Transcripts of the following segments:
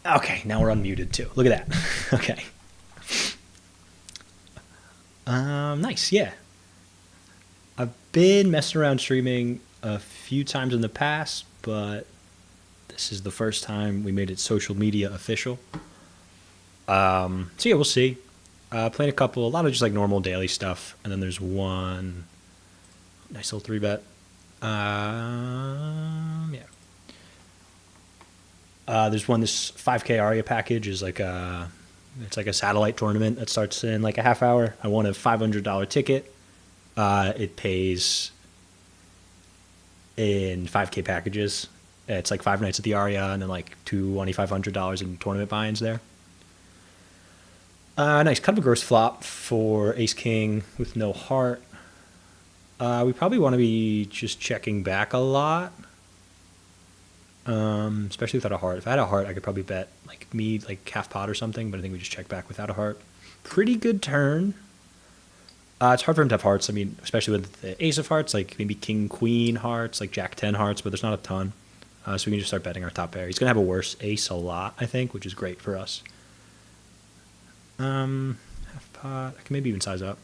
Okay, now we're unmuted too. Look at that. Okay. Nice. Yeah. I've been messing around streaming a few times in the past, but this is the first time we made it social media official. So yeah, we'll see. Playing a lot of just like normal daily stuff, and then there's one nice little 3-bet. Yeah. There's one. This 5K Aria package is like it's like a satellite tournament that starts in like a half hour. I won a $500 ticket. It pays in 5K packages. It's like 5 nights at the Aria and then like $2,500 in tournament buy-ins there. Nice. Kind of a gross flop for Ace King with no heart. We probably want to be just checking back a lot, especially without a heart. If I had a heart, I could probably bet like me like half pot or something, but I think we just check back without a heart. Pretty good turn. It's hard for him to have hearts. I mean, especially with the ace of hearts, like maybe king, queen hearts, like jack 10 hearts, but there's not a ton. So we can just start betting our top pair. He's going to have a worse ace a lot, I think, which is great for us. Half pot. I can maybe even size up.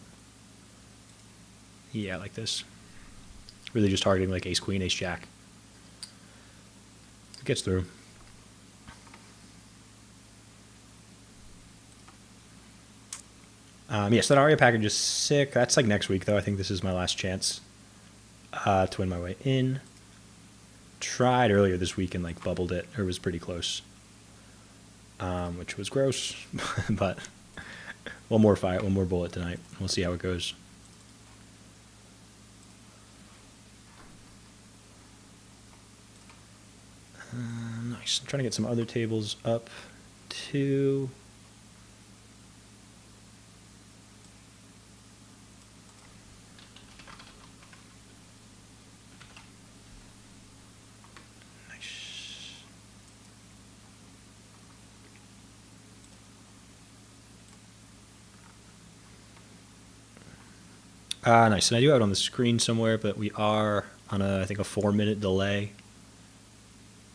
Yeah, like this. Really just targeting like ace, queen, ace, jack. It gets through. Yes, that Aria package is sick. That's like next week, though. I think this is my last chance to win my way in. Tried earlier this week and like bubbled it, or was pretty close, which was gross. But one more fight, one more bullet tonight. We'll see how it goes. Nice. I'm trying to get some other tables up too. Nice. And I do have it on the screen somewhere, but we are on I think a 4-minute delay.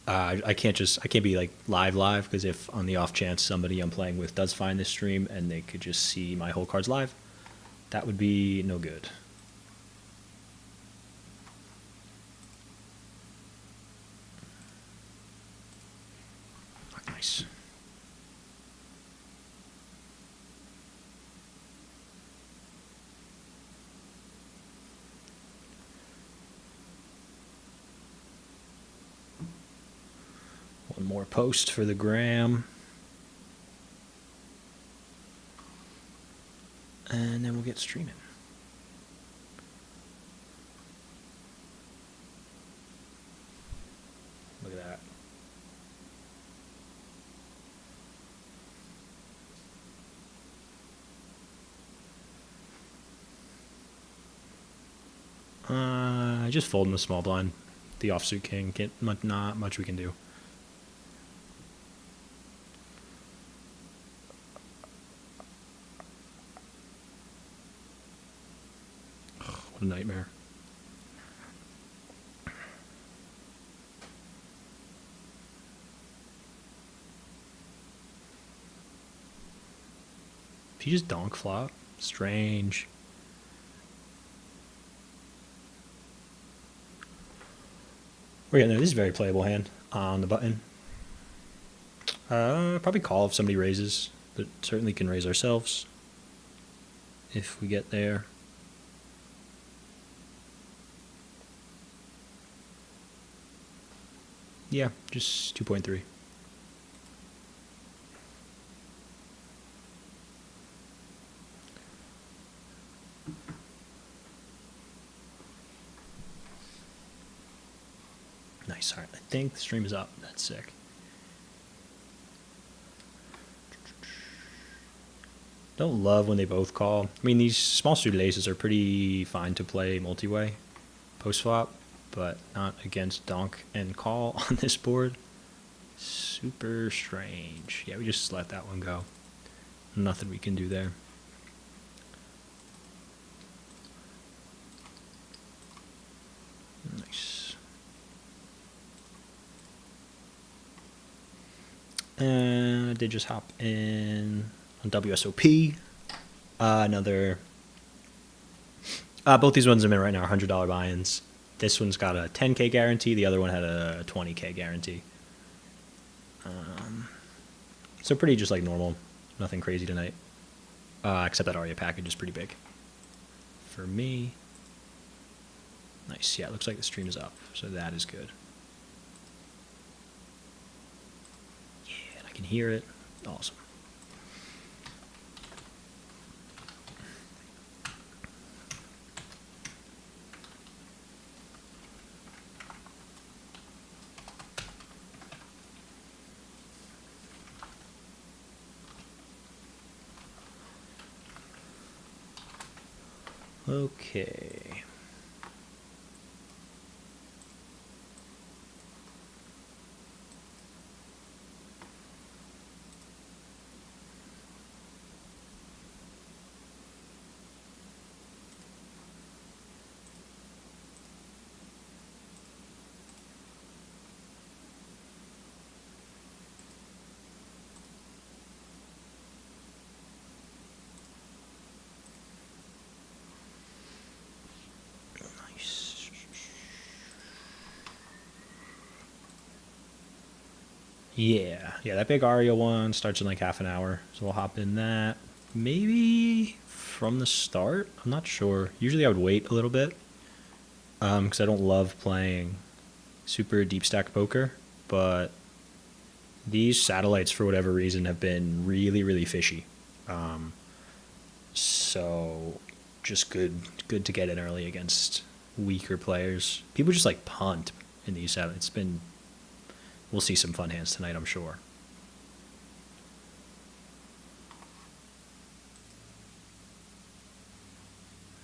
I can't be like live because if on the off chance somebody I'm playing with does find this stream and they could just see my whole cards live, that would be no good. Nice. One more post for the gram. And then we'll get streaming. Look at that. Just folding the small blind. The offsuit king. Not much we can do. What a nightmare. If you just donk flop, strange. We're getting there. This is a very playable hand on the button. Probably call if somebody raises, but certainly can raise ourselves if we get there. Yeah, just 2.3. Nice. All right, I think the stream is up. That's sick. Don't love when they both call. I mean, these small suited aces are pretty fine to play multi-way post-flop, but not against donk and call on this board. Super strange. Yeah, we just let that one go. Nothing we can do there. Nice. did just hop in on WSOP. Another. Both these ones I'm in right now are $100 buy-ins. This one's got a 10K guarantee. The other one had a 20K guarantee. So pretty just like normal. Nothing crazy tonight. Except that Arya package is pretty big. For me. Nice. Yeah, it looks like the stream is up. So that is good. Yeah, and I can hear it. Awesome. Okay. Nice. Yeah, that big Aria one starts in like half an hour, so we'll hop in that. Maybe from the start? I'm not sure. Usually I would wait a little bit, because I don't love playing super deep stack poker, but these satellites, for whatever reason, have been really, really fishy. So just good to get in early against weaker players. People just like punt in these satellites. We'll see some fun hands tonight, I'm sure.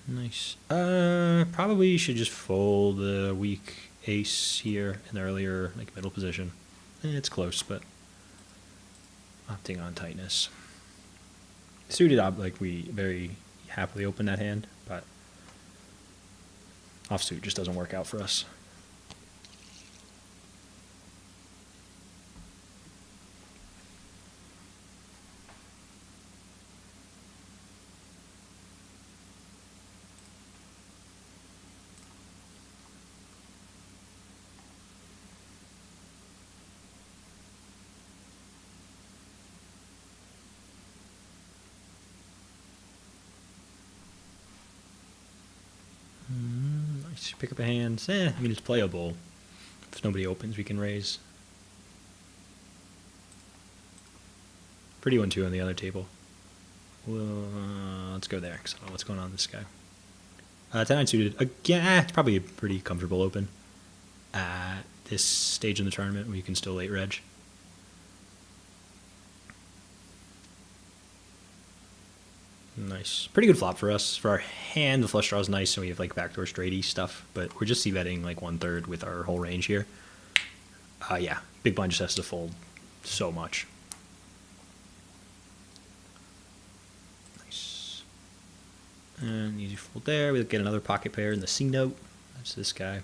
Nice. Probably should just fold the weak ace here in the earlier, like, middle position. It's close, but opting on tightness. Suited up, like, we very happily open that hand, but offsuit just doesn't work out for us. Nice. Pick up a hand. I mean, it's playable. If nobody opens, we can raise. Pretty one, too, on the other table. Well, let's go there, because I don't know what's going on with this guy. 10-9 suited. Again, it's probably a pretty comfortable open at this stage in the tournament where you can still late reg. Nice. Pretty good flop for us. For our hand, the flush draw is nice, and we have like backdoor straighty stuff, but we're just c-betting like 1/3 with our whole range here. Yeah, big blind just has to fold so much. Nice. And easy fold there. We'll get another pocket pair in the C note. That's this guy.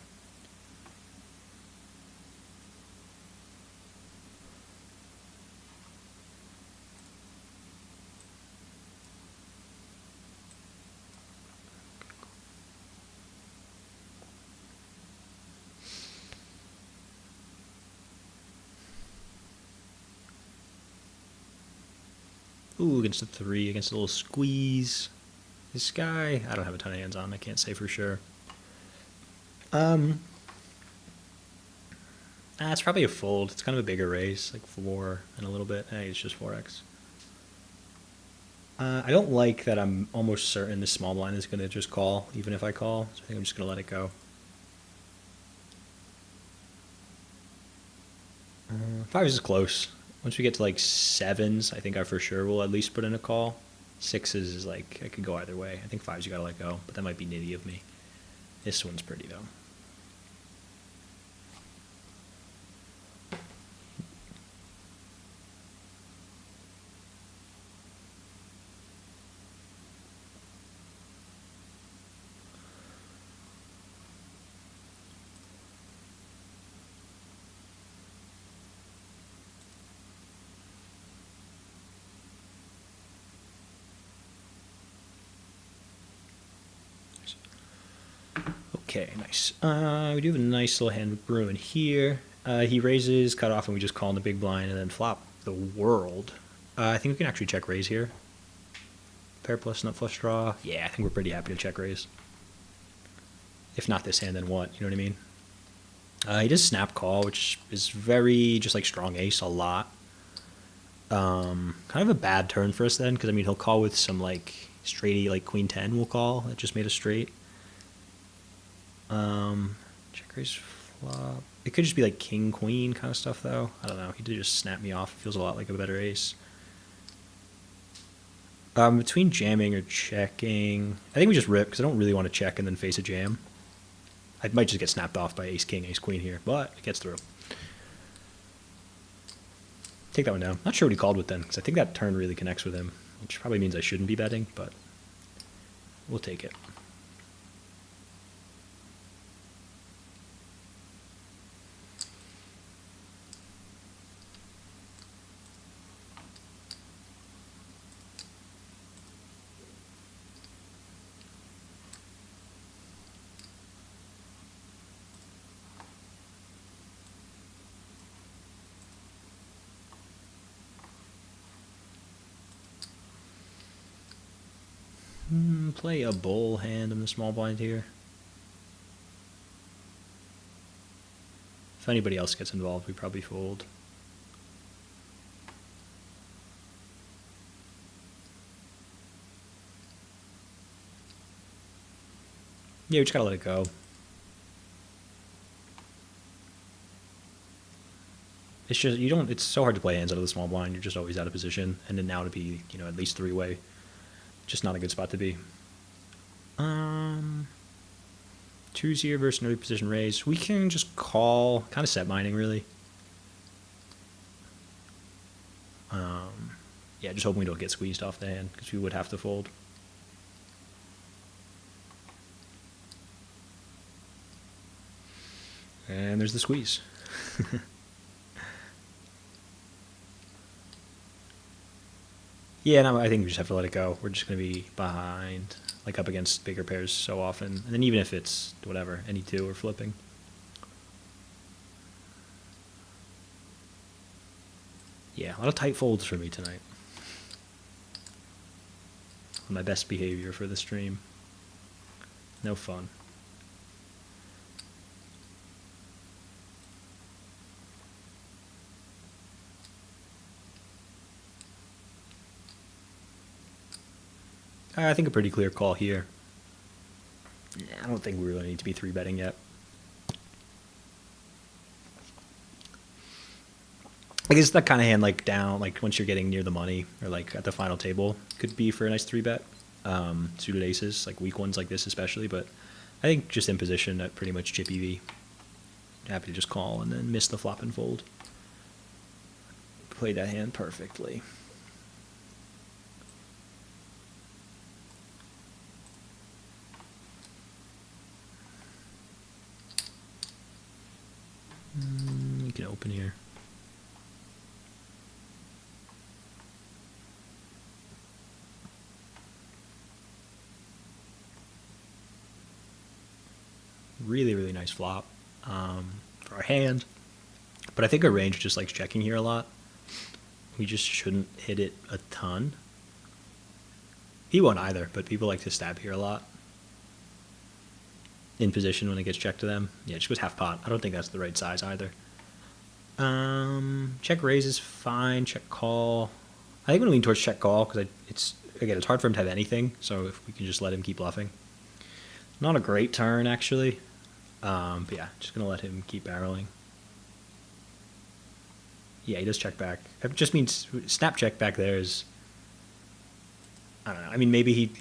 Ooh, against a 3, against a little squeeze. This guy, I don't have a ton of hands on him. I can't say for sure. It's probably a fold. It's kind of a bigger raise, like 4 and a little bit. It's just 4x. I don't like that I'm almost certain this small blind is going to just call, even if I call. So I think I'm just going to let it go. 5s is close. Once we get to like 7s, I think I for sure will at least put in a call. 6s is like, I could go either way. I think 5s you gotta let go, but that might be nitty of me. This one's pretty though. Okay, nice. We do have a nice little hand brewing here. He raises, cut off, and we just call in the big blind and then flop the world. I think we can actually check raise here. Pair plus nut flush draw. Yeah, I think we're pretty happy to check raise. If not this hand, then what? You know what I mean? He does snap call, which is very just like strong ace a lot. Kind of a bad turn for us then, because I mean he'll call with some like straighty like queen 10 we'll call that just made a straight. Check raise flop. It could just be like king queen kind of stuff though. I don't know. He did just snap me off. It feels a lot like a better ace. Between jamming or checking, I think we just rip because I don't really want to check and then face a jam. I might just get snapped off by ace king, ace queen here, but it gets through. Take that one down. Not sure what he called with then, because I think that turn really connects with him, which probably means I shouldn't be betting, but we'll take it. Play a bull hand in the small blind here. If anybody else gets involved, we probably fold. Yeah, we just gotta let it go. It's just, you don't, it's so hard to play hands out of the small blind. You're just always out of position. And then now to be, you know, at least three-way, just not a good spot to be. Twos here versus an early position raise. We can just call, kind of set mining really. Yeah, just hoping we don't get squeezed off the hand because we would have to fold. And there's the squeeze. Yeah, no, I think we just have to let it go. We're just going to be behind, like up against bigger pairs so often. And then even if it's whatever, any two or flipping. Yeah, a lot of tight folds for me tonight. My best behavior for the stream. No fun. I think a pretty clear call here. I don't think we really need to be 3-betting yet. I guess that kind of hand, like down, like once you're getting near the money or like at the final table, could be for a nice 3-bet. Suited aces, like weak ones like this especially, but I think just in position at pretty much chip EV. Happy to just call and then miss the flop and fold. Played that hand perfectly. You can open here. Really, really nice flop for our hand. But I think our range just likes checking here a lot. We just shouldn't hit it a ton. He won't either, but people like to stab here a lot. In position when it gets checked to them. Yeah, it just goes half pot. I don't think that's the right size either. Check raise is fine. Check call. I think I'm going to lean towards check call because it's hard for him to have anything. So if we can just let him keep bluffing. Not a great turn, actually. But yeah, just going to let him keep barreling. Yeah, he does check back. It just means snap check back there is... I don't know. I mean, maybe he...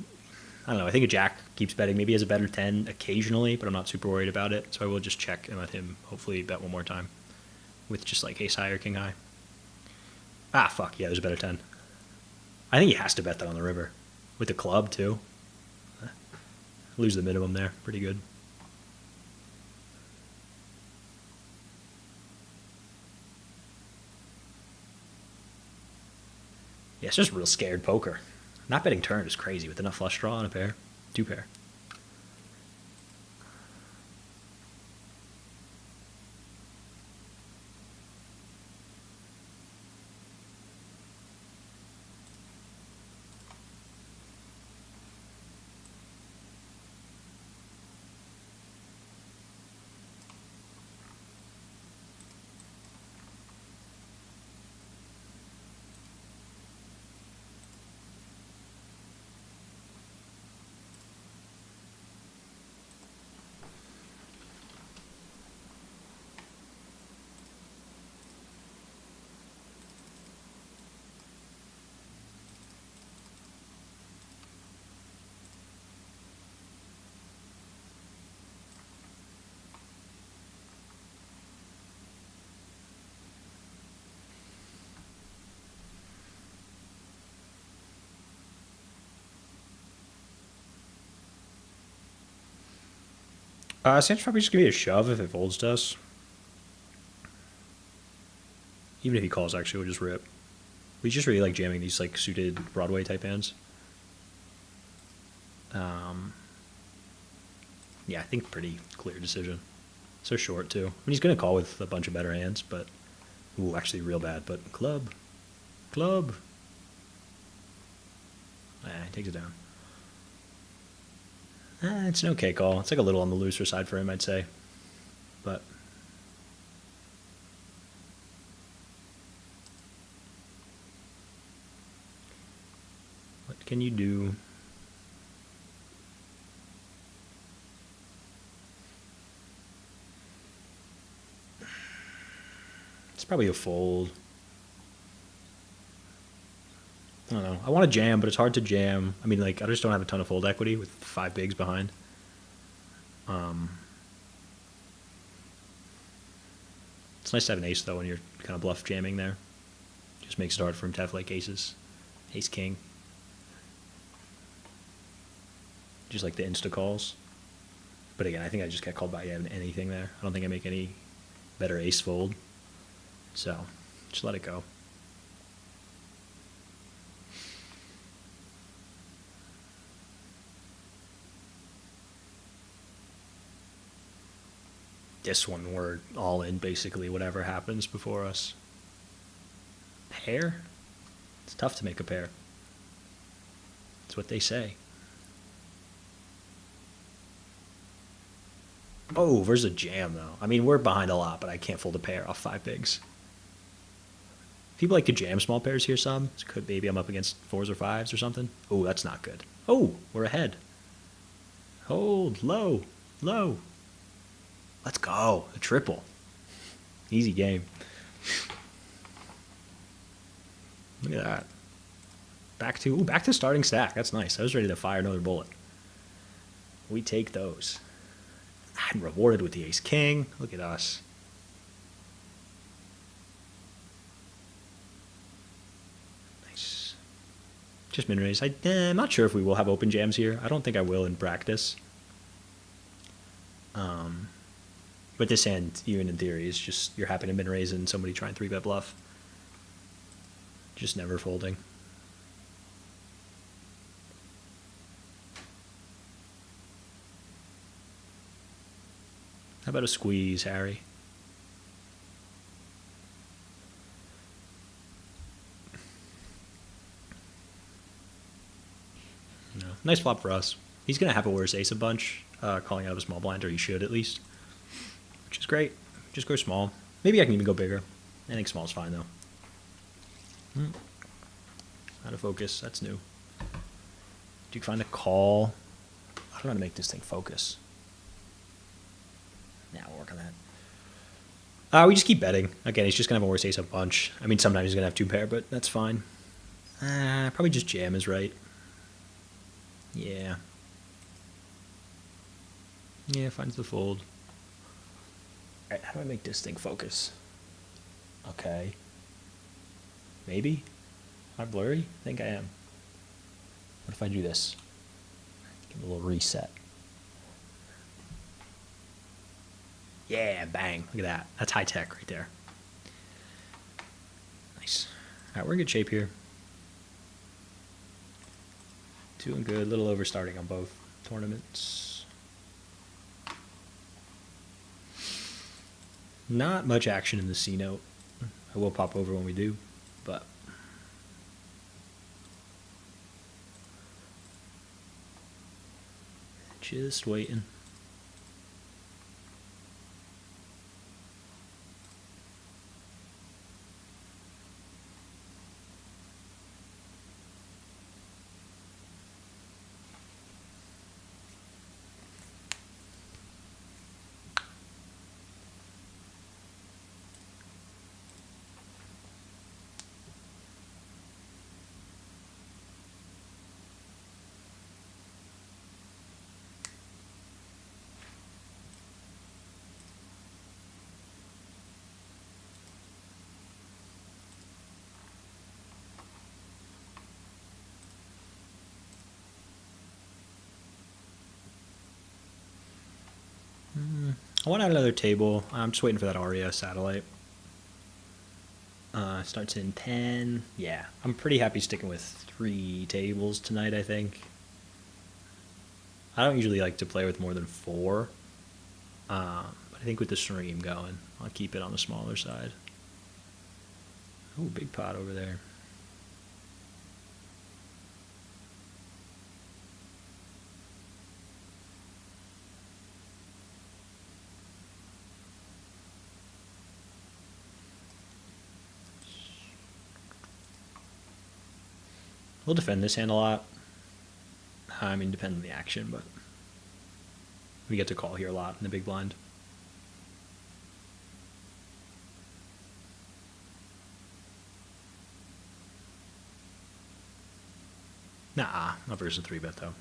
I don't know. I think a jack keeps betting. Maybe he has a better 10 occasionally, but I'm not super worried about it. So I will just check and let him hopefully bet one more time with just like ace high or king high. Ah, fuck. Yeah, there's a better 10. I think he has to bet that on the river with the club too. Lose the minimum there. Pretty good. Yeah, it's just real scared poker. Not betting turn is crazy with enough flush draw on a pair. 2 pair. Sam's probably just gonna be a shove if it folds to us. Even if he calls, actually, we'll just rip. We just really like jamming these like suited Broadway type hands. Yeah, I think pretty clear decision. So short too. I mean, he's gonna call with a bunch of better hands, but ooh, actually real bad. But club. He takes it down. It's an okay call. It's like a little on the looser side for him, I'd say. But what can you do? It's probably a fold. I don't know. I want to jam, but it's hard to jam. I mean, like, I just don't have a ton of fold equity with 5 bigs behind. It's nice to have an ace, though, when you're kind of bluff jamming there. Just makes it hard for him to have, like, aces. Ace, king. Just like the insta calls. But again, I think I just got called by having anything there. I don't think I make any better ace fold. So, just let it go. This one we're all in, basically, whatever happens before us. Pair? It's tough to make a pair. That's what they say. Oh, there's a jam, though. I mean, we're behind a lot, but I can't fold a pair off 5 bigs. People like to jam small pairs here some. So maybe I'm up against 4s or 5s or something. Oh, that's not good. Oh, we're ahead. Hold, low. Let's go. A triple. Easy game. Look at that. Back to starting stack. That's nice. I was ready to fire another bullet. We take those. I'm rewarded with the ace king. Look at us. Nice. Just min raise. I'm not sure if we will have open jams here. I don't think I will in practice. But this hand, even in theory, is just you're happy to min raise and somebody trying 3-bet bluff. Just never folding. How about a squeeze, Harry? No. Nice flop for us. He's going to have a worse ace a bunch, calling out of a small blind, or he should at least. Which is great. Just go small. Maybe I can even go bigger. I think small is fine, though. Out of focus. That's new. Do you find a call? I don't know how to make this thing focus. Yeah, we'll work on that. We just keep betting. Again, he's just going to have a worse ace a bunch. I mean, sometimes he's going to have 2 pair, but that's fine. Probably just jam is right. Yeah. Yeah, finds the fold. Alright, how do I make this thing focus? Okay. Maybe? Am I blurry? I think I am. What if I do this? Give it a little reset. Yeah, bang. Look at that. That's high tech right there. Nice. Alright, we're in good shape here. Doing good. A little over starting on both tournaments. Not much action in the C note. I will pop over when we do, but just waiting. I want another table. I'm just waiting for that Aria satellite. Starts in 10. Yeah, I'm pretty happy sticking with 3 tables tonight, I think. I don't usually like to play with more than 4. But I think with the stream going, I'll keep it on the smaller side. Oh, big pot over there. We'll defend this hand a lot. I mean, depends on the action, but we get to call here a lot in the big blind. Nah, not versus a 3-bet though.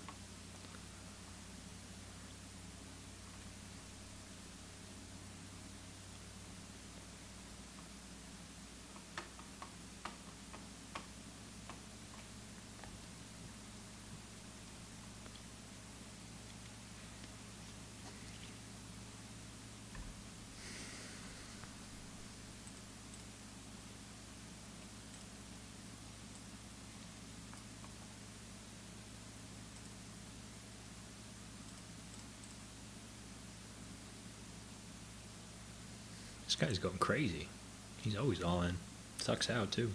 This guy's going crazy. He's always all in. Sucks out, too.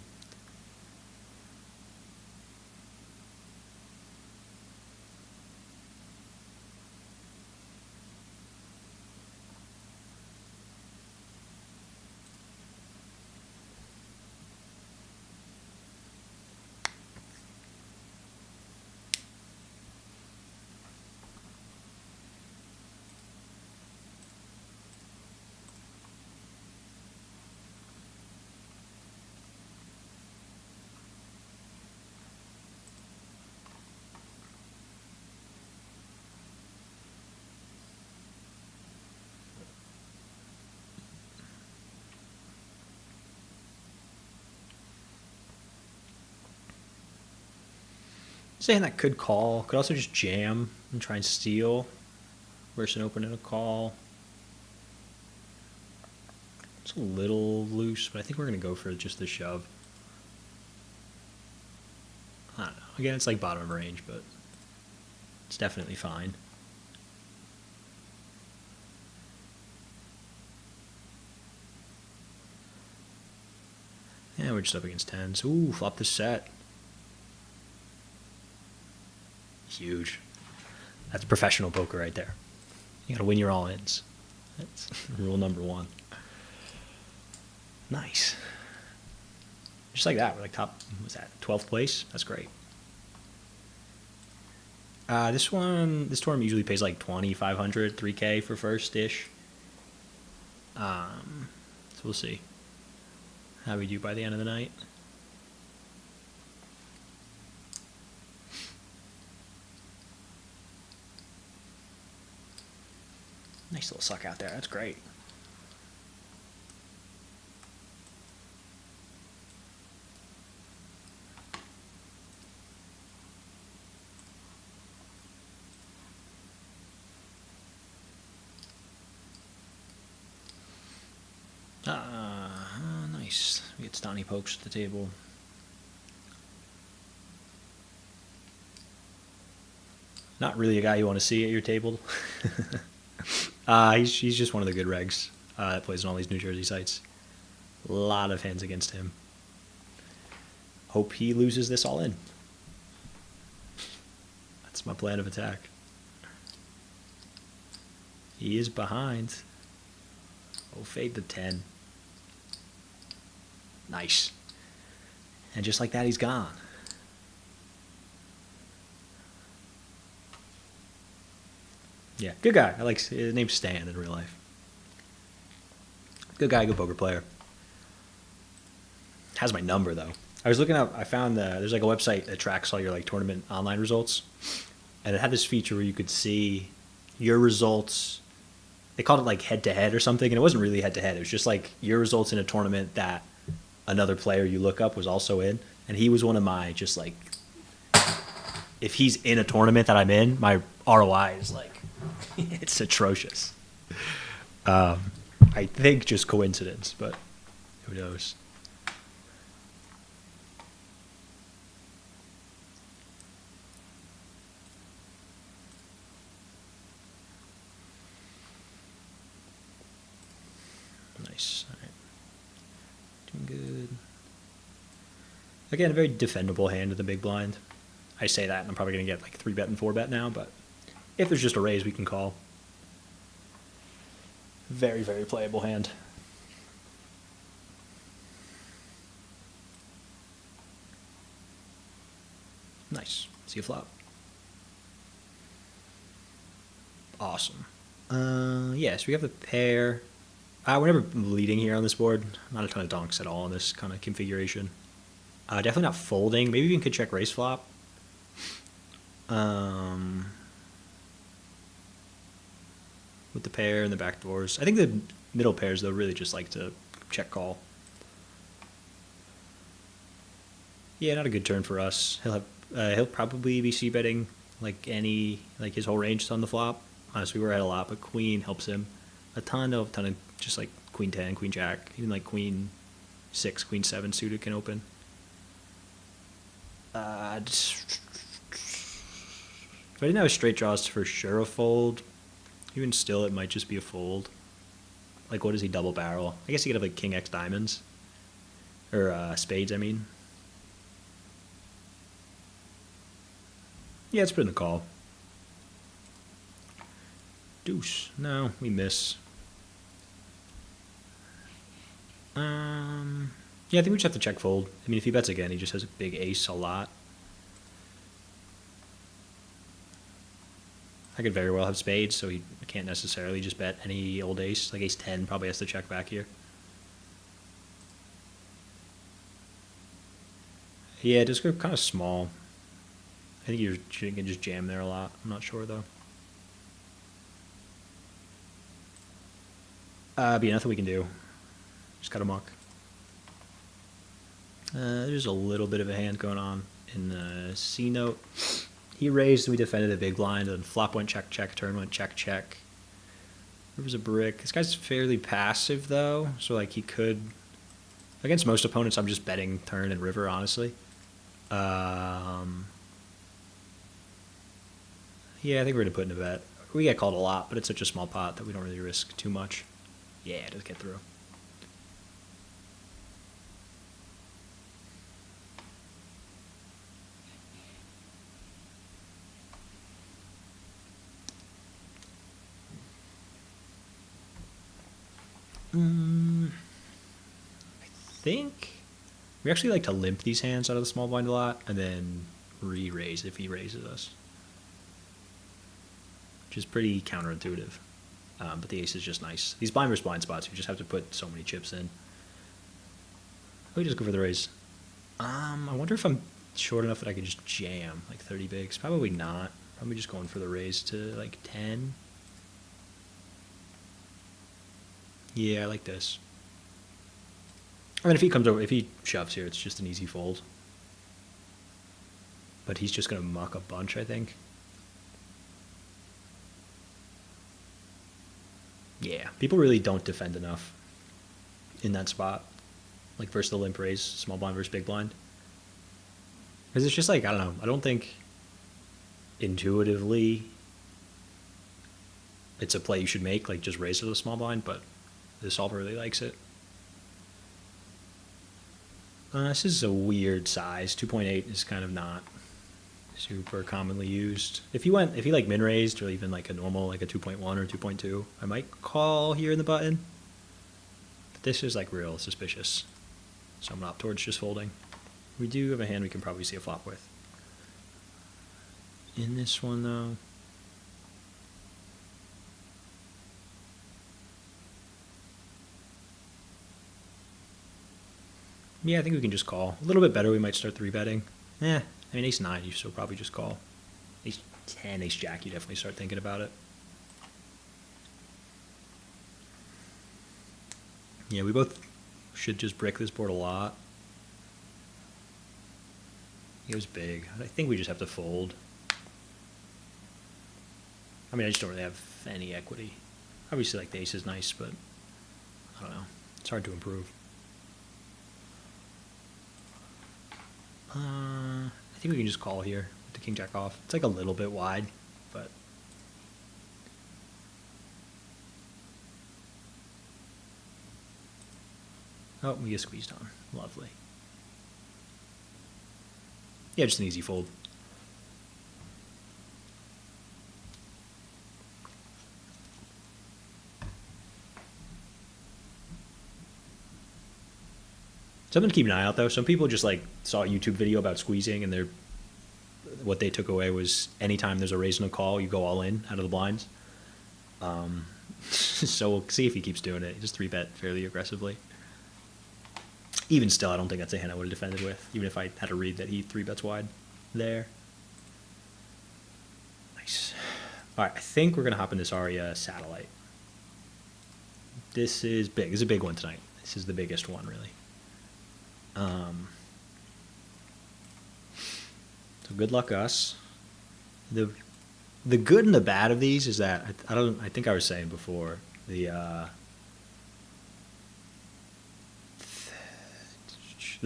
Saying that could call. Could also just jam and try and steal. Versus an open and a call. It's a little loose, but I think we're going to go for just the shove. I don't know. Again, it's like bottom of range, but it's definitely fine. Yeah, we're just up against 10s. Ooh, flop the set. Huge. That's professional poker right there. You gotta win your all-ins. That's rule number 1. Nice. Just like that, we're like top, what's that, 12th place? That's great. This tournament usually pays like 2,500, 3K for first-ish. So we'll see how we do by the end of the night. Nice little suck out there. That's great. Nice. We get Stoney pokes at the table. Not really a guy you want to see at your table. He's just one of the good regs that plays on all these New Jersey sites. A lot of hands against him. Hope he loses this all in. That's my plan of attack. He is behind. Oh, fade the 10. Nice. And just like that, he's gone. Yeah, good guy. I like his name's Stan in real life. Good guy, good poker player. Has my number though. I was looking up. I found there's like a website that tracks all your like tournament online results, and it had this feature where you could see your results. They called it like head to head or something, and it wasn't really head to head. It was just like your results in a tournament that another player you look up was also in, and he was one of my just like. If he's in a tournament that I'm in, my ROI is like. It's atrocious. I think just coincidence, but who knows? Nice. All right. Doing good. Again, a very defendable hand in the big blind. I say that, and I'm probably going to get like 3-bet and 4-bet now, but if there's just a raise, we can call. Very, very playable hand. Nice. See a flop. Awesome. Yeah, so we have the pair. We're never leading here on this board. Not a ton of donks at all in this kind of configuration. Definitely not folding. Maybe we could check raise flop. With the pair and the back doors. I think the middle pairs, though, really just like to check call. Yeah, not a good turn for us. He'll probably be c-betting like his whole range is on the flop. Honestly, we're at a lot, but queen helps him a ton of just like queen 10, queen jack, even like queen 6, queen 7 suited can open. If I didn't have a straight draw, it's for sure a fold. Even still, it might just be a fold. Like, what does he double barrel? I guess he could have like king X diamonds. Or spades, I mean. Yeah, it's put in the call. Deuce. No, we miss. Yeah, I think we just have to check fold. I mean, if he bets again, he just has a big ace a lot. I could very well have spades, so he can't necessarily just bet any old ace. Like ace 10 probably has to check back here. Yeah, just go kind of small. I think you can just jam there a lot. I'm not sure, though. But yeah, nothing we can do. Just got a muck. There's a little bit of a hand going on in the C note. He raised, and we defended a big blind, and flop went check, check, turn went check, check. There was a brick. This guy's fairly passive, though, so like he could... Against most opponents, I'm just betting turn and river, honestly. Yeah, I think we're going to put in a bet. We get called a lot, but it's such a small pot that we don't really risk too much. Yeah, just get through. I think we actually like to limp these hands out of the small blind a lot and then re-raise if he raises us, which is pretty counterintuitive. But the ace is just nice. These blind versus blind spots, you just have to put so many chips in. We just go for the raise. I wonder if I'm short enough that I could just jam like 30 bigs. Probably not. Probably just going for the raise to like 10. Yeah, I like this. I mean, if he comes over, if he shoves here, it's just an easy fold. But he's just going to muck a bunch, I think. Yeah, people really don't defend enough in that spot. Like versus the limp raise, small blind versus big blind. Because it's just like, I don't know, I don't think intuitively it's a play you should make, like just raise to the small blind, but the solver really likes it. This is a weird size. 2.8 is kind of not super commonly used. If you like min raised or even like a normal, like a 2.1 or 2.2, I might call here in the button. But this is like real suspicious. So I'm gonna opt towards just folding. We do have a hand we can probably see a flop with. In this one though, yeah, I think we can just call. A little bit better, we might start 3-betting. I mean, ace 9, you still probably just call. Ace 10, ace jack, you definitely start thinking about it. Yeah, we both should just brick this board a lot. It was big. I think we just have to fold. I mean, I just don't really have any equity. Obviously, like, the ace is nice, but I don't know. It's hard to improve. I think we can just call here with the king jack off. It's like a little bit wide, but oh, we get squeezed on. Lovely. Yeah, just an easy fold. Something to keep an eye out, though. Some people just like saw a YouTube video about squeezing, and what they took away was anytime there's a raise and a call, you go all in out of the blinds. So we'll see if he keeps doing it. He just 3-bet fairly aggressively. Even still, I don't think that's a hand I would have defended with, even if I had to read that he 3-bets wide there. Nice. All right, I think we're going to hop in this Aria Satellite. This is big. This is a big one tonight. This is the biggest one, really. So good luck us. The good and the bad of these is that I think I was saying before there's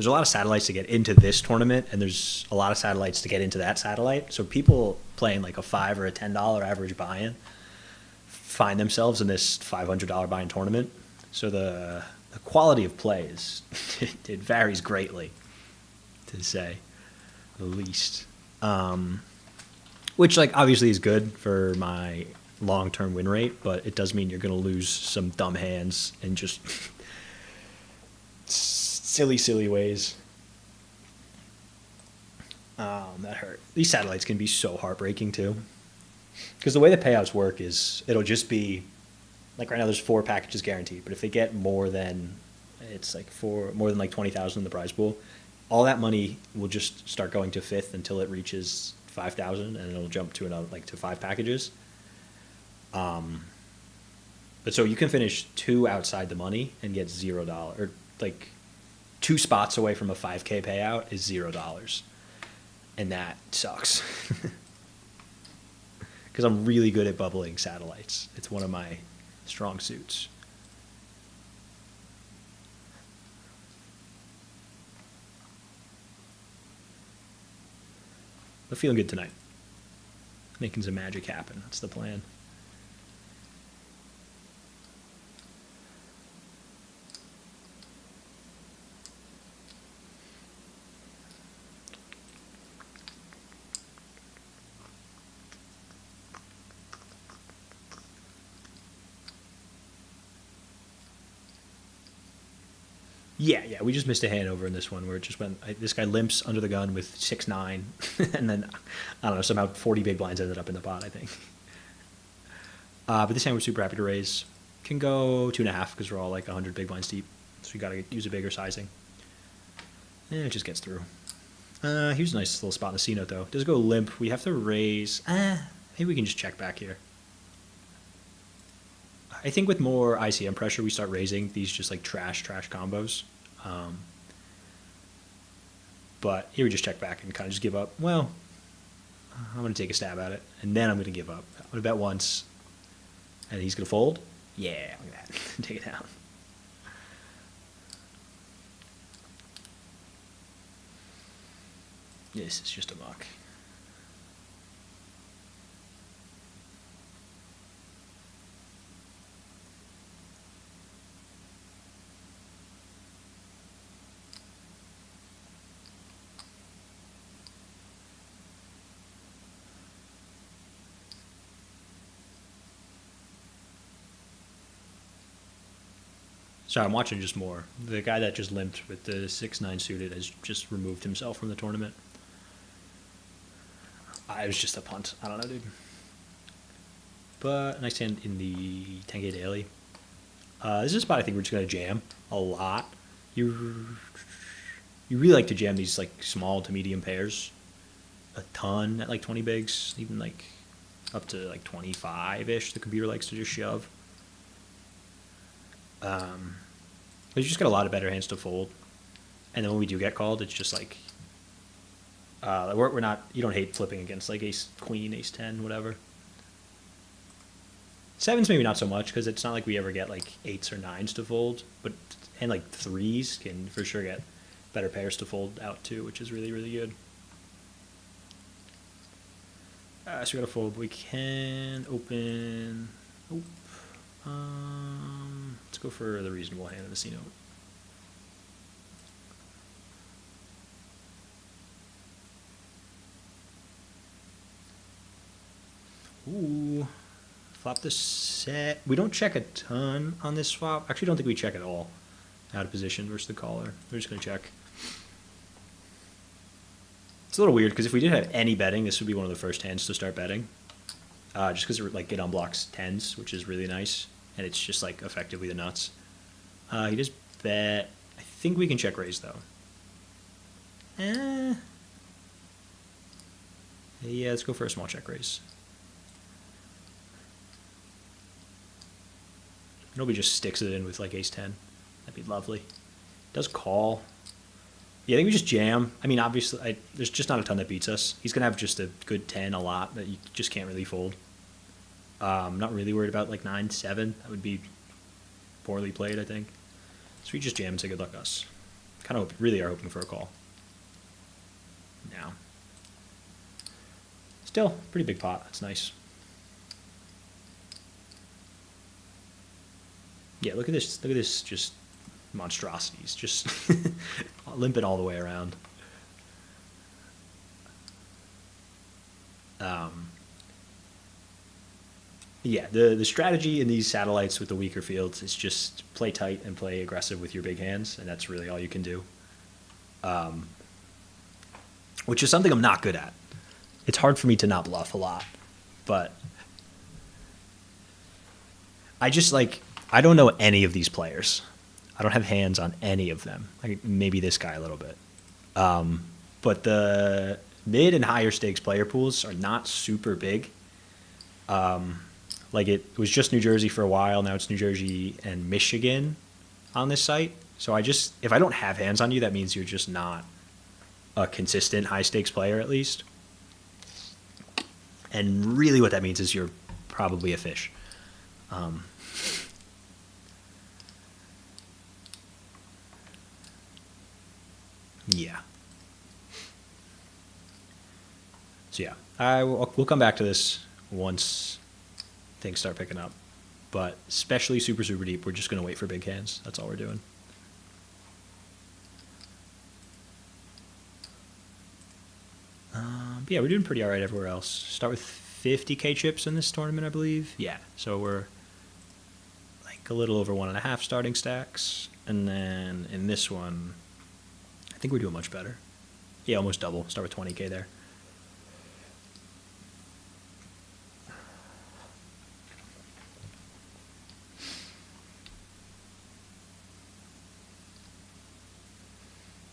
a lot of satellites to get into this tournament, and there's a lot of satellites to get into that satellite. So people playing like a $5 or a $10 average buy-in find themselves in this $500 buy-in tournament. So the quality of play is it varies greatly, to say the least. Which, like, obviously is good for my long-term win rate, but it does mean you're going to lose some dumb hands in just silly ways. That hurt. These satellites can be so heartbreaking, too. Because the way the payouts work is it'll just be, like right now there's 4 packages guaranteed, but if they get more than, it's like more than like 20,000 in the prize pool, all that money will just start going to fifth until it reaches 5,000, and it'll jump to another, like, to 5 packages. But so you can finish 2 outside the money and get $0, or like 2 spots away from a 5K payout is $0, and that sucks. Because I'm really good at bubbling satellites. It's one of my strong suits. But feeling good tonight. Making some magic happen. That's the plan. Yeah, we just missed a hand over in this one where it just went. This guy limps under the gun with 6-9, and then I don't know, somehow 40 big blinds ended up in the pot, I think. But this hand we're super happy to raise. Can go 2.5 because we're all like 100 big blinds deep, so we got to use a bigger sizing. And it just gets through. Here's a nice little spot in the C note though. Does go limp. We have to raise. Maybe we can just check back here. I think with more ICM pressure, we start raising these just like trash combos. But here we just check back and kind of just give up. Well, I'm going to take a stab at it, and then I'm going to give up. I'm going to bet once, and he's going to fold. Yeah, look at that. Take it down. This is just a muck. Sorry, I'm watching just more. The guy that just limped with the 6-9 suited has just removed himself from the tournament. It was just a punt. I don't know, dude. But nice hand in the 10K daily. This is a spot I think we're just going to jam a lot. You really like to jam these like small to medium pairs a ton at like 20 bigs, even like up to like 25-ish. The computer likes to just shove. But you just got a lot of better hands to fold, and then when we do get called, it's just like we're not. You don't hate flipping against like ace queen, ace 10, whatever. Sevens maybe not so much because it's not like we ever get like eights or nines to fold, but and like threes can for sure get better pairs to fold out too, which is really really good. So we gotta fold. We can open. Oh, let's go for the reasonable hand of the C note. Ooh, flop the set. We don't check a ton on this swap. Actually, don't think we check at all. Out of position versus the caller. We're just gonna check. It's a little weird because if we did have any betting, this would be one of the first hands to start betting. Just because like it unblocks tens, which is really nice, and it's just like effectively the nuts. He does bet. I think we can check raise though. Yeah, let's go for a small check raise. Nobody just sticks it in with like ace 10. That'd be lovely. Does call. Yeah, I think we just jam. I mean, obviously, there's just not a ton that beats us. He's going to have just a good 10, a lot that you just can't really fold. Not really worried about like 9, 7. That would be poorly played, I think. So we just jam and say good luck us. Kind of really are hoping for a call. Now. Still, pretty big pot. That's nice. Yeah, look at this. Look at this just monstrosities. Just limping all the way around. Yeah, the strategy in these satellites with the weaker fields is just play tight and play aggressive with your big hands, and that's really all you can do. Which is something I'm not good at. It's hard for me to not bluff a lot, but I just like, I don't know any of these players. I don't have hands on any of them. Like maybe this guy a little bit. But the mid and higher stakes player pools are not super big. Like it was just New Jersey for a while. Now it's New Jersey and Michigan on this site. So if I don't have hands on you, that means you're just not a consistent high stakes player at least. And really what that means is you're probably a fish. Yeah. So yeah, we'll come back to this once things start picking up. But especially super, super deep, we're just going to wait for big hands. That's all we're doing. But yeah, we're doing pretty all right everywhere else. Start with 50K chips in this tournament, I believe. Yeah, so we're like a little over 1.5 starting stacks. And then in this one, I think we're doing much better. Yeah, almost double. Start with 20K there.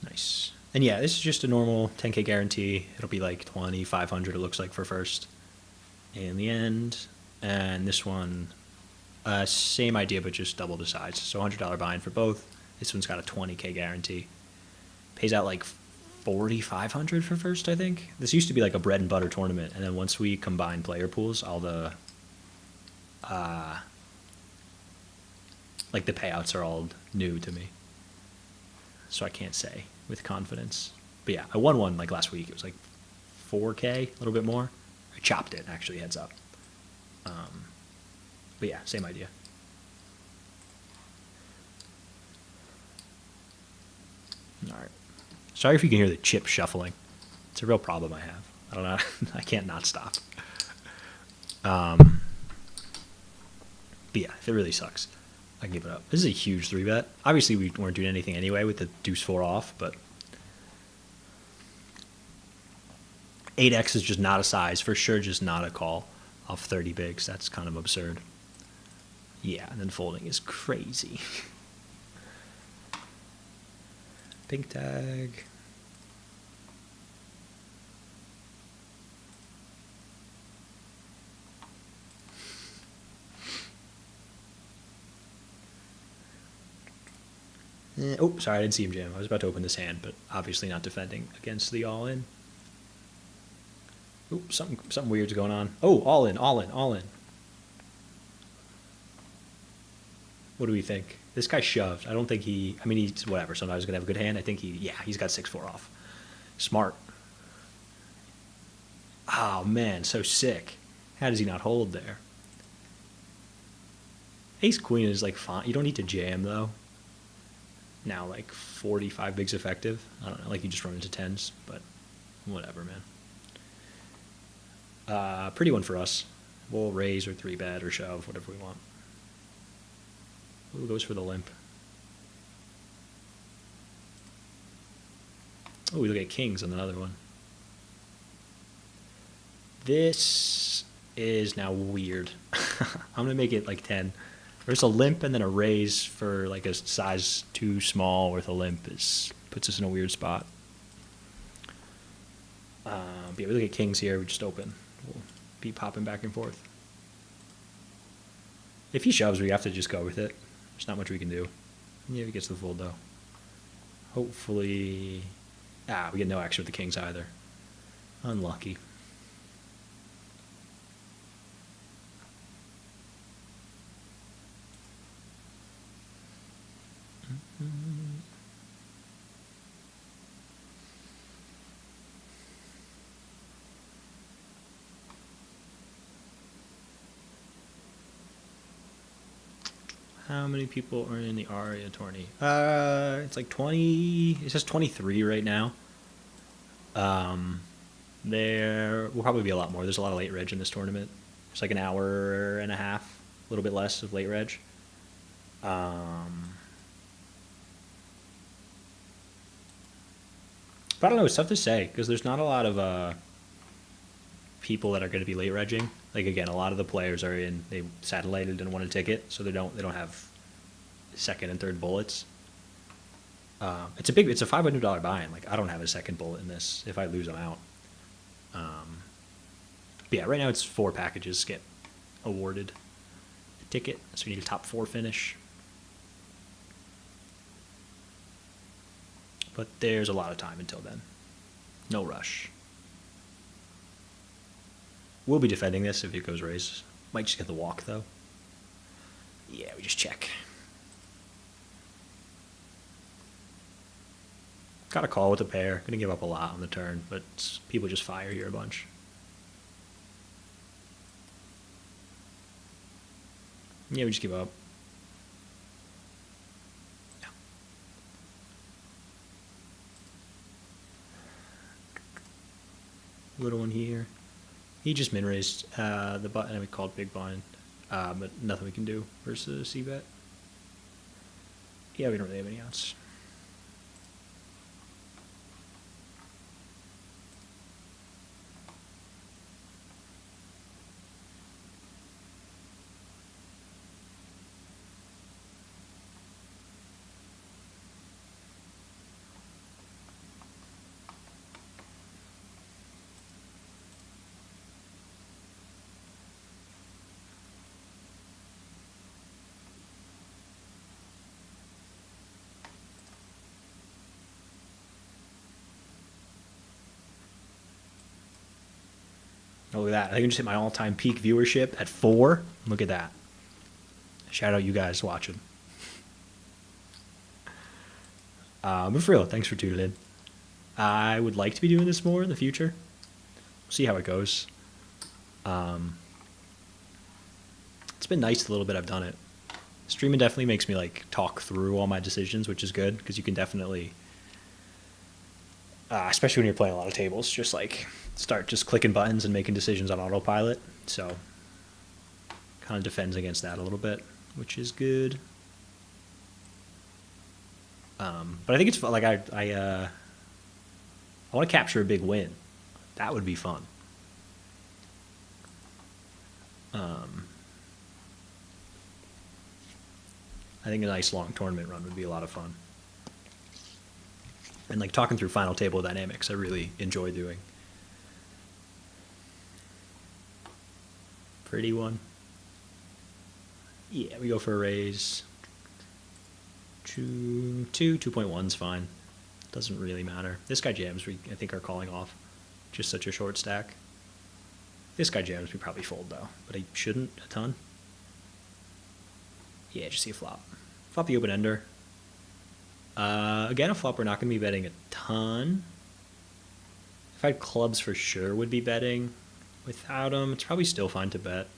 Nice. And yeah, this is just a normal 10K guarantee. It'll be like 2,500 it looks like for first in the end. And this one, same idea, but just double the size. So $100 buy-in for both. This one's got a 20K guarantee. Pays out like 4,500 for first, I think. This used to be like a bread and butter tournament, and then once we combine player pools, all the like the payouts are all new to me. So I can't say with confidence. But yeah, I won one like last week. It was like 4K, a little bit more. I chopped it, actually, heads up. But yeah, same idea. All right. Sorry if you can hear the chip shuffling. It's a real problem I have. I don't know. I can't not stop. But yeah, if it really sucks, I can give it up. This is a huge 3-bet. Obviously, we weren't doing anything anyway with the deuce 4 off, but 8x is just not a size. For sure, just not a call off 30 bigs. That's kind of absurd. Yeah, and then folding is crazy. Pink tag. Oh, sorry, I didn't see him jam. I was about to open this hand, but obviously not defending against the all-in. Oh, something weird's going on. Oh, all in, all in, all in. What do we think? This guy shoved. I don't think he. I mean, he's whatever. Sometimes he's gonna have a good hand. I think he. Yeah, he's got 6-4 off. Smart. Oh man, so sick. How does he not hold there? Ace queen is like fine. You don't need to jam though. Now like 45 bigs effective. I don't know. Like you just run into tens, but whatever, man. Pretty one for us. We'll raise or 3-bet or shove, whatever we want. Who goes for the limp? Oh, we look at kings on another one. This is now weird. I'm gonna make it like 10. There's a limp and then a raise for like a size too small with a limp puts us in a weird spot. But yeah, we look at kings here. We just open. We'll be popping back and forth. If he shoves, we have to just go with it. There's not much we can do. Yeah, he gets the fold though. Hopefully, we get no action with the kings either. Unlucky. How many people are in the Aria tourney? It's like 20. It says 23 right now. There will probably be a lot more. There's a lot of late reg in this tournament. It's like an hour and a half, a little bit less of late reg. But I don't know. It's tough to say because there's not a lot of people that are going to be late regging. Like again, a lot of the players are they satellited and want a ticket, so they don't have second and third bullets. It's a $500 buy-in. Like I don't have a second bullet in this if I lose, I'm out. But yeah, right now it's 4 packages get awarded a ticket, so we need a top 4 finish. But there's a lot of time until then. No rush. We'll be defending this if it goes raise. Might just get the walk, though. Yeah, we just check. Got a call with a pair. Gonna give up a lot on the turn, but people just fire here a bunch. Yeah, we just give up. Little one here. He just min raised the button and we called big blind, but nothing we can do versus c-bet. Yeah, we don't really have any outs. Oh, look at that. I think I just hit my all-time peak viewership at 4. Look at that. Shout out you guys watching. But for real, thanks for tuning in. I would like to be doing this more in the future. We'll see how it goes. It's been nice the little bit I've done it. Streaming definitely makes me like talk through all my decisions, which is good because you can definitely, especially when you're playing a lot of tables, just like start just clicking buttons and making decisions on autopilot. So kind of defends against that a little bit, which is good. But I think it's fun. Like I want to capture a big win. That would be fun. I think a nice long tournament run would be a lot of fun. And like talking through final table dynamics, I really enjoy doing. Pretty one. Yeah, we go for a raise. 2.1's fine. Doesn't really matter. This guy jams, we I think are calling off. Just such a short stack. This guy jams, we probably fold though, but I shouldn't a ton. Yeah, just see a flop. Flop the open ender. Again, a flop we're not going to be betting a ton. If I had clubs, for sure would be betting. Without them, it's probably still fine to bet.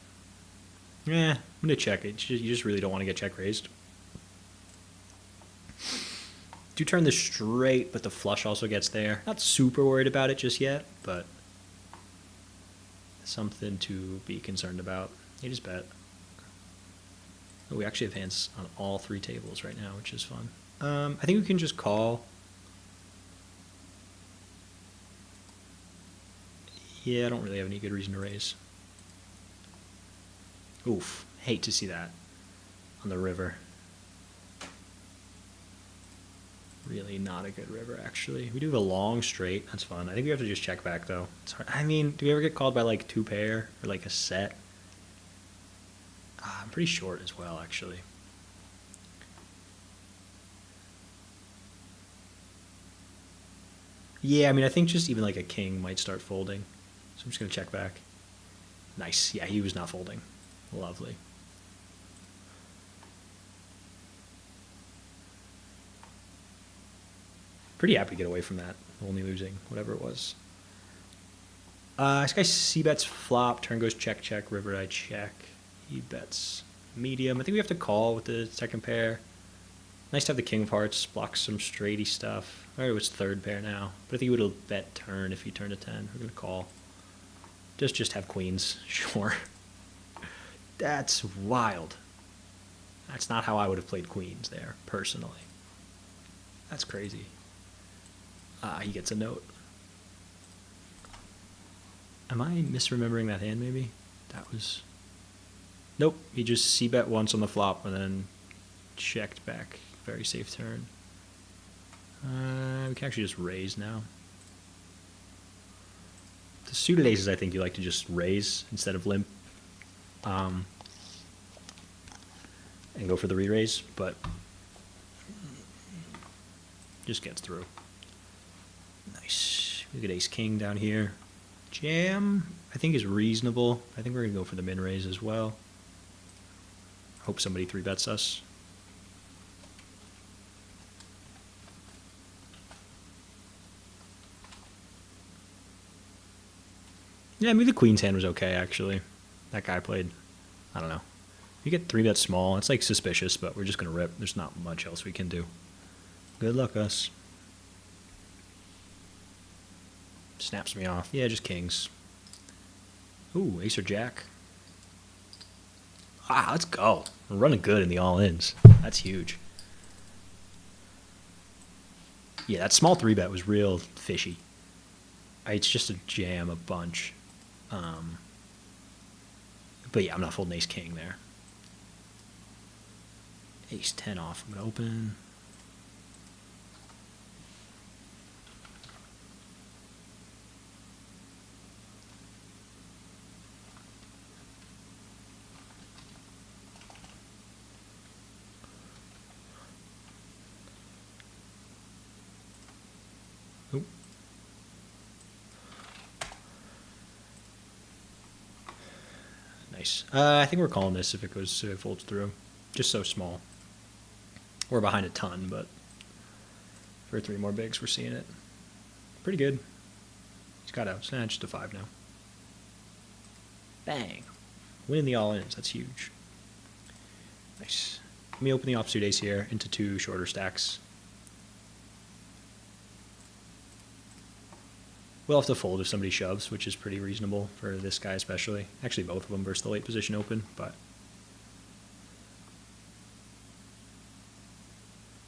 Yeah, I'm going to check it. You just really don't want to get check raised. Do turn this straight, but the flush also gets there. Not super worried about it just yet, but something to be concerned about. You just bet. Oh, we actually have hands on all three tables right now, which is fun. I think we can just call. Yeah, I don't really have any good reason to raise. Oof, hate to see that on the river. Really not a good river, actually. We do have a long straight. That's fun. I think we have to just check back, though. It's hard. I mean, do we ever get called by, like, two pair or, like, a set? I'm pretty short as well, actually. Yeah, I mean, I think just even, like, a king might start folding. So I'm just going to check back. Nice. Yeah, he was not folding. Lovely. Pretty happy to get away from that, only losing, whatever it was. This guy c-bets flop, turn goes check, check, river I check. He bets medium. I think we have to call with the second pair. Nice to have the king of hearts, blocks some straighty stuff. All right, it was third pair now. But I think he would have bet turn if he turned a 10. We're going to call. Just have queens, sure. That's wild. That's not how I would have played queens there, personally. That's crazy. He gets a note. Am I misremembering that hand, maybe? That was... Nope, he just c-bet once on the flop and then checked back. Very safe turn. We can actually just raise now. The suited aces, I think you like to just raise instead of limp. And go for the re-raise, but just gets through. Nice. Look at ace-king down here. Jam, I think, is reasonable. I think we're going to go for the min-raise as well. Hope somebody 3-bets us. Yeah, I mean, the queen's hand was okay, actually. That guy played, I don't know. You get 3-bet small, it's like suspicious, but we're just going to rip. There's not much else we can do. Good luck, us. Snaps me off. Yeah, just kings. Ooh, ace or jack. Let's go. We're running good in the all-ins. That's huge. Yeah, that small 3-bet was real fishy. It's just a jam, a bunch. But yeah, I'm not folding ace-king there. Ace-10 off. I'm going to open. Nice. I think we're calling this if it folds through. Just so small. We're behind a ton, but for 3 more bigs, we're seeing it. Pretty good. He's got out. It's just a 5 now. Bang. Winning the all-ins. That's huge. Nice. Let me open the offsuit ace here into 2 shorter stacks. We'll have to fold if somebody shoves, which is pretty reasonable for this guy especially. Actually, both of them versus the late position open, but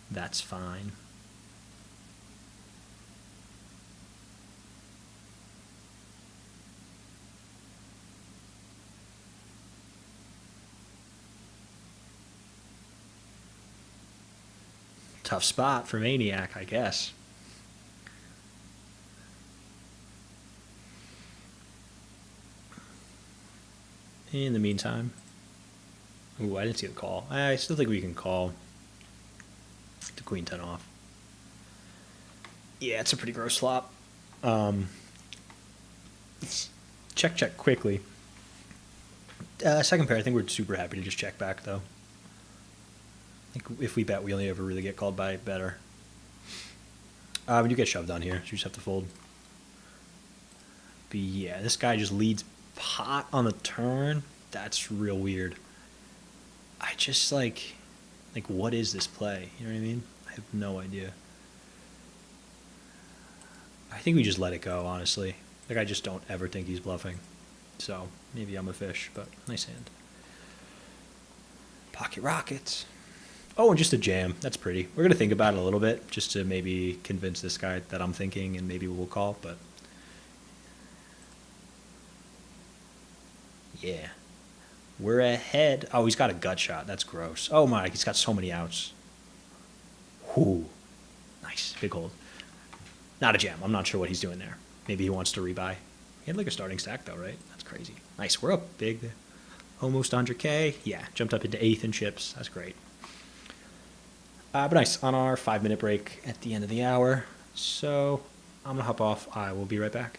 that's fine. Tough spot for Maniac, I guess. In the meantime, ooh, I didn't see the call. I still think we can call the queen 10 off. Yeah, it's a pretty gross flop. Check, check quickly. Second pair, I think we're super happy to just check back, though. think if we bet, we only ever really get called by better. We do get shoved on here, so you just have to fold. But yeah, this guy just leads pot on the turn. That's real weird. I just like what is this play? You know what I mean? I have no idea. I think we just let it go, honestly. Like, I just don't ever think he's bluffing. So, maybe I'm a fish, but nice hand. Pocket rockets. Oh, and just a jam. That's pretty. We're going to think about it a little bit, just to maybe convince this guy that I'm thinking, and maybe we'll call, but... yeah. We're ahead. Oh, he's got a gut shot. That's gross. Oh my, he's got so many outs. Whoo. Nice. Big hold. Not a jam. I'm not sure what he's doing there. Maybe he wants to rebuy. He had like a starting stack though, right? That's crazy. Nice. We're up big. Almost 100K. Yeah, jumped up into 8th in chips. That's great. But nice. On our 5-minute break at the end of the hour. So I'm going to hop off. I will be right back.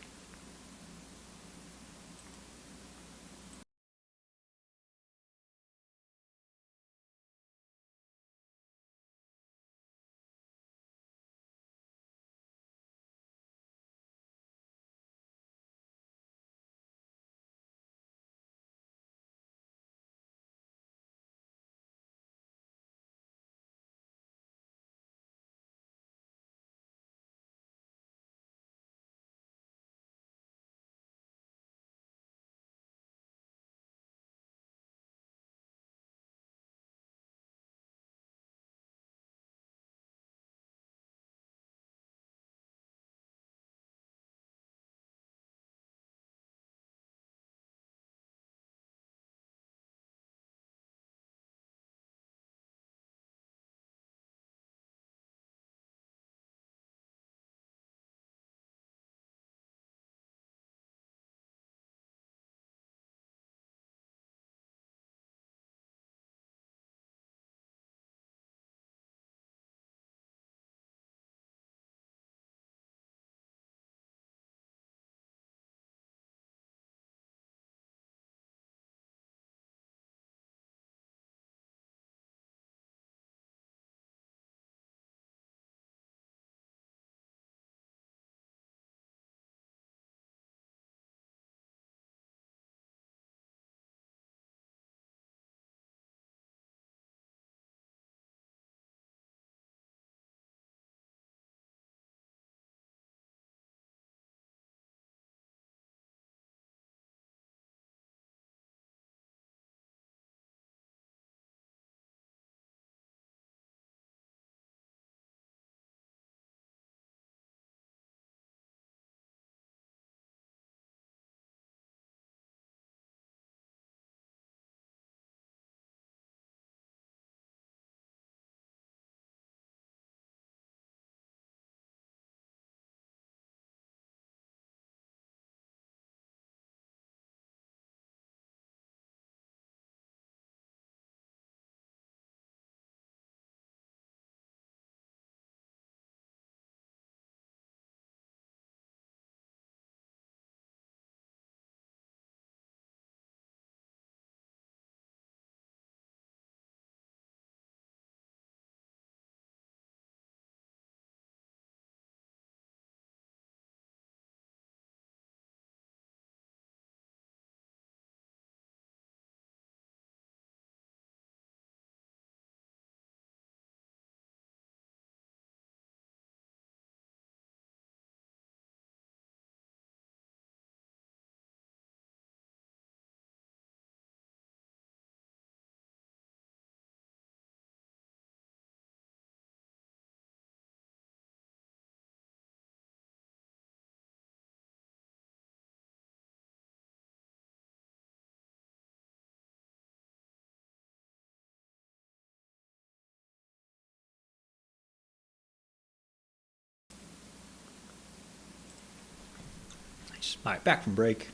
Nice. All right, back from break.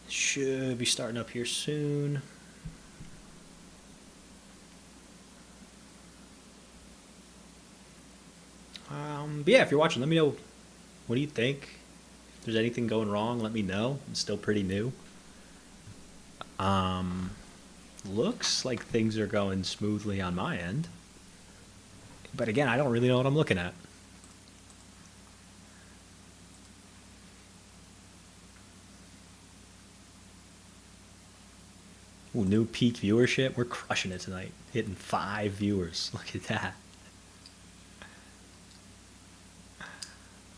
Should be starting up here soon. But yeah, if you're watching, let me know, what do you think? If there's anything going wrong, let me know. It's still pretty new. Looks like things are going smoothly on my end. But again, I don't really know what I'm looking at. Ooh, new peak viewership. We're crushing it tonight. Hitting 5 viewers. Look at that.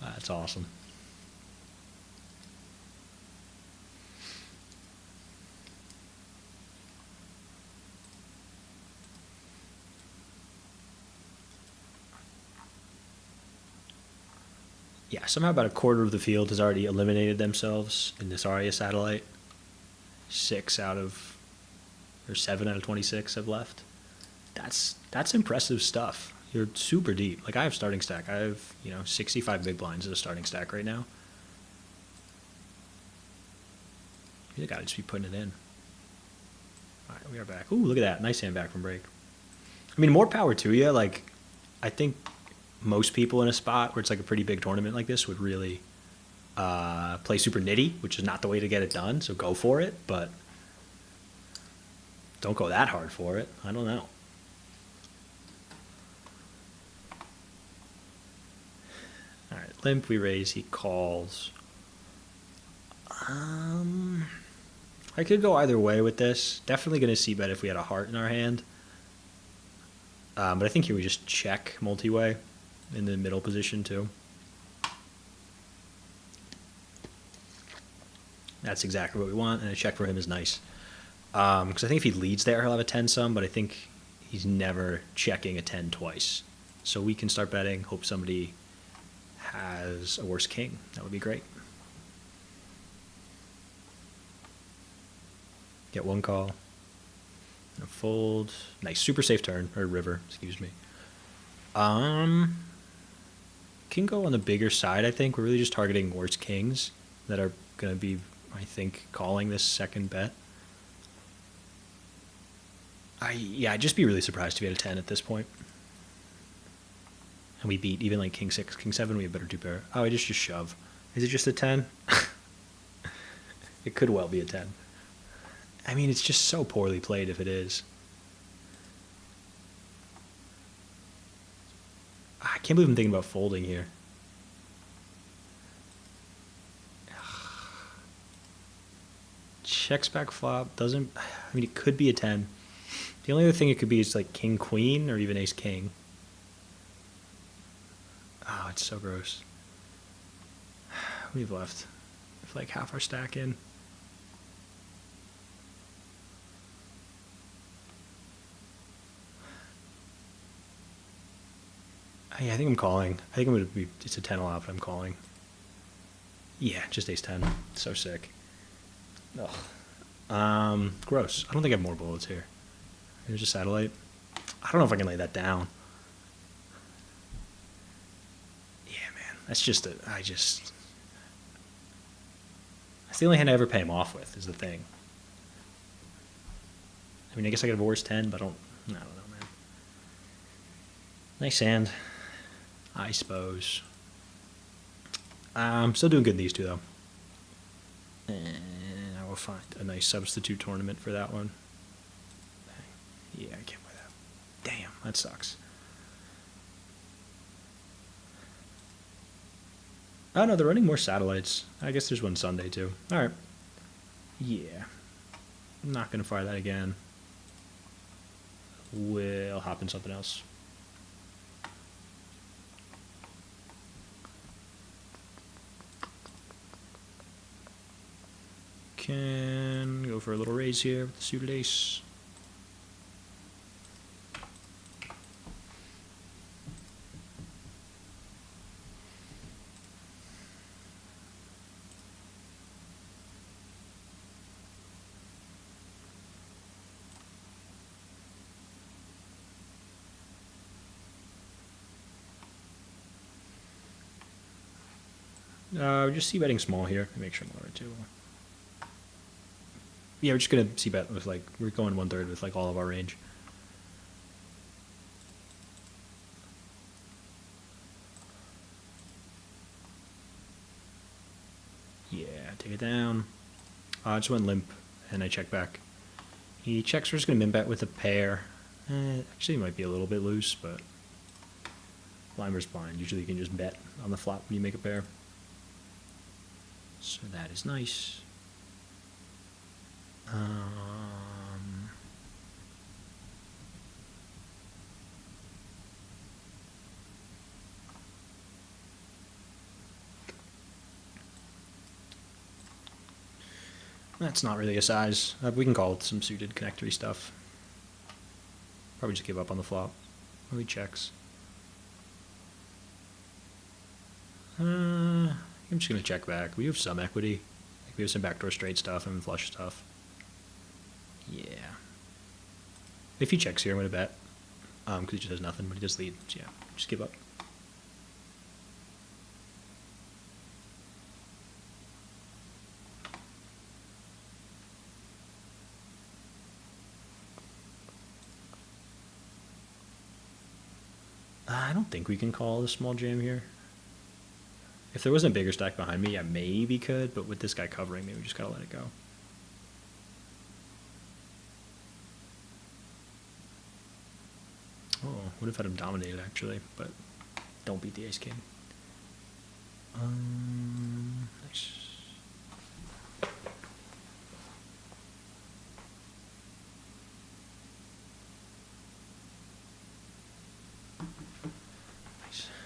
That's awesome. Yeah, somehow about a quarter of the field has already eliminated themselves in this Arya satellite. 6 out of, or 7 out of 26 have left. That's impressive stuff. You're super deep. Like I have starting stack. I have 65 big blinds as a starting stack right now. You gotta just be putting it in. All right, we are back. Ooh, look at that. Nice hand back from break. I mean, more power to you. Like, I think most people in a spot where it's like a pretty big tournament like this would really play super nitty, which is not the way to get it done. So go for it, but don't go that hard for it. I don't know. All right, limp, we raise, he calls. I could go either way with this. Definitely going to see bet if we had a heart in our hand. But I think here we just check multi-way in the middle position too. That's exactly what we want, and a check for him is nice. Because I think if he leads there, he'll have a 10-some, but I think he's never checking a 10 twice. So we can start betting, hope somebody has a worse king. That would be great. Get one call. And a fold. Nice, super safe turn, or river, excuse me. Can go on the bigger side, I think. We're really just targeting worse kings that are going to be, I think, calling this second bet. I'd just be really surprised if we had a 10 at this point. And we beat even like king 6, king 7, we have better two pair. Oh, I just shove. Is it just a 10? It could well be a 10. I mean, it's just so poorly played if it is. I can't believe I'm thinking about folding here. Checks back flop, doesn't... I mean, it could be a 10. The only other thing it could be is like king queen or even ace king. Oh, it's so gross. We've left with like half our stack in. Yeah, I think I'm calling. I think I'm going to be... It's a 10 a lot, but I'm calling. Yeah, just ace 10. So sick. Ugh. Gross. I don't think I have more bullets here. Here's a satellite. I don't know if I can lay that down. Yeah, man. That's just that's the only hand I ever pay him off with, is the thing. I mean, I guess I could have a worse 10, but I don't know, man. Nice hand, I suppose. I'm still doing good in these two, though. And I will find a nice substitute tournament for that one. Yeah, I can't play that. Damn, that sucks. Oh, no, they're running more satellites. I guess there's one Sunday, too. All right. Yeah. I'm not going to fire that again. We'll hop in something else. Can go for a little raise here with the suited ace. Just see betting small here. Make sure I'm lower too. Yeah, we're just gonna see bet with like we're going 1/3 with like all of our range. Yeah, take it down. I just went limp and I check back. He checks. We're just going to min bet with a pair. Actually, it might be a little bit loose, but blind versus blind. Usually you can just bet on the flop when you make a pair. So that is nice. That's not really a size. We can call it some suited connectory stuff. Probably just give up on the flop. Or he checks. I'm just going to check back. We have some equity. Like we have some backdoor straight stuff and flush stuff. Yeah. If he checks here, I'm going to bet. Because he just has nothing, but he does lead. So yeah, just give up. I don't think we can call the small jam here. If there wasn't a bigger stack behind me, I maybe could, but with this guy covering me, we just gotta let it go. Oh, would have had him dominated actually, but don't beat the ace king. Nice.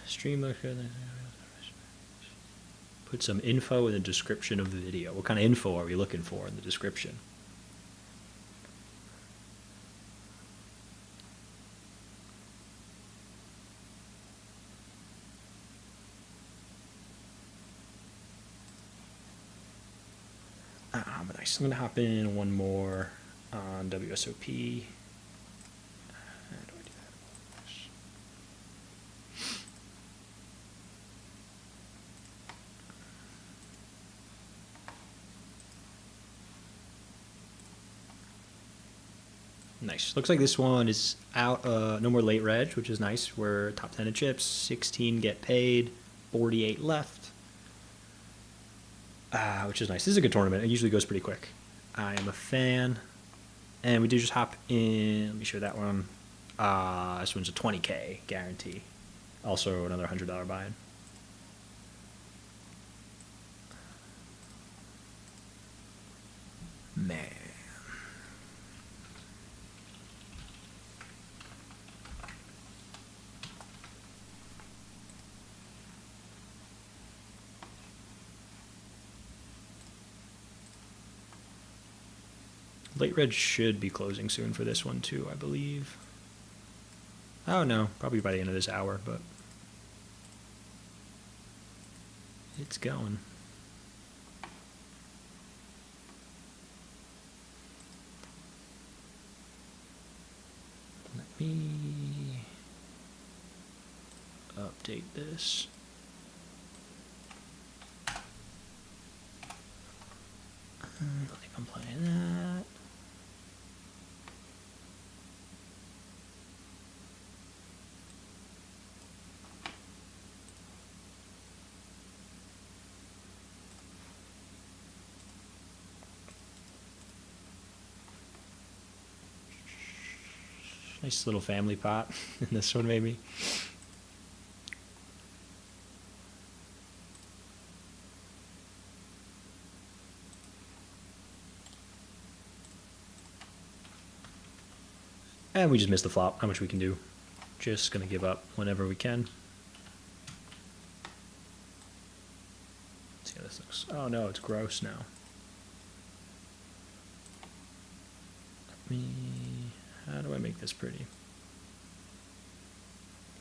Stream put some info in the description of the video. What kind of info are we looking for in the description? But nice. I'm gonna hop in one more on WSOP. Nice. Looks like this one is out. No more late reg, which is nice. We're top 10 of chips. 16 get paid. 48 left. Which is nice. This is a good tournament. It usually goes pretty quick. I am a fan. And we do just hop in. Let me show that one. This one's a 20K guarantee. Also another $100 buy-in. Man. Late reg should be closing soon for this one too, I believe. Oh no, probably by the end of this hour, but it's going. Let me update this. I think I'm playing that. Nice little family pot in this one, maybe. And we just missed the flop. How much we can do. Just going to give up whenever we can. Let's see how this looks. Oh no, it's gross now. How do I make this pretty?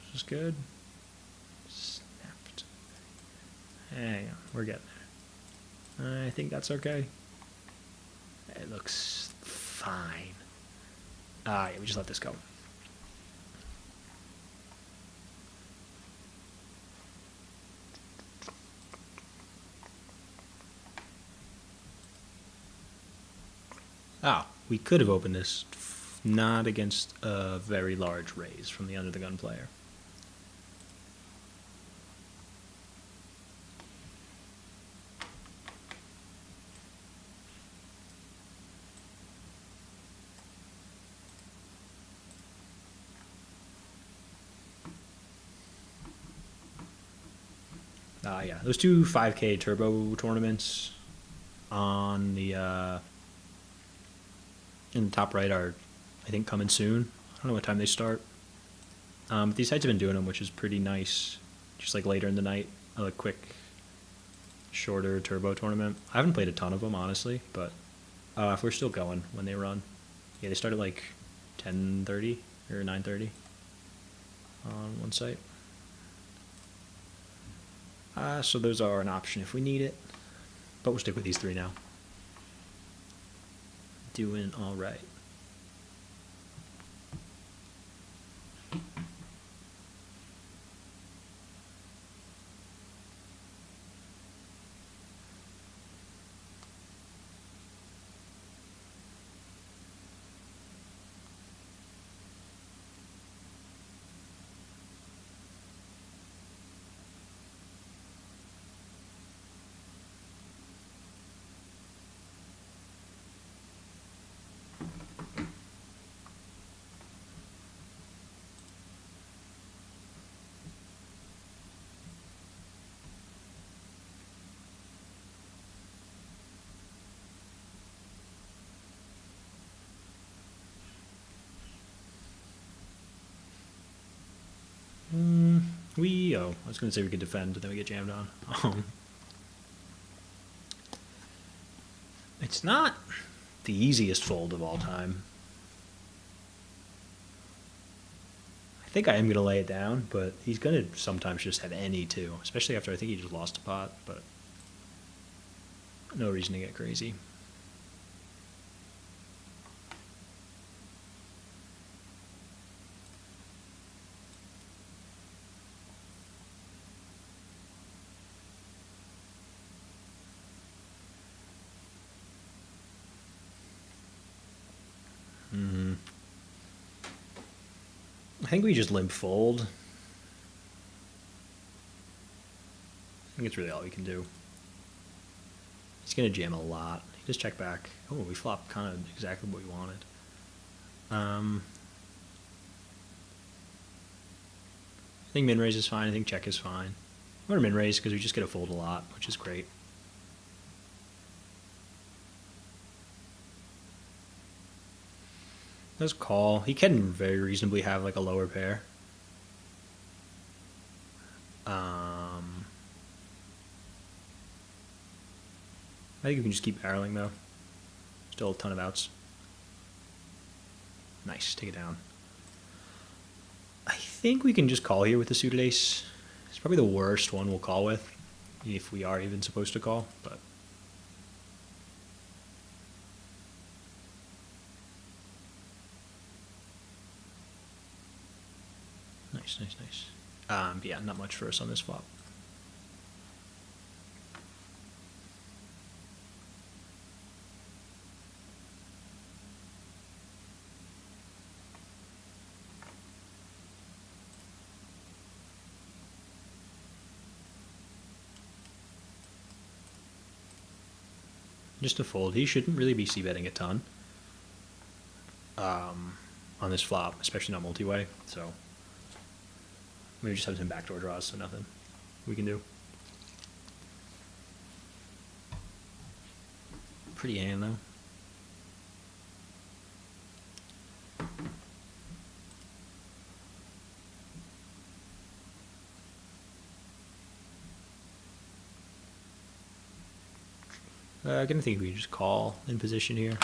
This is good. Snapped. Hang on, we're getting there. I think that's okay. It looks fine. Yeah, we just let this go. We could have opened this not against a very large raise from the under the gun player. Yeah, those two 5K turbo tournaments on the in the top right are, I think, coming soon. I don't know what time they start. But these sites have been doing them, which is pretty nice. Just like later in the night, a quick, shorter turbo tournament. I haven't played a ton of them, honestly, but if we're still going when they run, yeah, they start at like 10:30 or 9:30 on one site. So those are an option if we need it, but we'll stick with these three now. Doing all right. I was going to say we could defend, but then we get jammed on. It's not the easiest fold of all time. I think I am going to lay it down, but he's going to sometimes just have any too, especially after I think he just lost a pot, but no reason to get crazy. I think we just limp fold. I think it's really all we can do. He's going to jam a lot. He just check back. Oh, we flopped kind of exactly what we wanted. I think min raise is fine. I think check is fine. I'm going to min raise because we just get a fold a lot, which is great. Let's call. He can very reasonably have like a lower pair. I think we can just keep barreling though. Still a ton of outs. Nice, take it down. I think we can just call here with the suited ace. It's probably the worst one we'll call with, if we are even supposed to call, but. Nice, nice, nice. Yeah, not much for us on this flop. Just a fold. He shouldn't really be c-betting a ton on this flop, especially not multi-way, so. We just have some backdoor draws, so nothing we can do. Pretty hand, though. I'm gonna think we can just call in position here.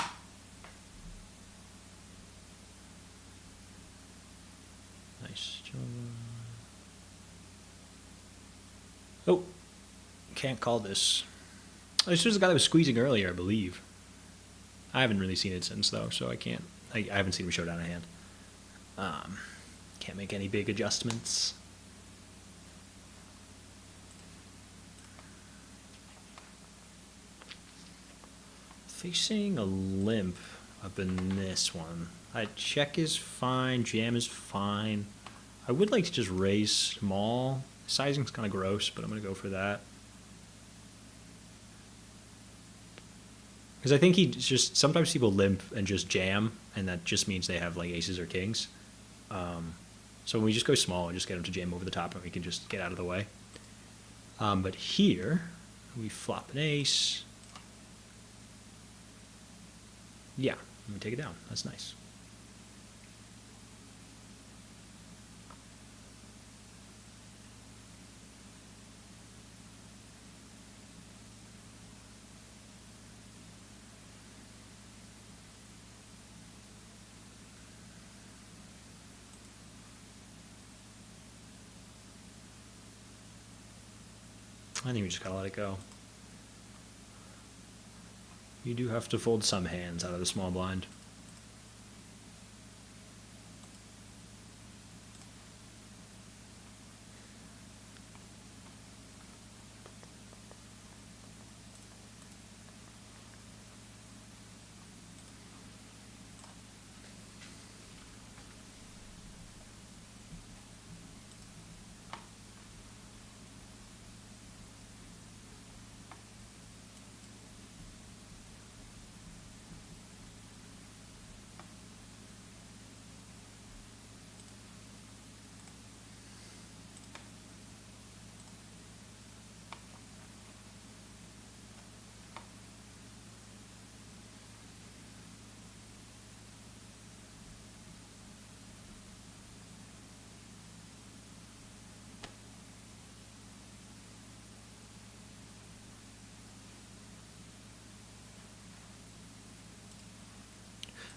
Nice. Oh, can't call this. This was the guy that was squeezing earlier, I believe. I haven't really seen it since, though, so I can't. I haven't seen him show down a hand. Can't make any big adjustments. Facing a limp up in this one. Check is fine, jam is fine. I would like to just raise small. Sizing's kind of gross, but I'm going to go for that. Because I think he just, sometimes people limp and just jam, and that just means they have like aces or kings. So when we just go small and just get him to jam over the top, and we can just get out of the way. But here, we flop an ace. Yeah, we take it down. That's nice. I think we just gotta let it go. You do have to fold some hands out of the small blind.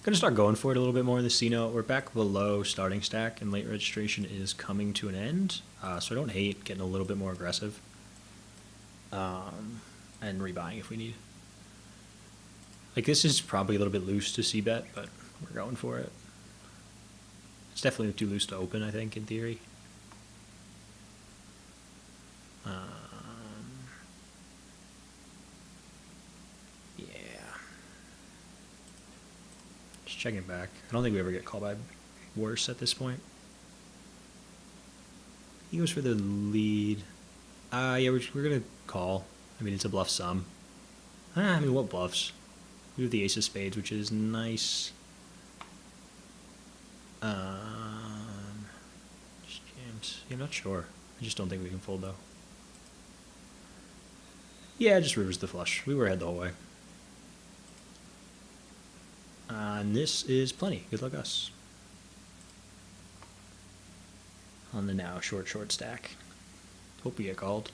Going to start going for it a little bit more in the C note. We're back below starting stack, and late registration is coming to an end. So I don't hate getting a little bit more aggressive and rebuying if we need. Like, this is probably a little bit loose to C-bet, but we're going for it. It's definitely too loose to open, I think, in theory. Checking back. I don't think we ever get called by worse at this point. He goes for the lead. Yeah, we're going to call. I mean, it's a bluff sum. I mean, what bluffs? We have the ace of spades, which is nice. Just jams. Yeah, I'm not sure. I just don't think we can fold, though. Yeah, just rivers the flush. We were ahead the whole way. And this is plenty. Good luck us. On the now short stack. Hope we get called.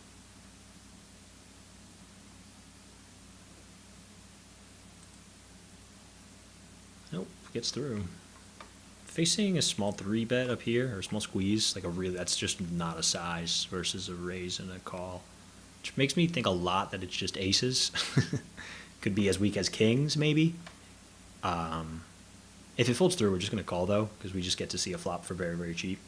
Nope, gets through. Facing a small 3-bet up here, or a small squeeze, like a really, that's just not a size versus a raise and a call. Which makes me think a lot that it's just aces. Could be as weak as kings, maybe. If it folds through, we're just going to call, though, because we just get to see a flop for very, very cheap.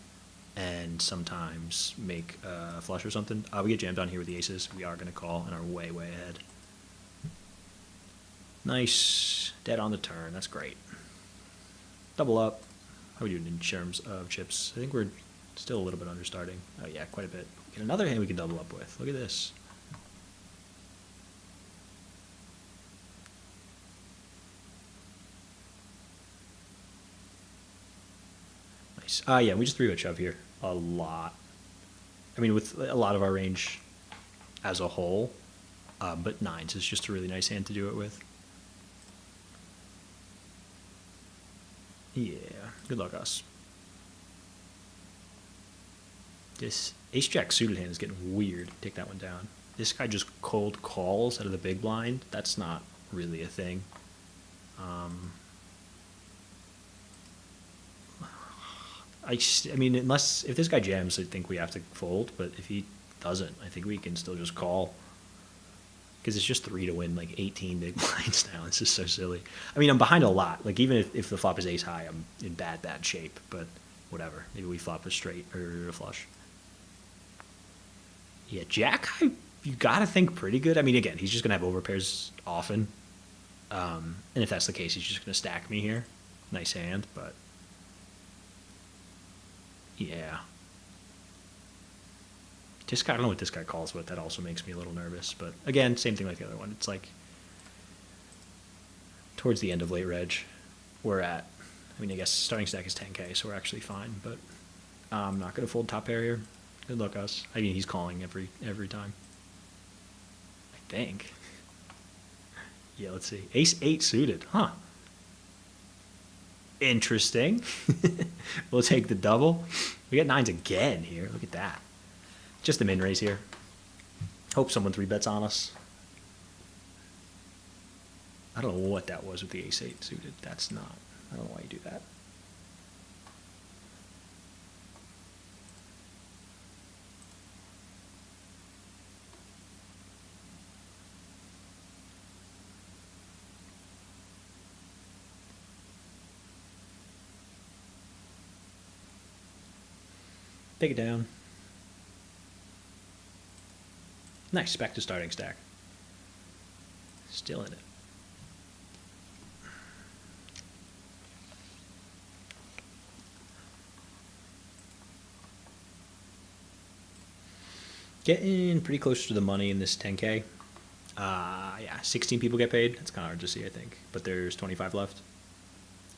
And sometimes make a flush or something. We get jammed on here with the aces. We are going to call and are way, way ahead. Nice. Dead on the turn. That's great. Double up. How are we doing in terms of chips? I think we're still a little bit understarting. Oh, yeah, quite a bit. Get another hand we can double up with. Look at this. Yeah, we just 3-bet shove here a lot. I mean, with a lot of our range as a whole, but nines is just a really nice hand to do it with. Yeah, good luck us. This ace-jack suited hand is getting weird. Take that one down. This guy just cold calls out of the big blind. That's not really a thing. I mean, if this guy jams, I think we have to fold. But if he doesn't, I think we can still just call. Because it's just 3 to win like 18 big blinds now. It's just so silly. I mean, I'm behind a lot. Like, even if the flop is ace high, I'm in bad shape. But whatever. Maybe we flop a straight or a flush. Yeah, jack high, you got to think pretty good. I mean, again, he's just going to have overpairs often. And if that's the case, he's just going to stack me here. Nice hand, but... yeah. I don't know what this guy calls, but that also makes me a little nervous. But again, same thing like the other one. It's like towards the end of late reg, we're at, I mean, I guess starting stack is 10K, so we're actually fine. But I'm not going to fold top pair here. Good luck us. I mean, he's calling every time. think. Yeah, let's see. Ace 8 suited. Huh. Interesting. We'll take the double. We got 9s again here. Look at that. Just the min raise here. Hope someone 3-bets on us. I don't know what that was with the ace 8 suited. That's not. I don't know why you do that. Take it down. Nice, back to starting stack. Still in it. Getting pretty close to the money in this 10K. Yeah, 16 people get paid. That's kind of hard to see, I think. But there's 25 left.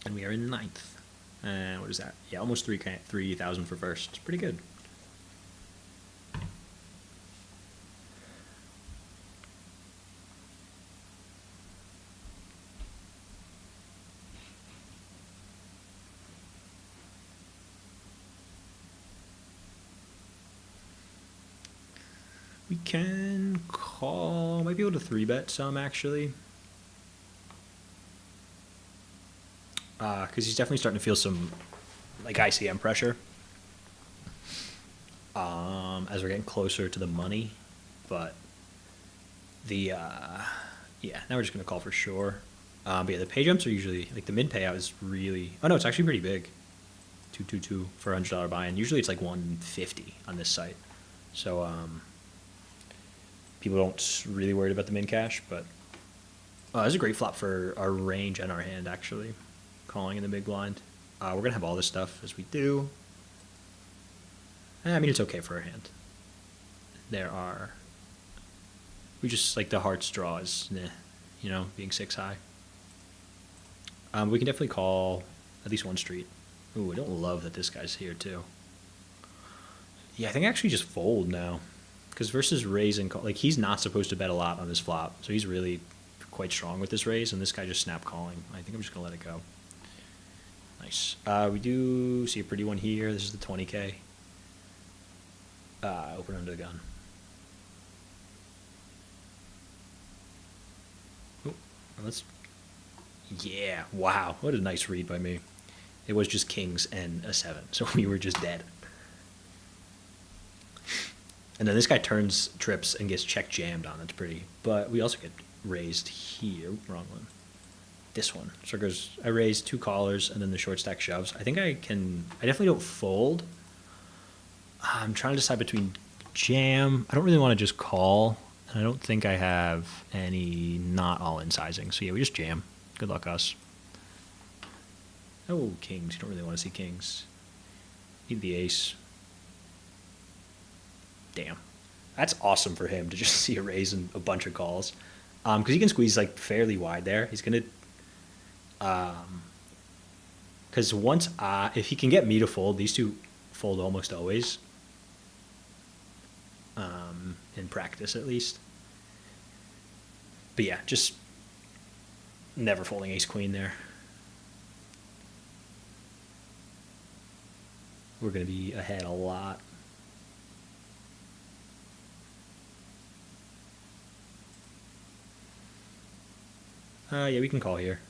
And we are in 9th. And what is that? Yeah, almost 3,000 for first. It's pretty good. We can call, might be able to 3-bet some actually. Because he's definitely starting to feel some like ICM pressure as we're getting closer to the money. But the, yeah, now we're just going to call for sure. But yeah, the pay jumps are usually, like the mid payout is really, oh no, it's actually pretty big. 222 for a $100 buy-in. Usually it's like 150 on this site. So, people don't really worry about the min cash, but it's a great flop for our range and our hand, actually. Calling in the big blind. We're going to have all this stuff as we do. I mean, it's okay for our hand. We just, like, the hearts draw is, you know, being 6 high. We can definitely call at least one street. Ooh, I don't love that this guy's here, too. Yeah, I think I actually just fold now. Because versus raise and call, like, he's not supposed to bet a lot on this flop. So he's really quite strong with this raise, and this guy just snap calling. I think I'm just going to let it go. Nice. We do see a pretty one here. This is the 20K. Open under the gun. Oh, let's. Yeah, wow. What a nice read by me. It was just kings and a 7, so we were just dead. And then this guy turns trips and gets check jammed on. That's pretty. But we also get raised here. Wrong one. This one. So it goes, I raise 2 callers and then the short stack shoves. I think I definitely don't fold. I'm trying to decide between jam. I don't really want to just call. And I don't think I have any not all in sizing. So yeah, we just jam. Good luck us. Oh, kings. You don't really want to see kings. Need the ace. Damn. That's awesome for him to just see a raise and a bunch of calls. Because he can squeeze like fairly wide there. He's going to... Because once if he can get me to fold, these two fold almost always. In practice, at least. But yeah, just never folding ace queen there. We're going to be ahead a lot. Yeah, we can call here.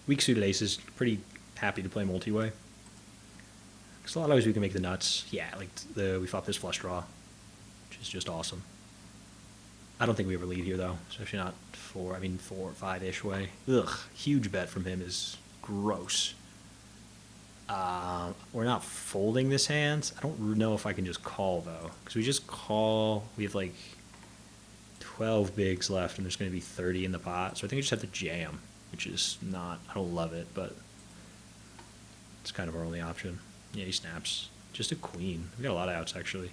Weak suited aces, pretty happy to play multi-way. Because a lot of ways we can make the nuts. Yeah, like we flop this flush draw, which is just awesome. I don't think we ever lead here, though. Especially not 4 or 5-ish way. Ugh, huge bet from him is gross. We're not folding this hand. I don't know if I can just call, though. Because we just call. We have, like, 12 bigs left, and there's going to be 30 in the pot. So I think I just have to jam, which is not, I don't love it, but it's kind of our only option. Yeah, he snaps. Just a queen. We got a lot of outs, actually.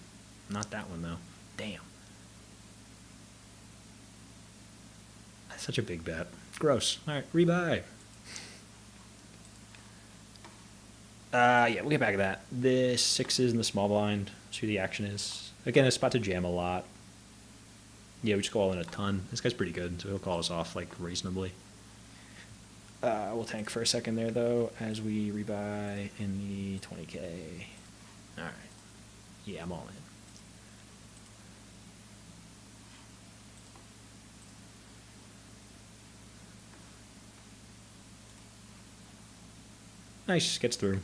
Not that one, though. Damn. That's such a big bet. Gross. All right, rebuy. Yeah, we'll get back to that. The 6s in the small blind. See who the action is. Again, a spot to jam a lot. Yeah, we just go all in a ton. This guy's pretty good, so he'll call us off like reasonably. We'll tank for a second there though, as we rebuy in the 20k. All right. Yeah, I'm all in. Nice, gets through.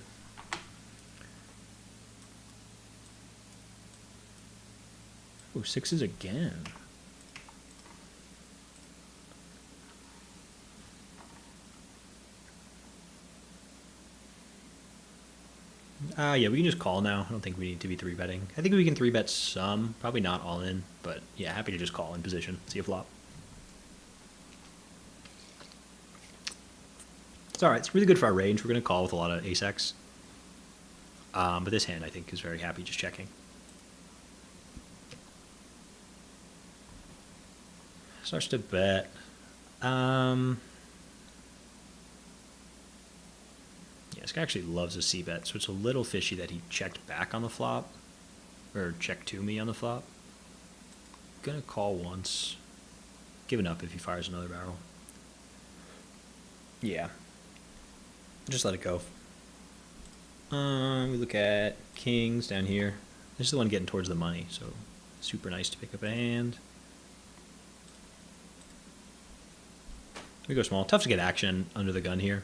Oh, sixes again. Yeah, we can just call now. I don't think we need to be 3-betting. I think we can 3-bet some, probably not all in, but yeah, happy to just call in position, see a flop. It's all right. It's really good for our range. We're going to call with a lot of ace-x. But this hand, I think, is very happy just checking. Starts to bet. Yeah, this guy actually loves a c-bet, so it's a little fishy that he checked back on the flop. Or checked to me on the flop. Gonna call once. Giving up if he fires another barrel. Yeah. Just let it go. We look at kings down here. This is the one getting towards the money, so super nice to pick up a hand. We go small. Tough to get action under the gun here.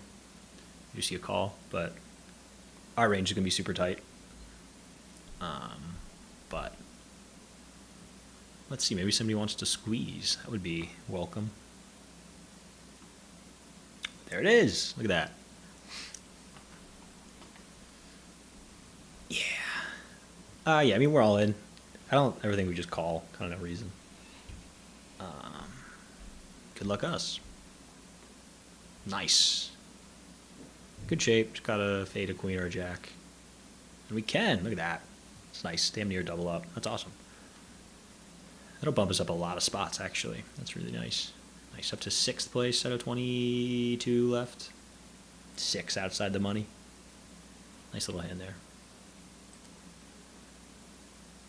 You see a call, but our range is going to be super tight. But let's see, maybe somebody wants to squeeze. That would be welcome. There it is. Look at that. Yeah. Yeah, I mean, we're all in. I don't ever think we just call. Kind of no reason. Good luck us. Nice. Good shape. Just gotta fade a queen or a jack. And we can. Look at that. It's nice. Damn near double up. That's awesome. That'll bump us up a lot of spots, actually. That's really nice. Nice. Up to 6th place out of 22 left. 6 outside the money. Nice little hand there.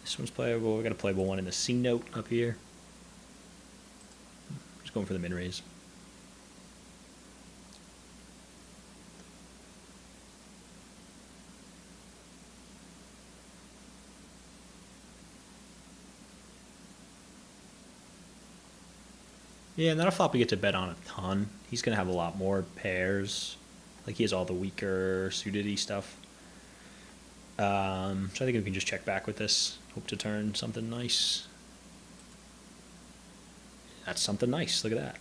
This one's playable. We got a playable one in the C note up here. Just going for the min raise. Yeah, not a flop we get to bet on a ton. He's going to have a lot more pairs. Like, he has all the weaker suited-y stuff. So I think we can just check back with this. Hope to turn something nice. That's something nice. Look at that.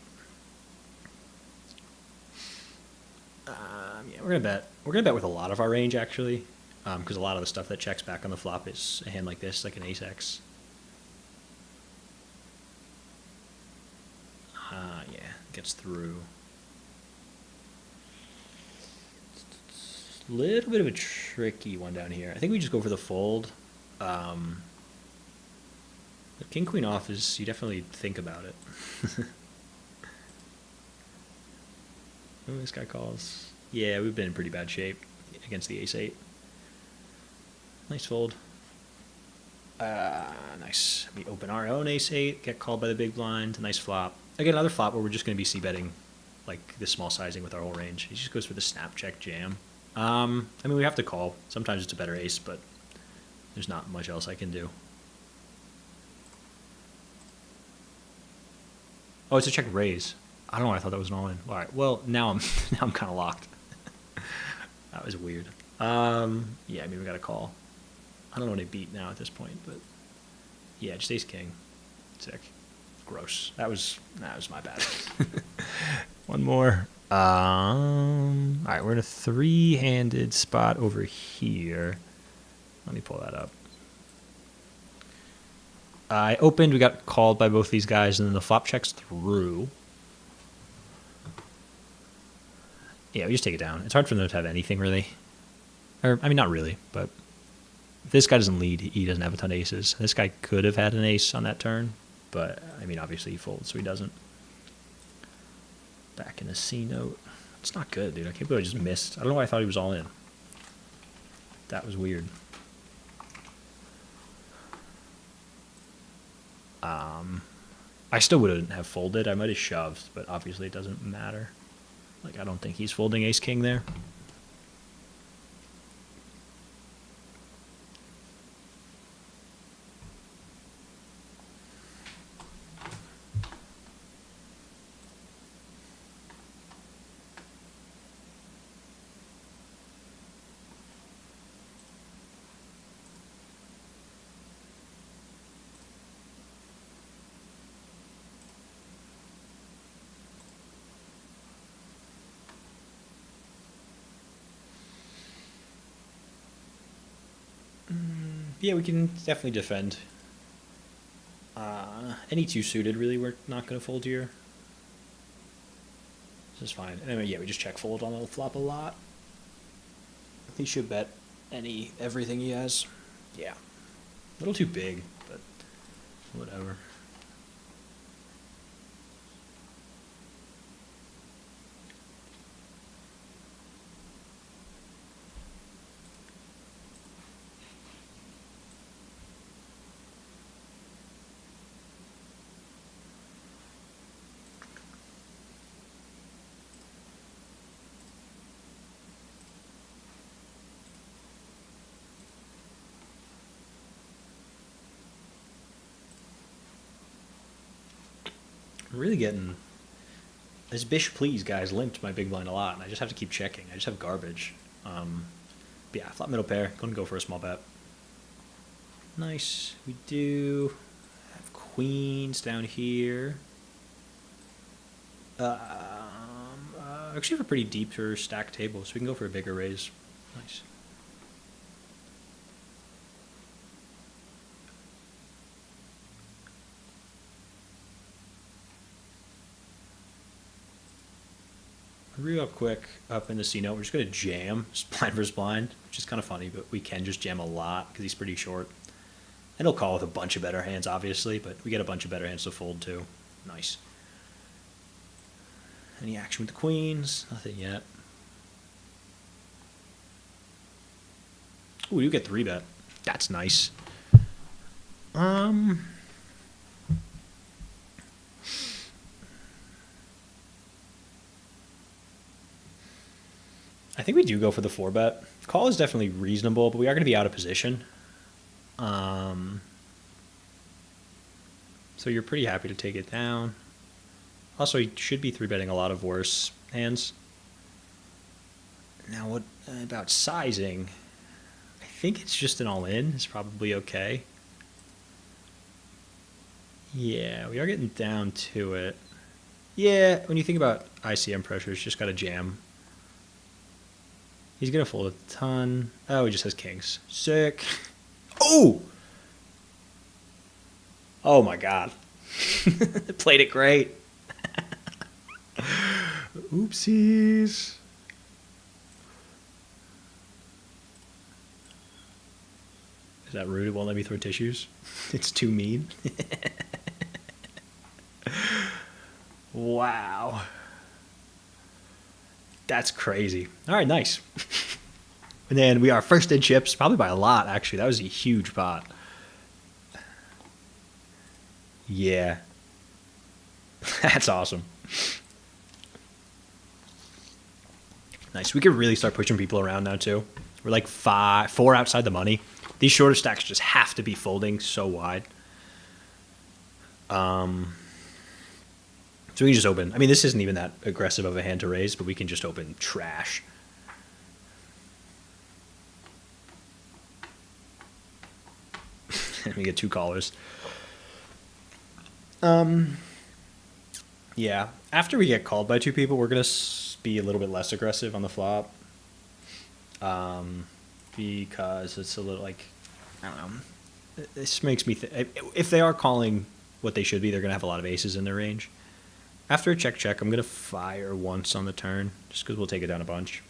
Yeah, we're going to bet. We're going to bet with a lot of our range, actually. Because a lot of the stuff that checks back on the flop is a hand like this, like an ace-x. Yeah, gets through. Little bit of a tricky one down here. I think we just go for the fold. The king queen off is, you definitely think about it. Oh, this guy calls. Yeah, we've been in pretty bad shape against the ace-8. Nice fold. Nice. We open our own ace-8, get called by the big blind. Nice flop. Again, another flop where we're just going to be c-betting like this small sizing with our whole range. He just goes for the snap check jam. I mean, we have to call. Sometimes it's a better ace, but there's not much else I can do. Oh, it's a check raise. I don't know why I thought that was an all-in. All right, well, now I'm now I'm kind of locked. That was weird. Yeah, I mean, we got to call. I don't know what he beat now at this point, but yeah, just ace-king. Sick. Gross. That was my bad. One more. All right, we're in a 3-handed spot over here. Let me pull that up. I opened, we got called by both these guys, and then the flop checks through. Yeah, we just take it down. It's hard for them to have anything, really. Or, I mean, not really, but if this guy doesn't lead, he doesn't have a ton of aces. This guy could have had an ace on that turn, but, I mean, obviously he folds, so he doesn't. Back in the C note. It's not good, dude. I can't believe I just missed. I don't know why I thought he was all in. That was weird. I still wouldn't have folded. I might have shoved, but obviously it doesn't matter. Like, I don't think he's folding ace-king there. Yeah, we can definitely defend. Any two suited, really, we're not going to fold here. This is fine. Anyway, yeah, we just check fold on the flop a lot. He should bet everything he has. Yeah. A little too big, but whatever. I'm really getting this bish please guys limped my big blind a lot, and I just have to keep checking. I just have garbage. But yeah, flop middle pair. Gonna go for a small bet. Nice. We do have queens down here. Actually, have a pretty deeper stack table, so we can go for a bigger raise. Nice. Real quick up in the C note, we're just going to jam blind versus blind, which is kind of funny, but we can just jam a lot because he's pretty short. And he'll call with a bunch of better hands, obviously, but we get a bunch of better hands to fold too. Nice. Any action with the queens? Nothing yet. Ooh, you get 3-bet. That's nice. I think we do go for the 4-bet. Call is definitely reasonable, but we are going to be out of position. So you're pretty happy to take it down. Also, he should be 3-betting a lot of worse hands. Now, what about sizing? I think it's just an all-in. It's probably okay. Yeah, we are getting down to it. Yeah, when you think about ICM pressure, it's just got to jam. He's going to fold a ton. Oh, he just has kings. Sick. Oh! Oh my god. Played it great. Oopsies. Is that rude? It won't let me throw tissues? It's too mean. Wow. That's crazy. All right, nice. And then we are first in chips, probably by a lot, actually. That was a huge pot. Yeah. That's awesome. Nice. We could really start pushing people around now, too. We're like 4 outside the money. These shorter stacks just have to be folding so wide. So we can just open. I mean, this isn't even that aggressive of a hand to raise, but we can just open trash. And we get 2 callers. Yeah. After we get called by 2 people, we're going to be a little bit less aggressive on the flop. Because it's a little like, I don't know. This makes me think, if they are calling what they should be, they're going to have a lot of aces in their range. After a check, I'm going to fire once on the turn, just because we'll take it down a bunch.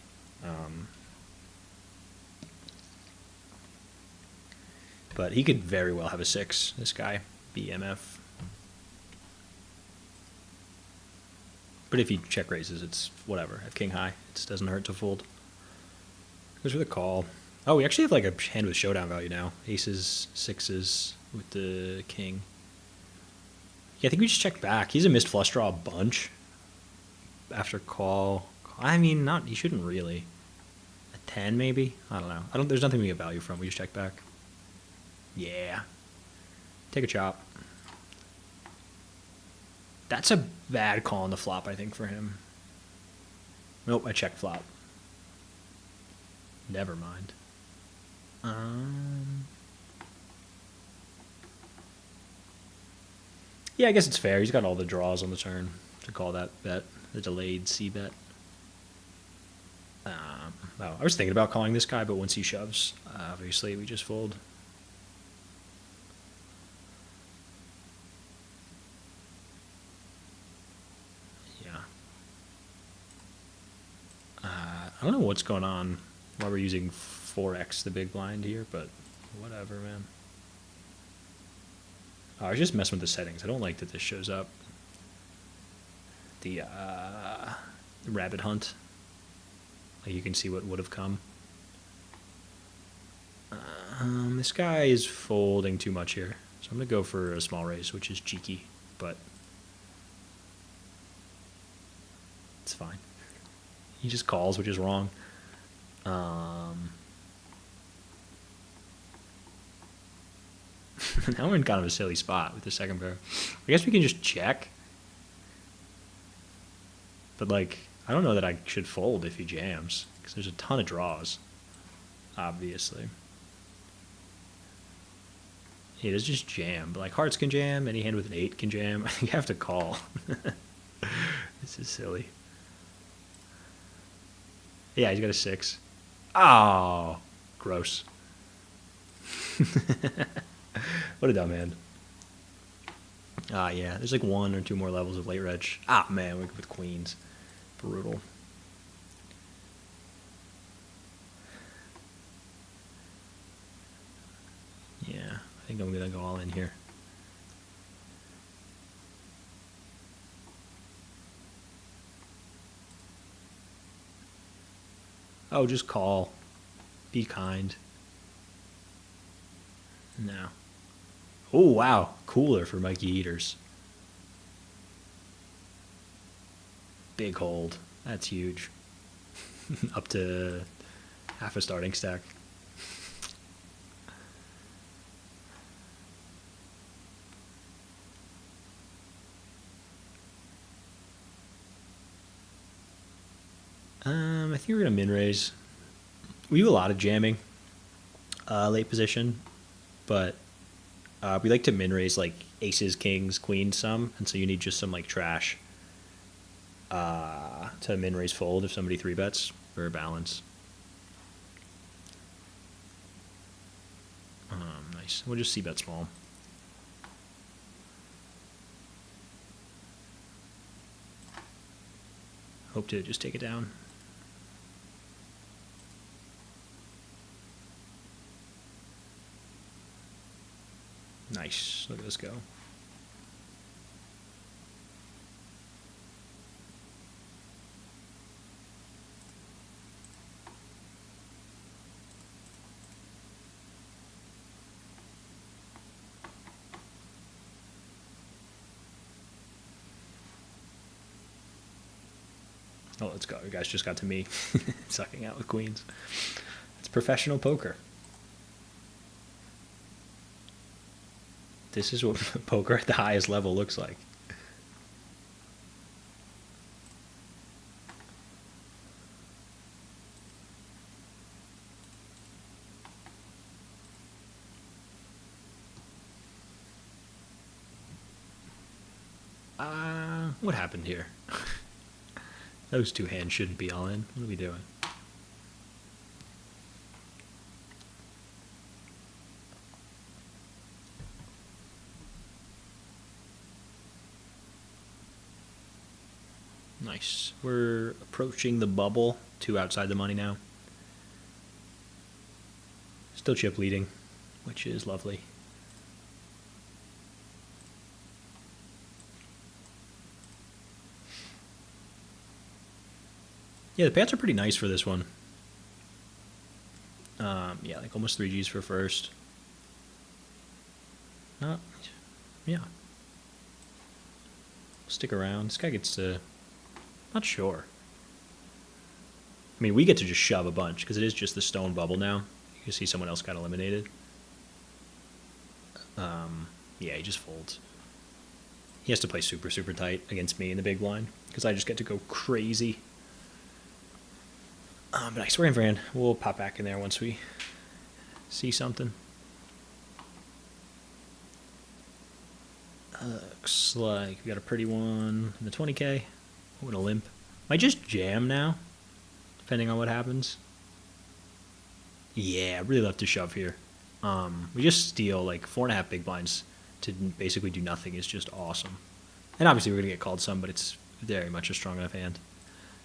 But he could very well have a 6, this guy, BMF. But if he check raises, it's whatever. Have king high. It doesn't hurt to fold. Goes for the call. Oh, we actually have like a hand with showdown value now. Aces, 6s with the king. Yeah, Yeah, I think we just check back. He's a missed flush draw a bunch. After call. I mean, not. He shouldn't really. A 10 maybe? I don't know. There's nothing we get value from. We just check back. Yeah. Take a chop. That's a bad call on the flop, I think, for him. Nope, I checked flop. Never mind. Yeah, I guess it's fair. He's got all the draws on the turn to call that bet. The delayed C bet. I was thinking about calling this guy, but once he shoves, obviously we just fold. Yeah. I don't know what's going on while we're using 4x the big blind here, but whatever, man. I was just messing with the settings. I don't like that this shows up. The rabbit hunt. Like you can see what would have come. This guy is folding too much here. So I'm going to go for a small raise, which is cheeky, but it's fine. He just calls, which is wrong. Now we're in kind of a silly spot with the second pair. I guess we can just check. But, like, I don't know that I should fold if he jams, because there's a ton of draws, obviously. He does just jam, but, like, hearts can jam, any hand with an 8 can jam. I think you have to call. This is silly. Yeah, he's got a 6. Oh, gross. What a dumb hand. Yeah, there's like 1 or 2 more levels of late reg. Man, with queens. Brutal. Yeah, I think I'm going to go all in here. Oh, just call. Be kind. No. Oh, wow. Cooler for Mikey Eaters. Big hold. That's huge. Up to half a starting stack. I think we're going to min-raise. We do a lot of jamming late position, but we like to min-raise like aces, kings, queens some, and so you need just some like trash to min-raise fold if somebody 3-bets for a balance. Nice. We'll just c-bet small. Hope to just take it down. Nice. Look at this go. Oh, let's go. You guys just got to me sucking out with queens. It's professional poker. This is what poker at the highest level looks like. What happened here? Those 2 hands shouldn't be all in. What are we doing? Nice. We're approaching the bubble. 2 outside the money now. Still chip leading, which is lovely. Yeah, the pants are pretty nice for this one. Yeah, like almost 3Gs for first. Yeah. Stick around. This guy gets to... Not sure. I mean, we get to just shove a bunch, because it is just the stone bubble now. You can see someone else got eliminated. Yeah, he just folds. He has to play super, super tight against me in the big blind, because I just get to go crazy. But I swear, Fran, we'll pop back in there once we see something. Looks like we got a pretty one in the 20K. What a limp. Might just jam now, depending on what happens. Yeah, I really love to shove here. We just steal like 4.5 big blinds to basically do nothing is just awesome. And obviously we're going to get called some, but it's very much a strong enough hand.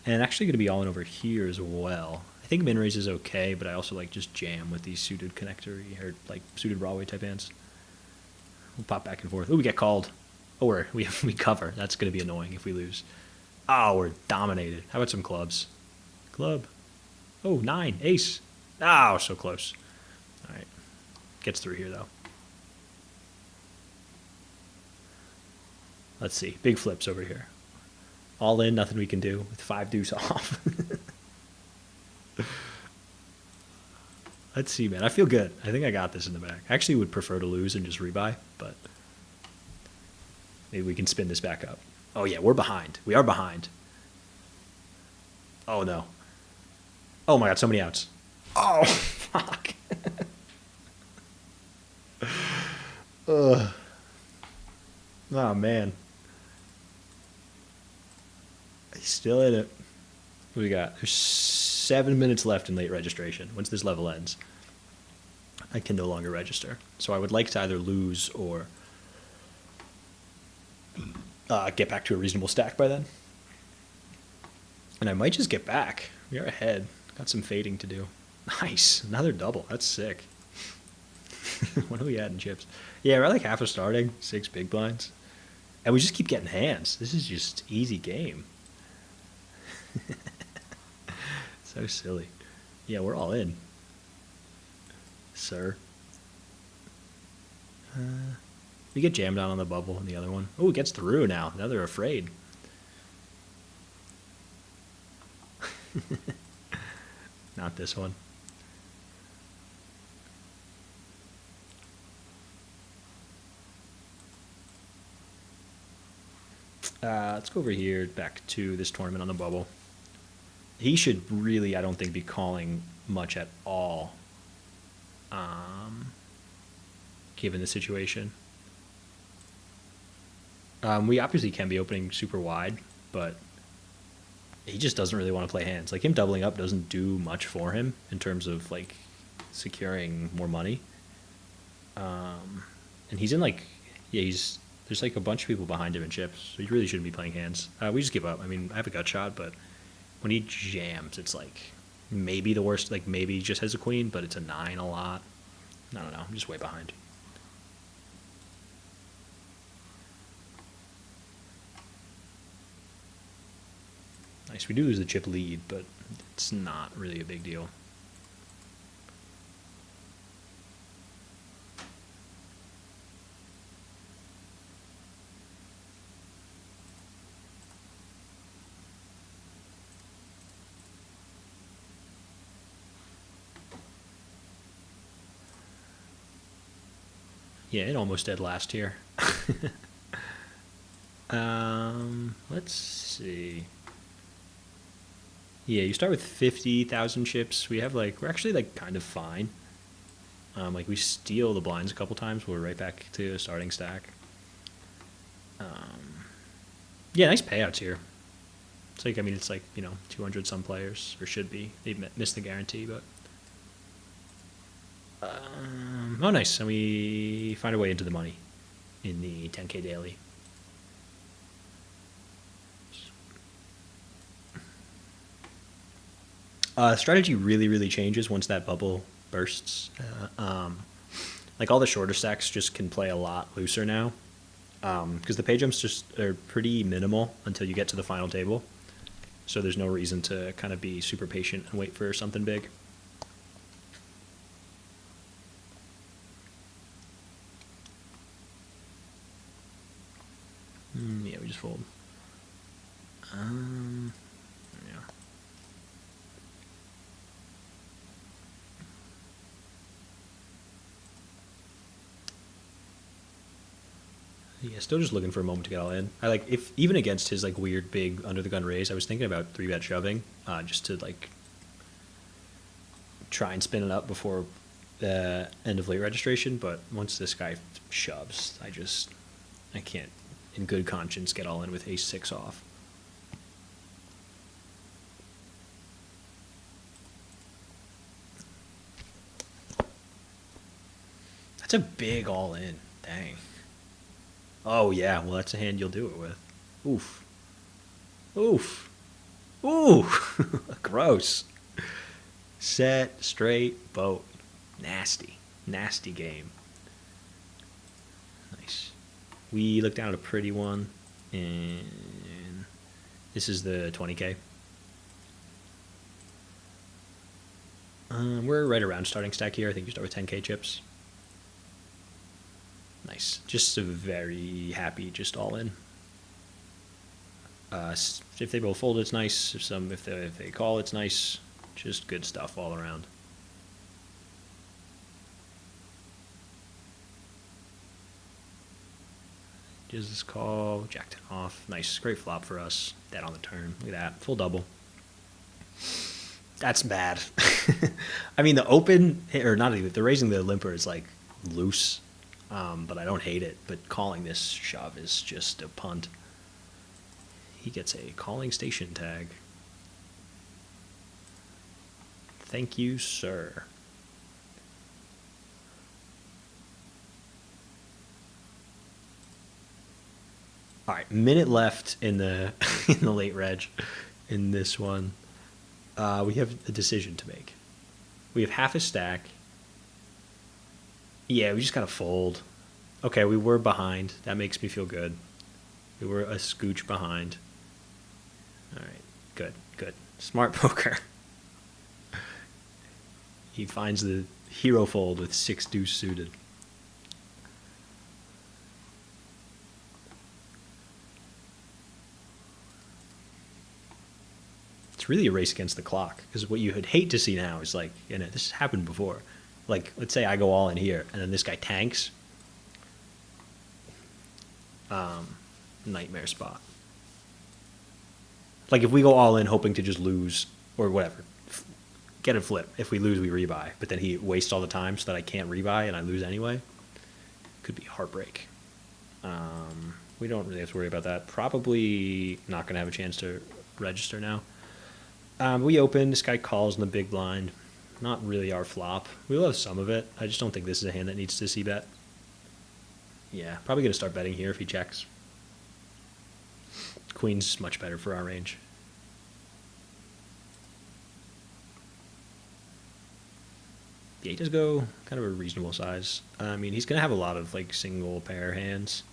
And actually going to be all in over here as well. I think min raise is okay, but I also like just jam with these suited connector or like suited Broadway type hands. We'll pop back and forth. Oh, we get called. Oh, we cover. That's going to be annoying if we lose. Oh, we're dominated. How about some clubs? Club. Oh, 9. Ace. Oh, so close. All right. Gets through here, though. Let's see. Big flips over here. All in, nothing we can do with 5 deuce off. Let's see, man. I feel good. I think I got this in the back. I actually would prefer to lose and just rebuy, but maybe we can spin this back up. Oh, yeah, we're behind. We are behind. Oh, no. Oh, my God, so many outs. Oh, fuck. Ugh. Oh, man. He's still in it. What do we got? There's 7 minutes left in late registration. Once this level ends, I can no longer register. So I would like to either lose or get back to a reasonable stack by then. And I might just get back. We are ahead. Got some fading to do. Nice. Another double. That's sick. What do we add in chips? Yeah, we're like half a starting. 6 big blinds. And we just keep getting hands. This is just easy game. So silly. Yeah, we're all in. Sir. We get jammed on the bubble in the other one. Oh, it gets through now. Now they're afraid. Not this one. Let's go over here back to this tournament on the bubble. He should really, I don't think, be calling much at all, given the situation. We obviously can be opening super wide, but he just doesn't really want to play hands. Like, him doubling up doesn't do much for him in terms of, like, securing more money. And he's in, like, yeah, there's, like, a bunch of people behind him in chips, so he really shouldn't be playing hands. We just give up. I mean, I have a gut shot, but when he jams, it's, like, maybe the worst. Like, maybe he just has a queen, but it's a 9 a lot. I don't know. I'm just way behind. Nice. We do lose the chip lead, but it's not really a big deal. Yeah, it almost did last year. Let's see. Yeah, you start with 50,000 chips. We're actually like kind of fine. Like we steal the blinds a couple times. We're right back to a starting stack. Yeah, nice payouts here. It's like, I mean, it's like, 200 some players, or should be. They missed the guarantee, but. Oh, nice. And we find our way into the money in the 10K daily. Strategy really, really changes once that bubble bursts. Like all the shorter stacks just can play a lot looser now, because the pay jumps just are pretty minimal until you get to the final table. So there's no reason to kind of be super patient and wait for something big. Yeah, we just fold. Yeah. Yeah, still just looking for a moment to get all in. I like if even against his like weird big under the gun raise, I was thinking about 3-bet shoving, just to like try and spin it up before the end of late registration. But once this guy shoves, I can't in good conscience get all in with ace 6 off. That's a big all in. Dang. Oh, yeah. Well, that's a hand you'll do it with. Oof. Oof. Ooh. Gross. Set, straight, boat. Nasty. Nasty game. Nice. We look down at a pretty one, and this is the 20K. We're right around starting stack here. I think you start with 10K chips. Nice. Just a very happy, just all in. If they both fold, it's nice. If they call, it's nice. Just good stuff all around. Does this call? Jack 10 off. Nice. Great flop for us. Dead on the turn. Look at that. Full double. That's bad. I mean, the open, or not even, the raising the limper is like loose. But I don't hate it. But calling this shove is just a punt. He gets a calling station tag. Thank you, sir. All right, minute left in the in the late reg in this one. We have a decision to make. We have half a stack. Yeah, we just gotta fold. Okay, we were behind. That makes me feel good. We were a scooch behind. All right, good, good. Smart poker. He finds the hero fold with 6 deuce suited. It's really a race against the clock, because what you would hate to see now is like, and this has happened before. Like, let's say I go all in here, and then this guy tanks. Nightmare spot. Like if we go all in hoping to just lose or whatever, get a flip. If we lose, we rebuy. But then he wastes all the time so that I can't rebuy and I lose anyway. Could be heartbreak. We don't really have to worry about that. Probably not going to have a chance to register now. We open. This guy calls in the big blind. Not really our flop. We will have some of it. I just don't think this is a hand that needs to see bet. Yeah, probably going to start betting here if he checks. Queen's much better for our range. Yeah, he does go kind of a reasonable size. I mean, he's going to have a lot of like single pair hands,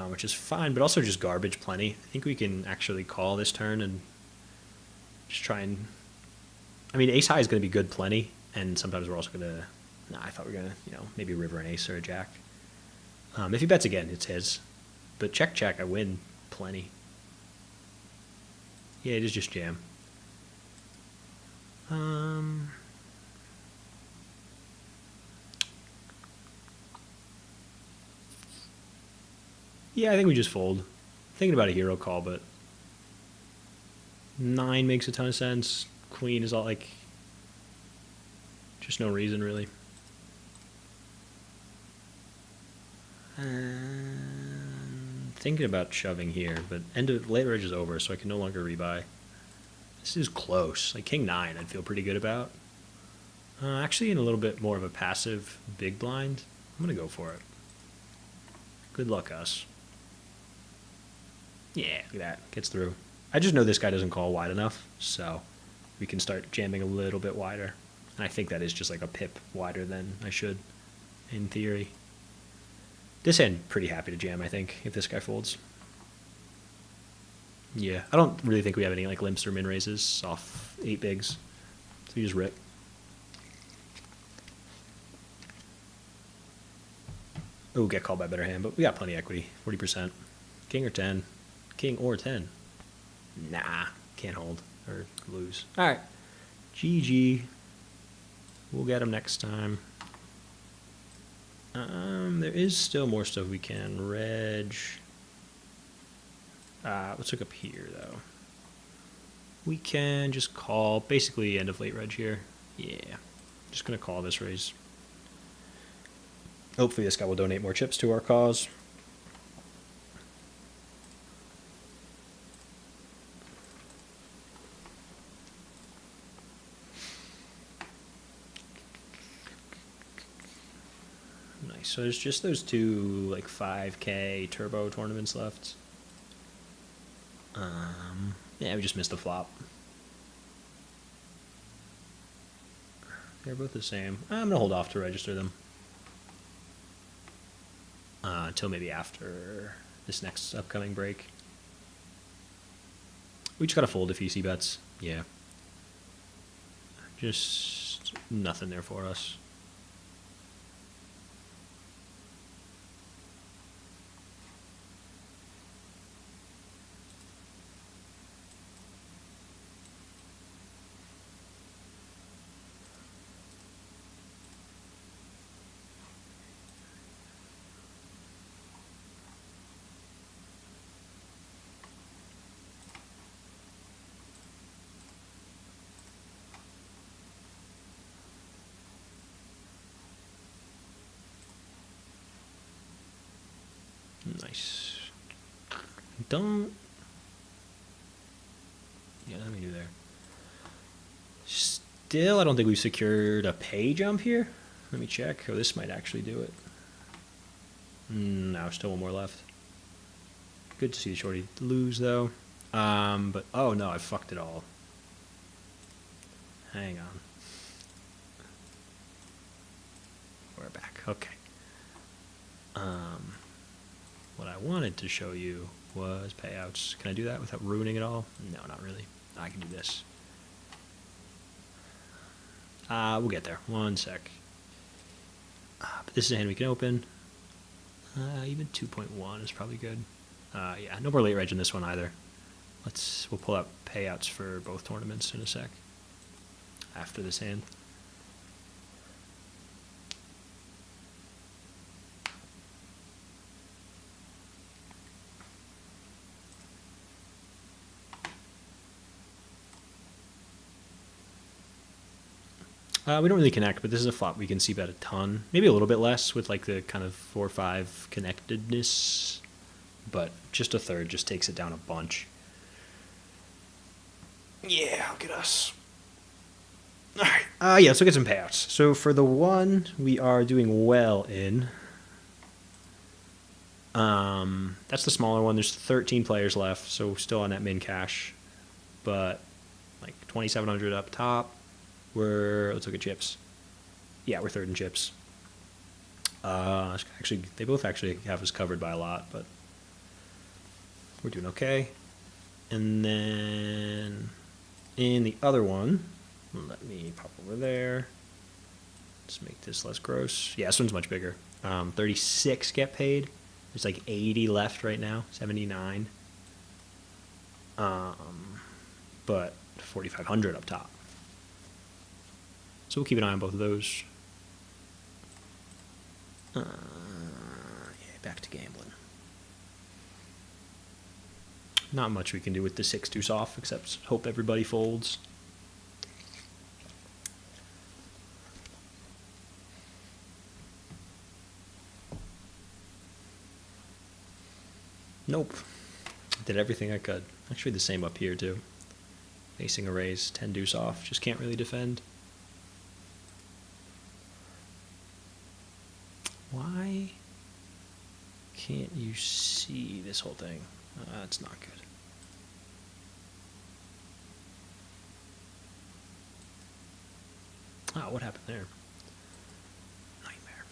which is fine, but also just garbage plenty. I think we can actually call this turn and just try and... I mean, ace high is going to be good plenty, and sometimes we're also going to... Nah, I thought we were going to, maybe river an ace or a jack. If he bets again, it's his. But check, I win plenty. Yeah, it is just jam. Yeah, I think we just fold. Thinking about a hero call, but 9 makes a ton of sense. Queen is all like, just no reason really. Thinking about shoving here, but late reg is over, so I can no longer rebuy. This is close. Like king 9, I'd feel pretty good about. Actually, in a little bit more of a passive big blind, I'm gonna go for it. Good luck, us. Yeah, look at that. Gets through. I just know this guy doesn't call wide enough, so we can start jamming a little bit wider. And I think that is just like a pip wider than I should, in theory. This hand, pretty happy to jam, I think, if this guy folds. Yeah, I don't really think we have any like limps or min raises off 8 bigs. So you just rip. Oh, get called by better hand, but we got plenty of equity, 40%. King or 10? King or 10? Nah, can't hold or lose. All right, GG. We'll get him next time. There is still more stuff we can. Reg. Let's look up here, though. We can just call, basically end of late reg here. Yeah, just going to call this raise. Hopefully this guy will donate more chips to our cause. Nice. So there's just those two like 5K turbo tournaments left. Yeah, we just missed the flop. They're both the same. I'm gonna hold off to register them until maybe after this next upcoming break. We just gotta fold if EC bets. Yeah. Just nothing there for us. Nice. Don't. Yeah, let me do there. Still, I don't think we've secured a pay jump here. Let me check. Oh, this might actually do it. No, still one more left. Good to see the shorty lose, though. But, oh no, I fucked it all. Hang on. We're back. Okay. What I wanted to show you was payouts. Can I do that without ruining it all? No, not really. I can do this. We'll get there. One sec. But this is a hand we can open. Even 2.1 is probably good. Yeah, no more late reg in this one either. We'll pull out payouts for both tournaments in a sec. After this hand. We don't really connect, but this is a flop we can see bet a ton. Maybe a little bit less with like the kind of 4-5 connectedness, but just a third just takes it down a bunch. Yeah, look at us. All right. Yeah, let's look at some payouts. So for the one we are doing well in, that's the smaller one. There's 13 players left, so still on that min cash, but like 2,700 up top. Let's look at chips. Yeah, we're third in chips. Actually, they both actually have us covered by a lot, but we're doing okay. And then in the other one, let me pop over there. Let's make this less gross. Yeah, this one's much bigger. 36 get paid. There's like 80 left right now, 79. But 4,500 up top. So we'll keep an eye on both of those. Yeah, back to gambling. Not much we can do with the 6 deuce off, except hope everybody folds. Nope. Did everything I could. Actually, the same up here, too. Facing a raise, 10 deuce off. Just can't really defend. Why can't you see this whole thing? That's not good. Oh, what happened there? Nightmare.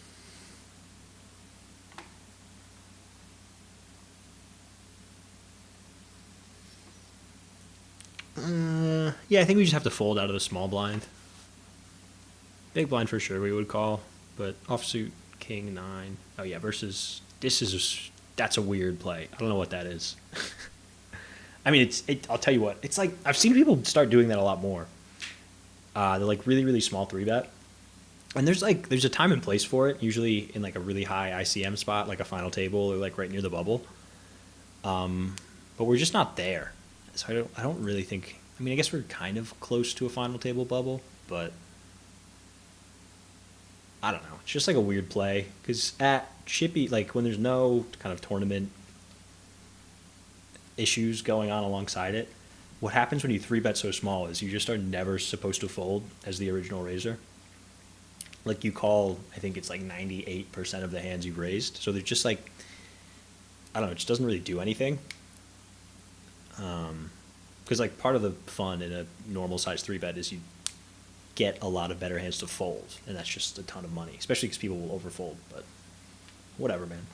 Yeah, I think we just have to fold out of the small blind. Big blind for sure we would call, but offsuit king 9. Oh yeah, versus this is that's a weird play. I don't know what that is. I mean, I'll tell you what. It's like I've seen people start doing that a lot more. They're like really really small three bet, and there's a time and place for it. Usually in like a really high ICM spot, like a final table or like right near the bubble. But we're just not there. So I don't really think. I mean, I guess we're kind of close to a final table bubble, but I don't know. It's just like a weird play because at Chippy, like when there's no kind of tournament issues going on alongside it, what happens when you three bet so small is you just are never supposed to fold as the original raiser. Like you call, I think it's like 98% of the hands you've raised. So they're just like, I don't know, it just doesn't really do anything. Because like part of the fun in a normal size three bet is you get a lot of better hands to fold, and that's just a ton of money, especially because people will overfold. But whatever, man.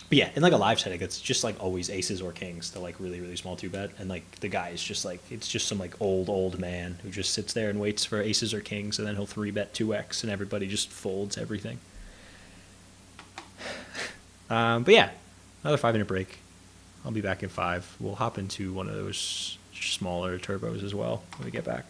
But yeah, in like a live setting, it's just like always aces or kings to like really really small two bet, and like the guy is just like it's just some like old man who just sits there and waits for aces or kings, and then he'll three bet 2x, and everybody just folds everything. But yeah, another 5 minute break. I'll be back in 5. We'll hop into one of those smaller turbos as well when we get back.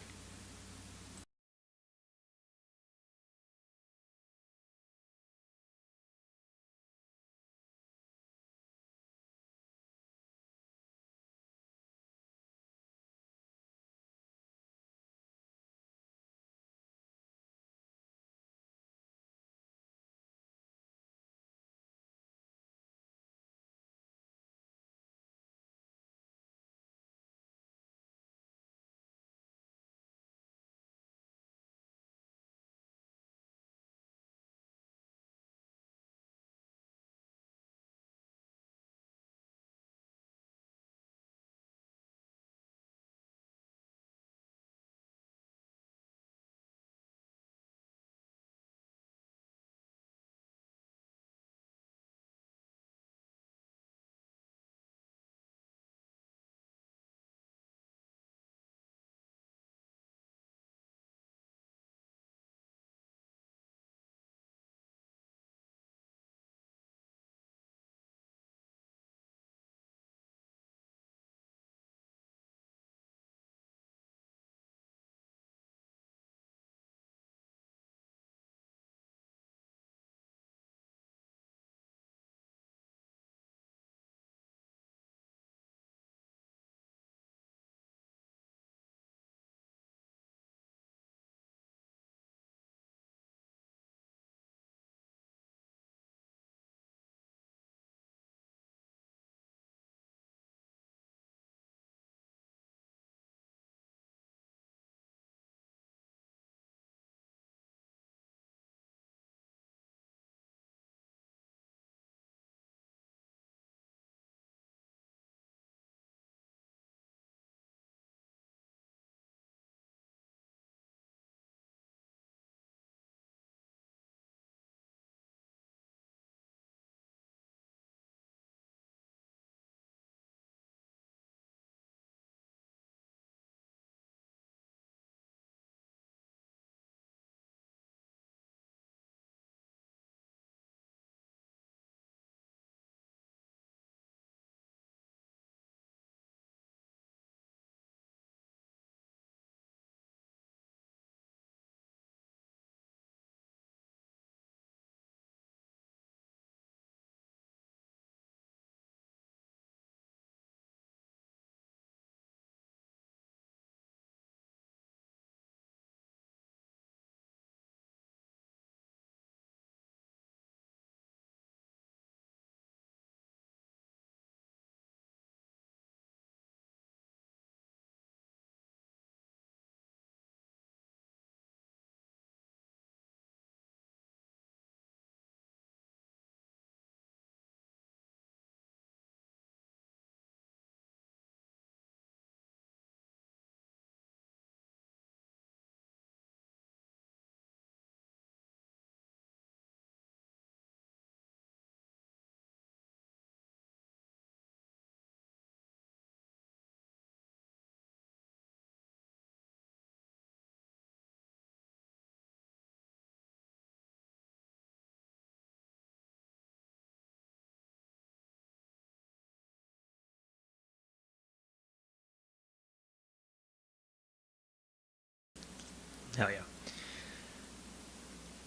Hell yeah.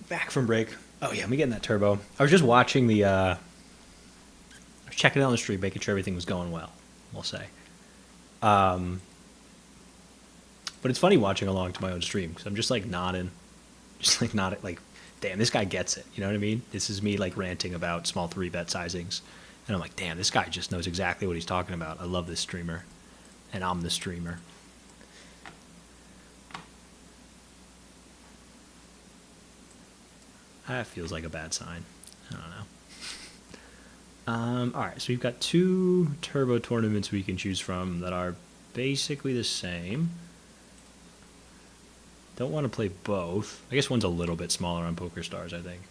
Back from break. Oh yeah, me getting that turbo. I was just watching the. I was checking it on the stream, making sure everything was going well. We'll say. Um, but it's funny watching along to my own stream because I'm just like nodding, just like nodding, like, damn, this guy gets it. You know what I mean? This is me like ranting about small 3-bet sizings, and I'm like, damn, this guy just knows exactly what he's talking about. I love this streamer, and I'm the streamer. That feels like a bad sign. I don't know. All right, so we've got 2 turbo tournaments we can choose from that are basically the same. Don't want to play both. I guess one's a little bit smaller on Poker Stars, I think.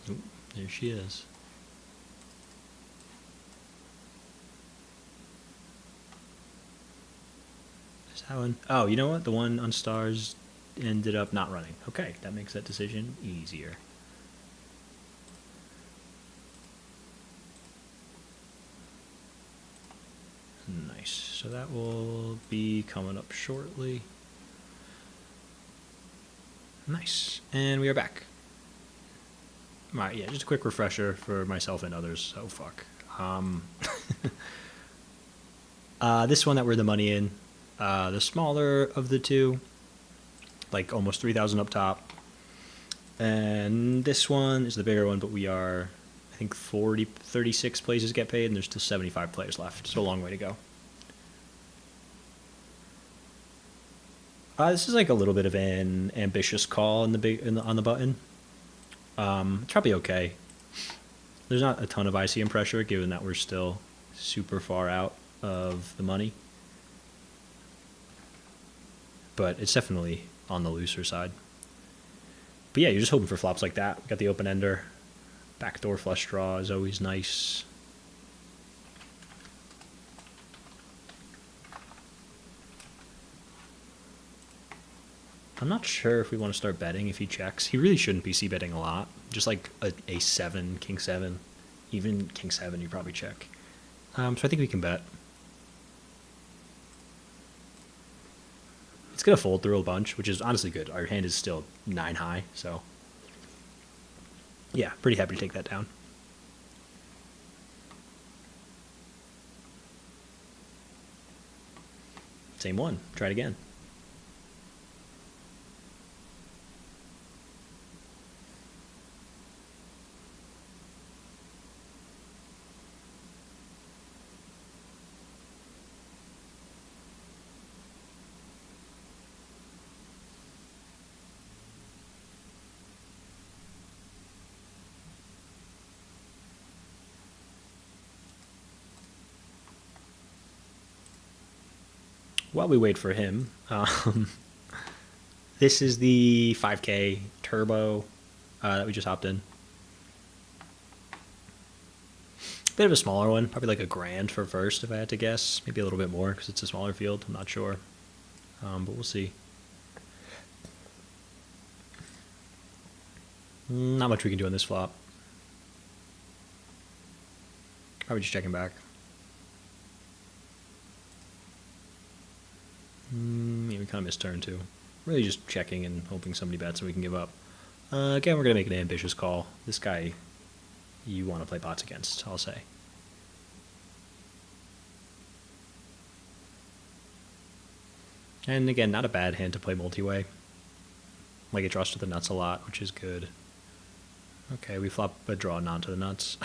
Ooh, there she is. Is that one? Oh, you know what? The one on Stars ended up not running. Okay, that makes that decision easier. Nice. So that will be coming up shortly. Nice. And we are back. All right, yeah, just a quick refresher for myself and others. Oh, fuck. This one that we're the money in, the smaller of the two, like almost 3,000 up top. And this one is the bigger one, but we are, I think 36 places get paid, and there's still 75 players left. So a long way to go. This is like a little bit of an ambitious call on the button. It's probably okay. There's not a ton of ICM pressure, given that we're still super far out of the money. But it's definitely on the looser side. But yeah, you're just hoping for flops like that. Got the open ender. Backdoor flush draw is always nice. I'm not sure if we want to start betting if he checks. He really shouldn't be c-betting a lot. Just like a 7, king 7. Even king 7 you probably check. So I think we can bet. It's going to fold through a bunch, which is honestly good. Our hand is still 9 high, so yeah, pretty happy to take that down. Same one. Try it again. While we wait for him, this is the 5K turbo that we just hopped in. Bit of a smaller one, probably like $1,000 for first if I had to guess. Maybe a little bit more because it's a smaller field. I'm not sure, but we'll see. Not much we can do on this flop. Probably just checking back. Yeah, we kind of missed turn too. Really just checking and hoping somebody bets and we can give up. Again, we're going to make an ambitious call. This guy, you want to play pots against, I'll say. And again, not a bad hand to play multi-way. Like it draws to the nuts a lot, which is good. Okay, we flop a draw non to the nuts.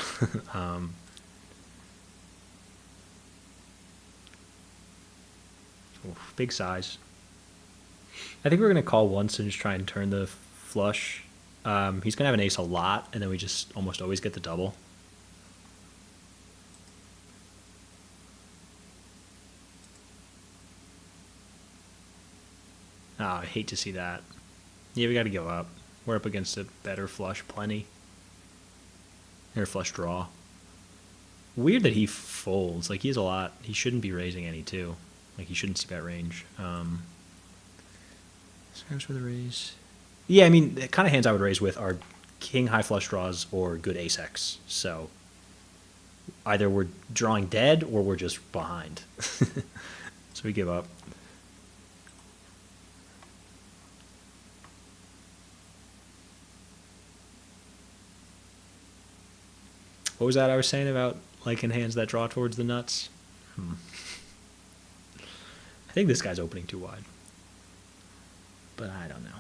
Big size. I think we're going to call once and just try and turn the flush. He's going to have an ace a lot, and then we just almost always get the double. Oh, I hate to see that. Yeah, we got to give up. We're up against a better flush plenty. Or flush draw. Weird that he folds. Like, he has a lot. He shouldn't be raising any, too. Like, he shouldn't see that range. Scraps for the raise. Yeah, I mean, the kind of hands I would raise with are king high flush draws or good ace X. So either we're drawing dead or we're just behind. So we give up. What was that I was saying about liking hands that draw towards the nuts? I think this guy's opening too wide. But I don't know.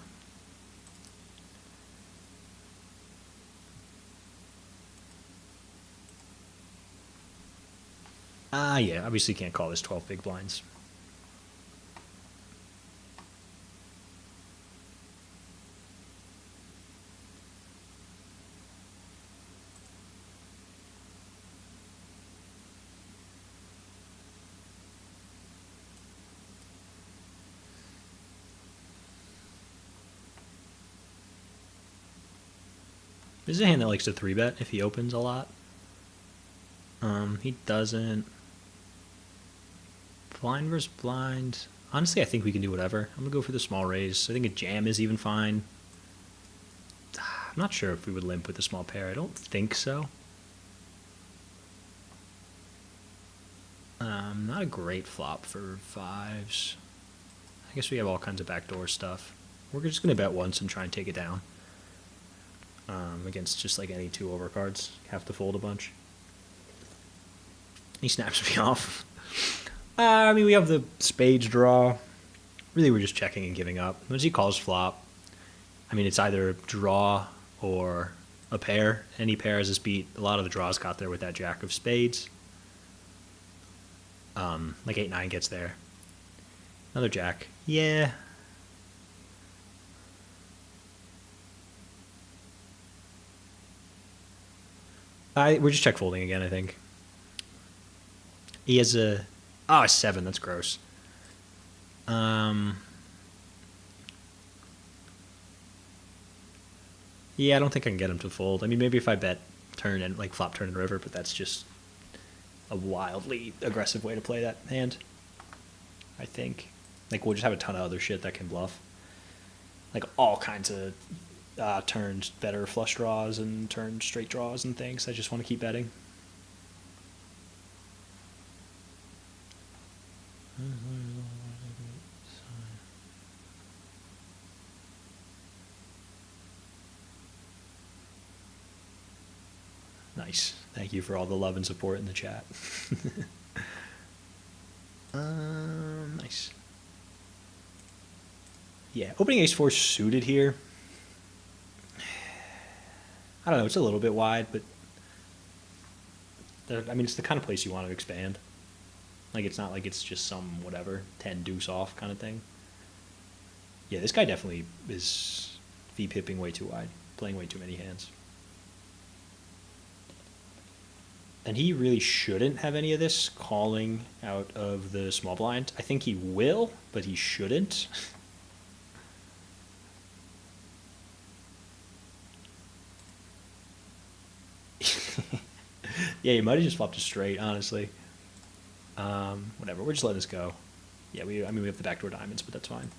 Yeah, obviously can't call this 12 big blinds. This is a hand that likes to 3-bet if he opens a lot. He doesn't. Blind versus blind. Honestly, I think we can do whatever. I'm going to go for the small raise. I think a jam is even fine. I'm not sure if we would limp with a small pair. I don't think so. Not a great flop for fives. I guess we have all kinds of backdoor stuff. We're just going to bet once and try and take it down. Against just like any 2 overcards. Have to fold a bunch. He snaps me off. I mean, we have the spades draw. Really, we're just checking and giving up. Once he calls flop, I mean, it's either draw or a pair. Any pair has this beat. A lot of the draws got there with that jack of spades. Like 8-9 gets there. Another jack. Yeah. We're just check folding again, I think. He has a a 7. That's gross. Yeah, I don't think I can get him to fold. I mean, maybe if I bet turn and like flop turn and river, but that's just a wildly aggressive way to play that hand. I think. Like we'll just have a ton of other shit that can bluff. Like all kinds of turned better flush draws and turned straight draws and things. I just want to keep betting. Nice. Thank you for all the love and support in the chat. Nice. Yeah, opening ace-4 suited here. I don't know, it's a little bit wide, but I mean, it's the kind of place you want to expand. Like, it's not like it's just some whatever 10 deuce off kind of thing. Yeah, this guy definitely is v-pipping way too wide, playing way too many hands. And he really shouldn't have any of this calling out of the small blind. I think he will, but he shouldn't. Yeah, he might have just flopped a straight, honestly. Whatever, we're just letting this go. Yeah, we have the backdoor diamonds, but that's fine.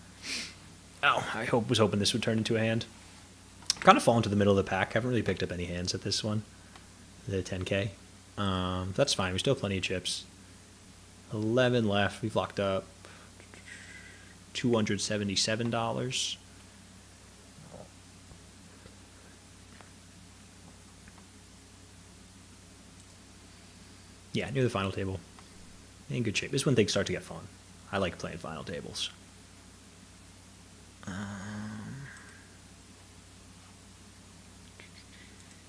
Oh, I was hoping this would turn into a hand. Kind of fallen to the middle of the pack. Haven't really picked up any hands at this one. The 10K. That's fine. We still have plenty of chips. 11 left. We've locked up $277. Yeah, near the final table. In good shape. This is when things start to get fun. I like playing final tables.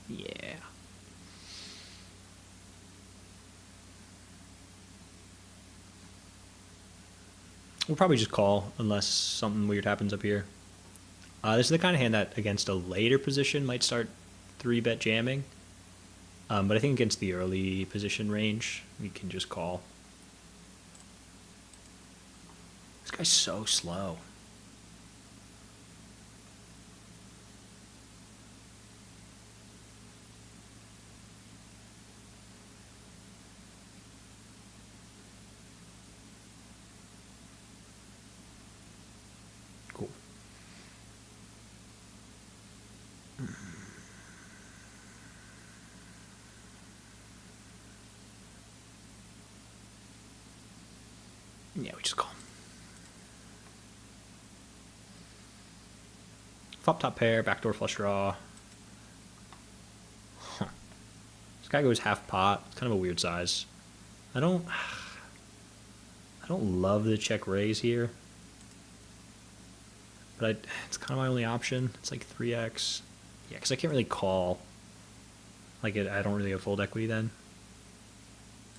Yeah. We'll probably just call unless something weird happens up here. This is the kind of hand that against a later position might start 3-bet jamming. But I think against the early position range, we can just call. This guy's so slow. Cool. Yeah, we just call. Flop top pair, backdoor flush draw. Huh. This guy goes half pot. It's kind of a weird size. I don't love the check raise here. But it's kind of my only option. It's like 3x. Yeah, because I can't really call. Like, I don't really have fold equity then.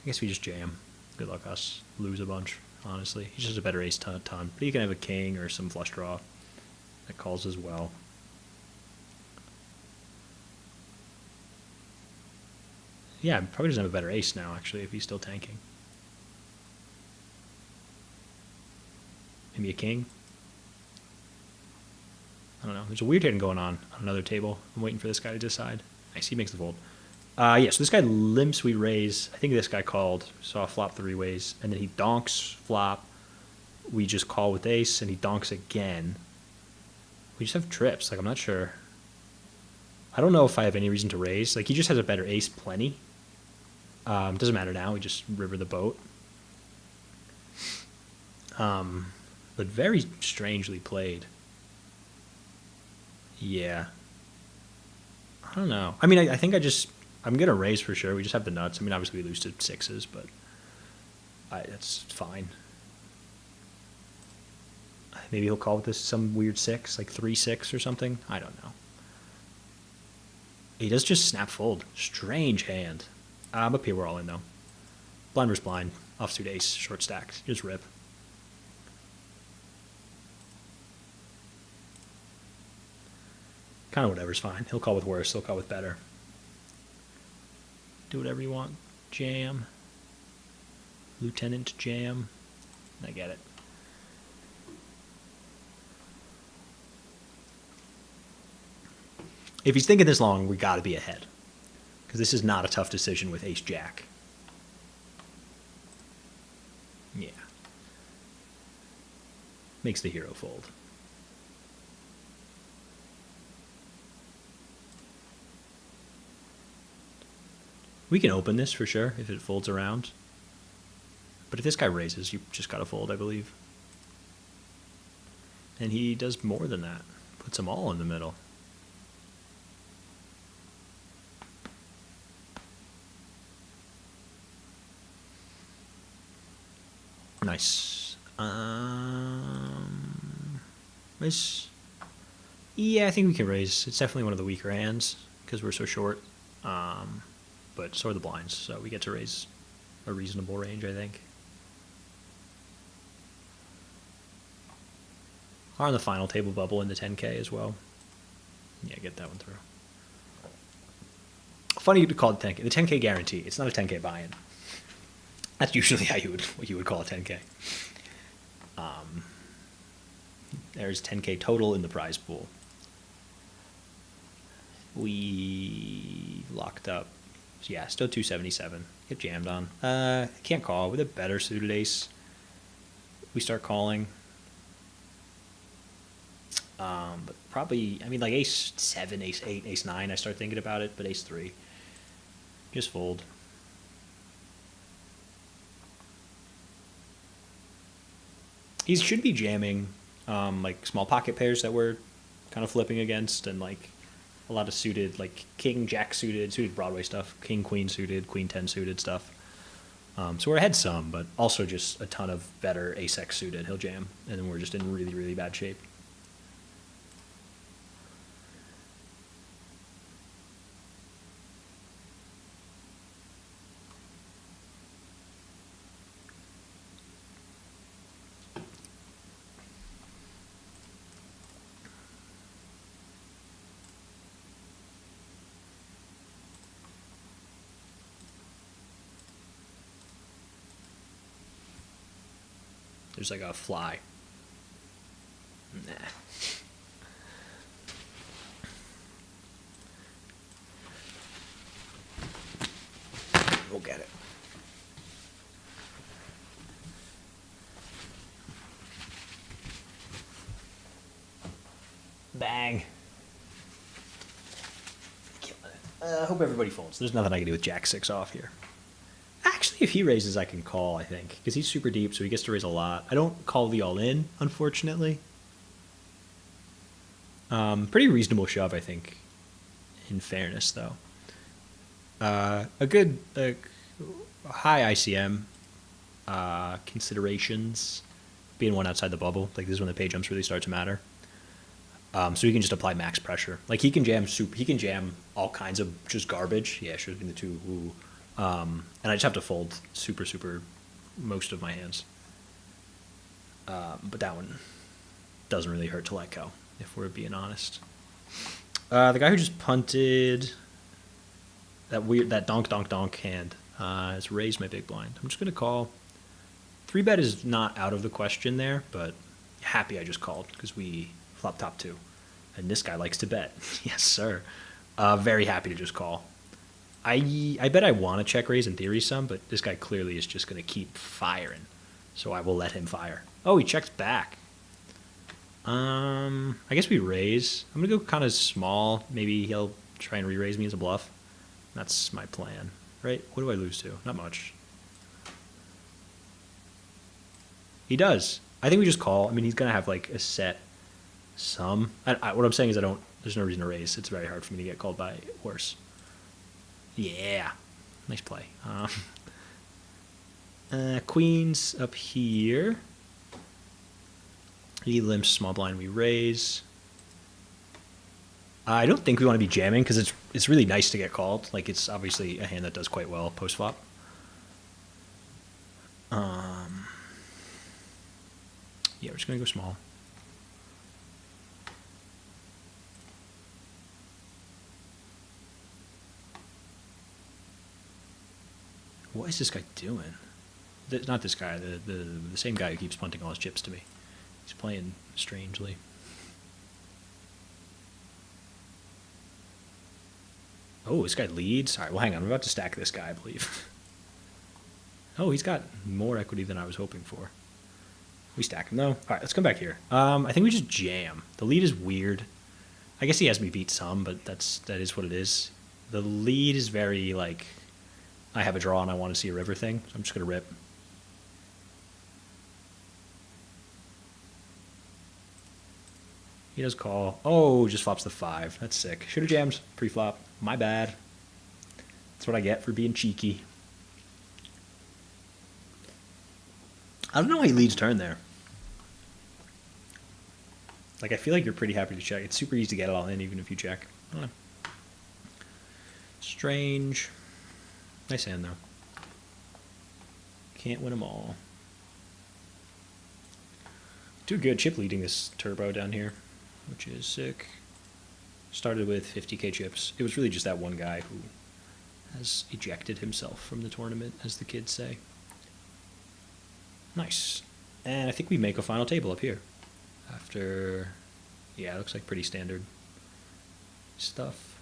I guess we just jam. Good luck us. Lose a bunch, honestly. He's just a better ace ton. But he can have a king or some flush draw that calls as well. Yeah, probably doesn't have a better ace now, actually, if he's still tanking. Maybe a king? I don't know. There's a weird hand going on another table. I'm waiting for this guy to decide. Nice, he makes the fold. Yeah, so this guy limps, we raise. I think this guy called. Saw flop 3 ways. And then he donks flop. We just call with ace, and he donks again. We just have trips. Like, I'm not sure. I don't know if I have any reason to raise. Like, he just has a better ace plenty. Doesn't matter now. We just river the boat. But very strangely played. Yeah. I don't know. I mean, I think I'm going to raise for sure. We just have the nuts. I mean, obviously we lose to 6s, but that's fine. Maybe he'll call with this some weird 6, like 3-6 or something. I don't know. He does just snap fold. Strange hand. Up here we're all in, though. Blind versus blind. Offsuit ace. Short stacked. Just rip. Kind of whatever's fine. He'll call with worse. He'll call with better. Do whatever you want. Jam. Lieutenant jam. I get it. If he's thinking this long, we got to be ahead. Because this is not a tough decision with ace-jack. Yeah. Makes the hero fold. We can open this for sure if it folds around. But if this guy raises, you just got to fold, I believe. And he does more than that. Puts them all in the middle. Nice. Yeah, I think we can raise. It's definitely one of the weaker hands because we're so short. But so are the blinds, so we get to raise a reasonable range, I think. Are on the final table bubble in the 10K as well. Yeah, get that one through. Funny to call it 10K. The 10K guarantee. It's not a 10K buy-in. That's usually what you would call a 10K. There's 10K total in the prize pool. We locked up. So yeah, still 277. Get jammed on. Can't call with a better suited ace. We start calling. But probably, I mean, like ace 7, ace 8, ace 9, I start thinking about it, but ace 3. Just fold. He should be jamming like small pocket pairs that we're kind of flipping against, and like a lot of suited, like king, jack suited Broadway stuff, king, queen suited, queen 10 suited stuff. So we're ahead some, but also just a ton of better ace-x suited. He'll jam, and then we're just in really, really bad shape. There's like a fly. Nah. We'll get it. Bang. Killing it. I hope everybody folds. There's nothing I can do with jack 6 off here. Actually, Actually, if he raises, I can call, I think. Because he's super deep, so he gets to raise a lot. I don't call the all-in, unfortunately. Pretty reasonable shove, I think, in fairness, though. A good high ICM considerations, being one outside the bubble. Like, this is when the pay jumps really start to matter. So he can just apply max pressure. Like, he can jam all kinds of just garbage. Yeah, should have been the two. Ooh. And I just have to fold super most of my hands. But that one doesn't really hurt to let go, if we're being honest. The guy who just punted that donk hand has raised my big blind. I'm just gonna call. 3-bet is not out of the question there, but happy I just called because we flop top 2, and this guy likes to bet. Yes, sir. Very happy to just call. I bet I want to check raise in theory some, but this guy clearly is just going to keep firing, so I will let him fire. Oh, he checks back. I guess we raise. I'm going to go kind of small. Maybe he'll try and re-raise me as a bluff. That's my plan, right? What do I lose to? Not much. He does. I think we just call. I mean, he's going to have like a set sum. What I'm saying is there's no reason to raise. It's very hard for me to get called by worse. Yeah, nice play. Queens up here. He limps small blind. We raise. I don't think we want to be jamming because it's really nice to get called. Like, it's obviously a hand that does quite well post flop. Yeah, we're just gonna go small. What is this guy doing? Not this guy, the same guy who keeps punting all his chips to me. He's playing strangely. Oh, this guy leads. All right, well, hang on. I'm about to stack this guy, I believe. Oh, he's got more equity than I was hoping for. We stack him, though. All right, let's come back here. I think we just jam. The lead is weird. I guess he has me beat some, but that is what it is. The lead is very, like, I have a draw and I want to see a river thing, so I'm just going to rip. He does call. Oh, just flops the 5. That's sick. Should have jammed pre-flop. My bad. That's what I get for being cheeky. I don't know why he leads turn there. Like, I feel like you're pretty happy to check. It's super easy to get it all in, even if you check. I don't know. Strange. Nice hand, though. Can't win them all. Too good. Chip leading this turbo down here, which is sick. Started with 50k chips. It was really just that one guy who has ejected himself from the tournament, as the kids say. Nice. And I think we make a final table up here. After, yeah, it looks like pretty standard stuff.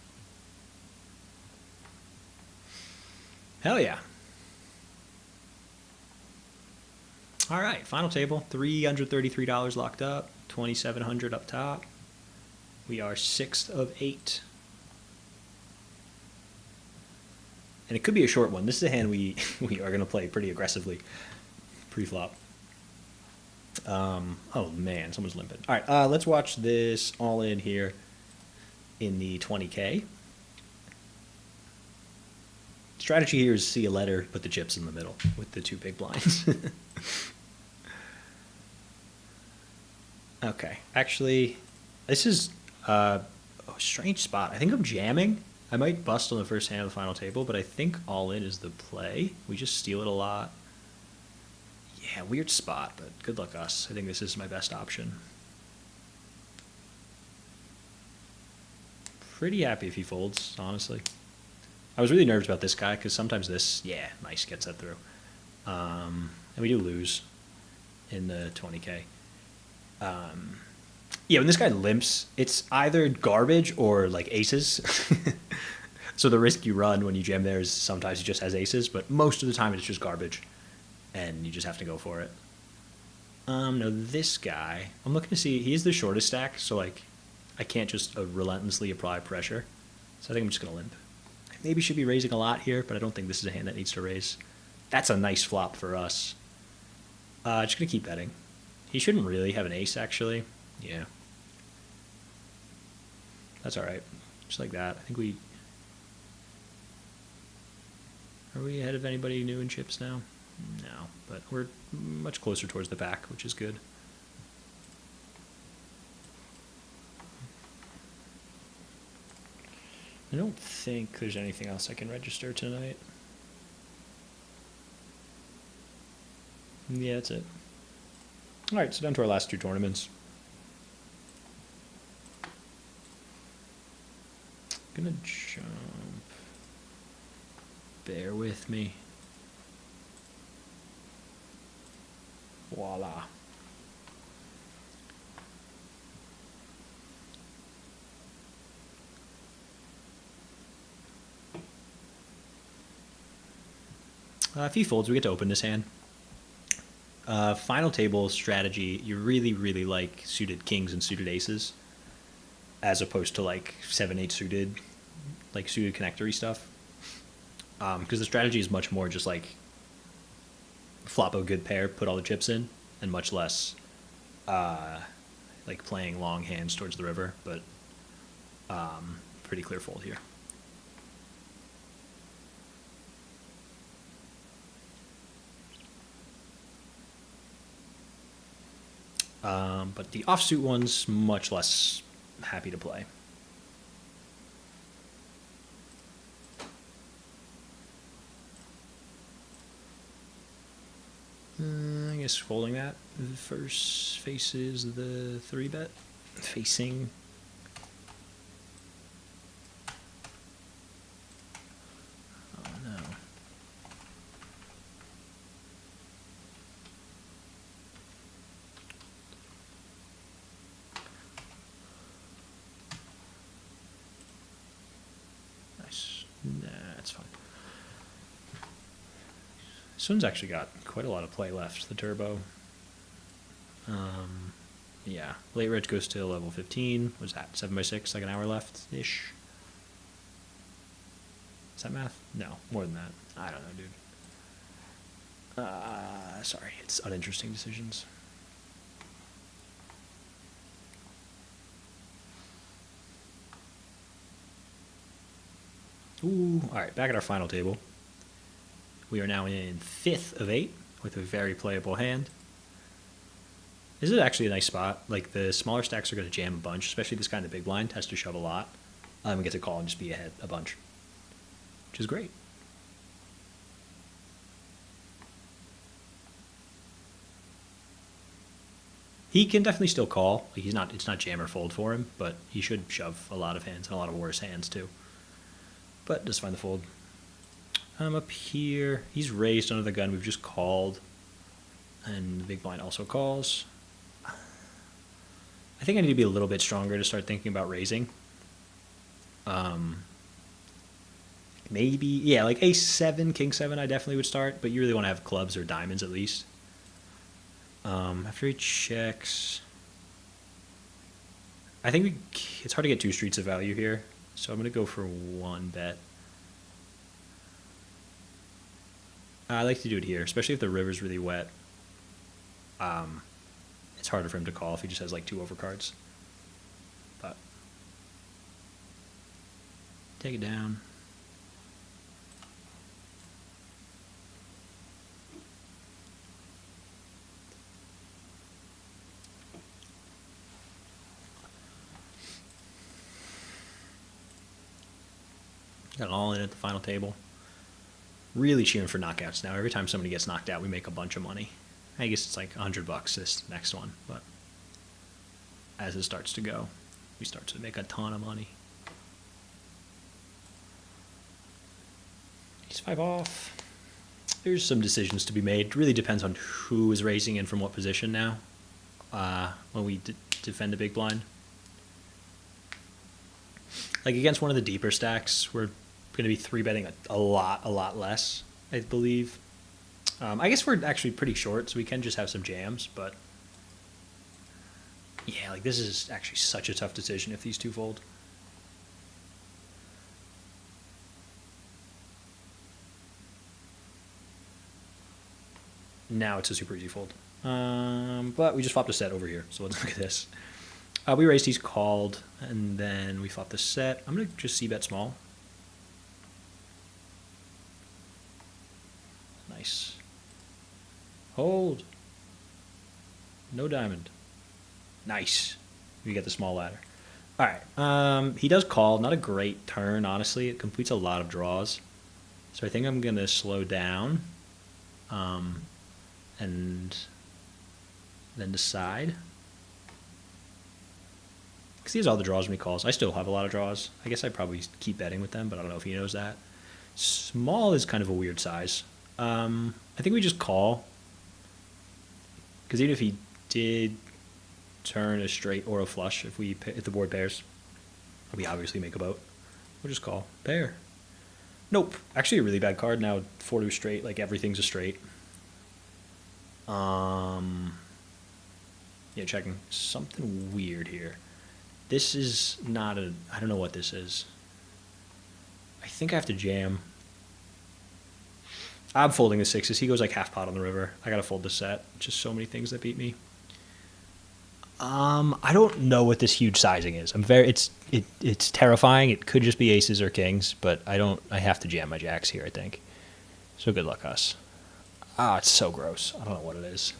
Hell yeah. All right, final table. $333 locked up. $2,700 up top. We are 6th of 8. And it could be a short one. This is a hand we are going to play pretty aggressively pre-flop. Oh, man, someone's limping. All right, let's watch this all in here in the 20K. Strategy here is see a letter, put the chips in the middle with the 2 big blinds. Okay, actually, this is a strange spot. I think I'm jamming. I might bust on the first hand of the final table, but I think all in is the play. We just steal it a lot. Yeah, weird spot, but good luck us. I think this is my best option. Pretty happy if he folds, honestly. I was really nervous about this guy because sometimes this, yeah, nice, gets that through. And we do lose in the 20K. Yeah, when this guy limps, it's either garbage or like aces. So the risk you run when you jam there is sometimes he just has aces, but most of the time it's just garbage, and you just have to go for it. No, this guy, I'm looking to see, he is the shortest stack, so like I can't just relentlessly apply pressure. So I think I'm just going to limp. Maybe should be raising a lot here, but I don't think this is a hand that needs to raise. That's a nice flop for us. Just going to keep betting. He shouldn't really have an ace, actually. Yeah. That's all right. Just like that. I think we... Are we ahead of anybody new in chips now? No, but we're much closer towards the back, which is good. I don't think there's anything else I can register tonight. Yeah, that's it. All right, so down to our last two tournaments. Gonna jump. Bear with me. Voila. If he folds, we get to open this hand. Final table strategy, you really, really like suited kings and suited aces, as opposed to like 7-8 suited, like suited connectory stuff. Because the strategy is much more just like flop a good pair, put all the chips in, and much less like playing long hands towards the river, but pretty clear fold here. But the offsuit one's much less happy to play. I guess folding that. The first faces the 3-bet. Facing. Oh no. Nice. Nah, that's fine. This one's actually got quite a lot of play left, the turbo. Yeah, late reg goes to level 15. What's that, 7x6, like an hour left-ish? Is that math? No, more than that. I don't know, dude. Sorry, it's uninteresting decisions. Ooh, all right, back at our final table. We are now in 5th of 8 with a very playable hand. This is actually a nice spot. Like, the smaller stacks are going to jam a bunch, especially this guy in the big blind has to shove a lot. We get to call and just be ahead a bunch, which is great. He can definitely still call. Like, it's not jam or fold for him, but he should shove a lot of hands and a lot of worse hands too. But just find the fold. I'm up here. He's raised under the gun. We've just called. And the big blind also calls. I think I need to be a little bit stronger to start thinking about raising. Maybe, yeah, like ace 7, king 7 I definitely would start, but you really want to have clubs or diamonds at least. After he checks, I think it's hard to get 2 streets of value here, so I'm going to go for 1 bet. I like to do it here, especially if the river's really wet. It's harder for him to call if he just has like 2 overcards. But take it down. Got it all in at the final table. Really cheering for knockouts now. Every time somebody gets knocked out, we make a bunch of money. I guess it's like $100 this next one, but as it starts to go, we start to make a ton of money. Ace 5 off. There's some decisions to be made. It really depends on who is raising and from what position now when we defend a big blind. Like against one of the deeper stacks, we're going to be 3-betting a lot less, I believe. I guess we're actually pretty short, so we can just have some jams, but yeah, like this is actually such a tough decision if these 2 fold. Now it's a super easy fold. But we just flopped a set over here, so let's look at this. We raised, he's called, and then we flopped the set. I'm going to just c-bet small. Nice. Hold. No diamond. Nice. We get the small ladder. All right. He does call. Not a great turn, honestly. It completes a lot of draws. So I think I'm going to slow down and then decide. Because he has all the draws when he calls. I still have a lot of draws. I guess I probably keep betting with them, but I don't know if he knows that. Small is kind of a weird size. I think we just call. Because even if he did turn a straight or a flush, if the board pairs, we obviously make a boat. We'll just call. Pair. Nope. Actually a really bad card now. 4-2 straight. Like everything's a straight. Yeah, checking. Something weird here. This is not a... I don't know what this is. I think I have to jam. I'm folding the sixes. He goes like half pot on the river. I gotta fold the set. Just so many things that beat me. I don't know what this huge sizing is. It's terrifying. It could just be aces or kings, but I have to jam my jacks here, I think. So good luck, us. It's so gross. I don't know what it is.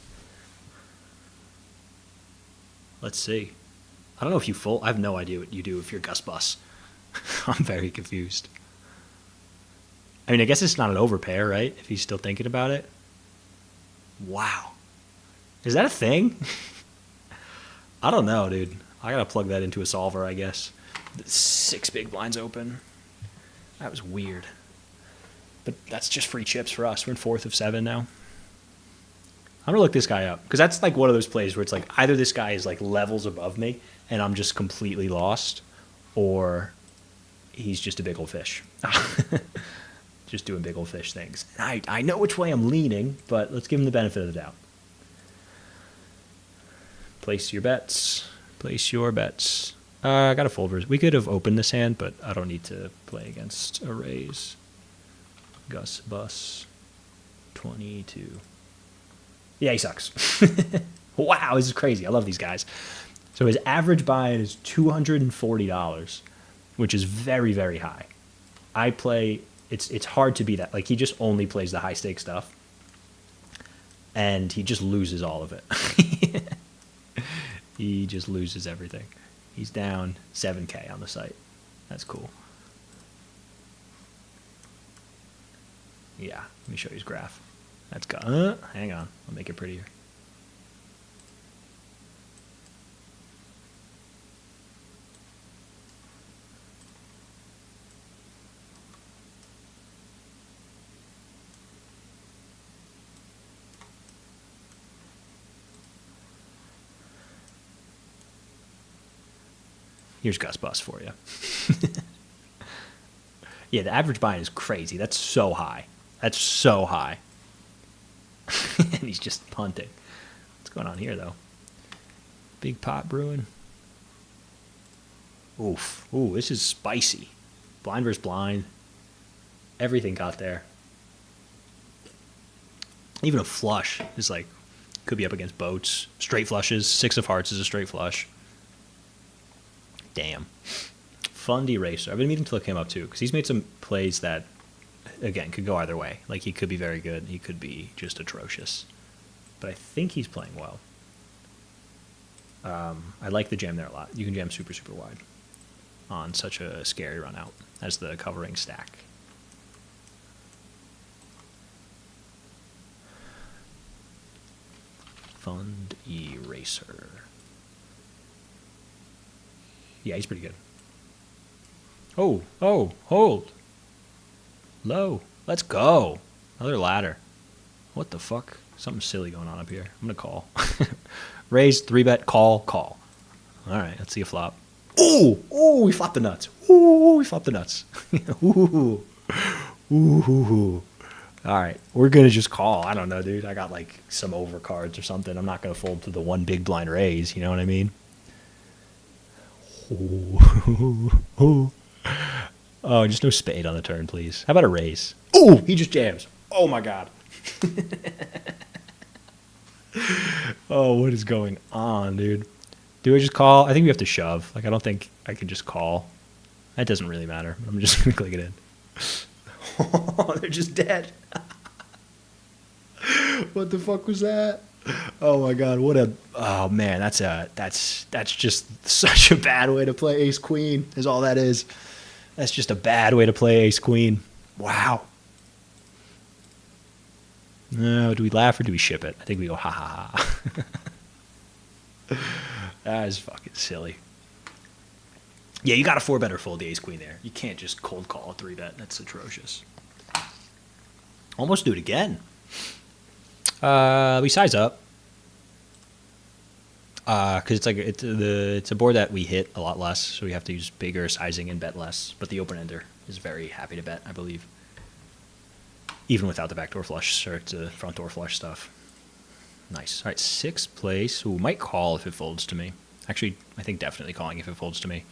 Let's see. I don't know if you fold. I have no idea what you do if you're Gus Bus. I'm very confused. I mean, I guess it's not an overpair, right? If he's still thinking about it. Wow. Is that a thing? I don't know, dude. I gotta plug that into a solver, I guess. 6 big blinds open. That was weird. But that's just free chips for us. We're in 4th of 7 now. I'm gonna look this guy up. Because that's like one of those plays where it's like either this guy is like levels above me and I'm just completely lost, or he's just a big old fish. Just doing big old fish things. I know which way I'm leaning, but let's give him the benefit of the doubt. Place your bets. Place your bets. I got a fold. We could have opened this hand, but I don't need to play against a raise. Gus Bus. 22. Yeah, he sucks. Wow, this is crazy. I love these guys. So his average buy-in is $240, which is very, very high. I play... It's hard to be that. Like, he just only plays the high-stakes stuff. And he just loses all of it. He just loses everything. He's down 7K on the site. That's cool. Yeah, let me show you his graph. That's got... hang on. I'll make it prettier. Here's Gus Bus for you. Yeah, the average buy-in is crazy. That's so high. That's so high. And he's just punting. What's going on here, though? Big pot brewing. Oof. Ooh, this is spicy. Blind versus blind. Everything got there. Even a flush is like, could be up against boats. Straight flushes. 6 of hearts is a straight flush. Damn. Fund eraser. I've been meaning to look him up too, because he's made some plays that, again, could go either way. Like, he could be very good. He could be just atrocious. But I think he's playing well. I like the jam there a lot. You can jam super, super wide on such a scary run out as the covering stack. Fund eraser. Yeah, he's pretty good. Oh, hold. Low. Let's go. Another ladder. What the fuck? Something silly going on up here. I'm going to call. Raise, 3-bet, call. All right, let's see a flop. Ooh, we flopped the nuts. Ooh, we flopped the nuts. Ooh. All right, we're going to just call. I don't know, dude. I got like some overcards or something. I'm not going to fold to the one big blind raise. You know what I mean? Oh, just no spade on the turn, please. How about a raise? Oh, he just jams. Oh, my God. Oh, what is going on, dude? Do I just call? I think we have to shove. Like, I don't think I can just call. That doesn't really matter. I'm just going to click it in. Oh, they're just dead. What the fuck was that? Oh my god, what a oh man, that's just such a bad way to play ace queen is all that is. That's just a bad way to play ace queen. Wow. No, do we laugh or do we ship it? I think we go ha ha ha. That is fucking silly. Yeah, you got a 4-bet or fold the ace queen there. You can't just cold call a 3-bet. That's atrocious. Almost do it again. We size up. Because it's a board that we hit a lot less, so we have to use bigger sizing and bet less. But the open ender is very happy to bet, I believe, even without the backdoor flush or the front door flush stuff. Nice. All right, 6th place. Ooh, might call if it folds to me. Actually, I think definitely calling if it folds to me,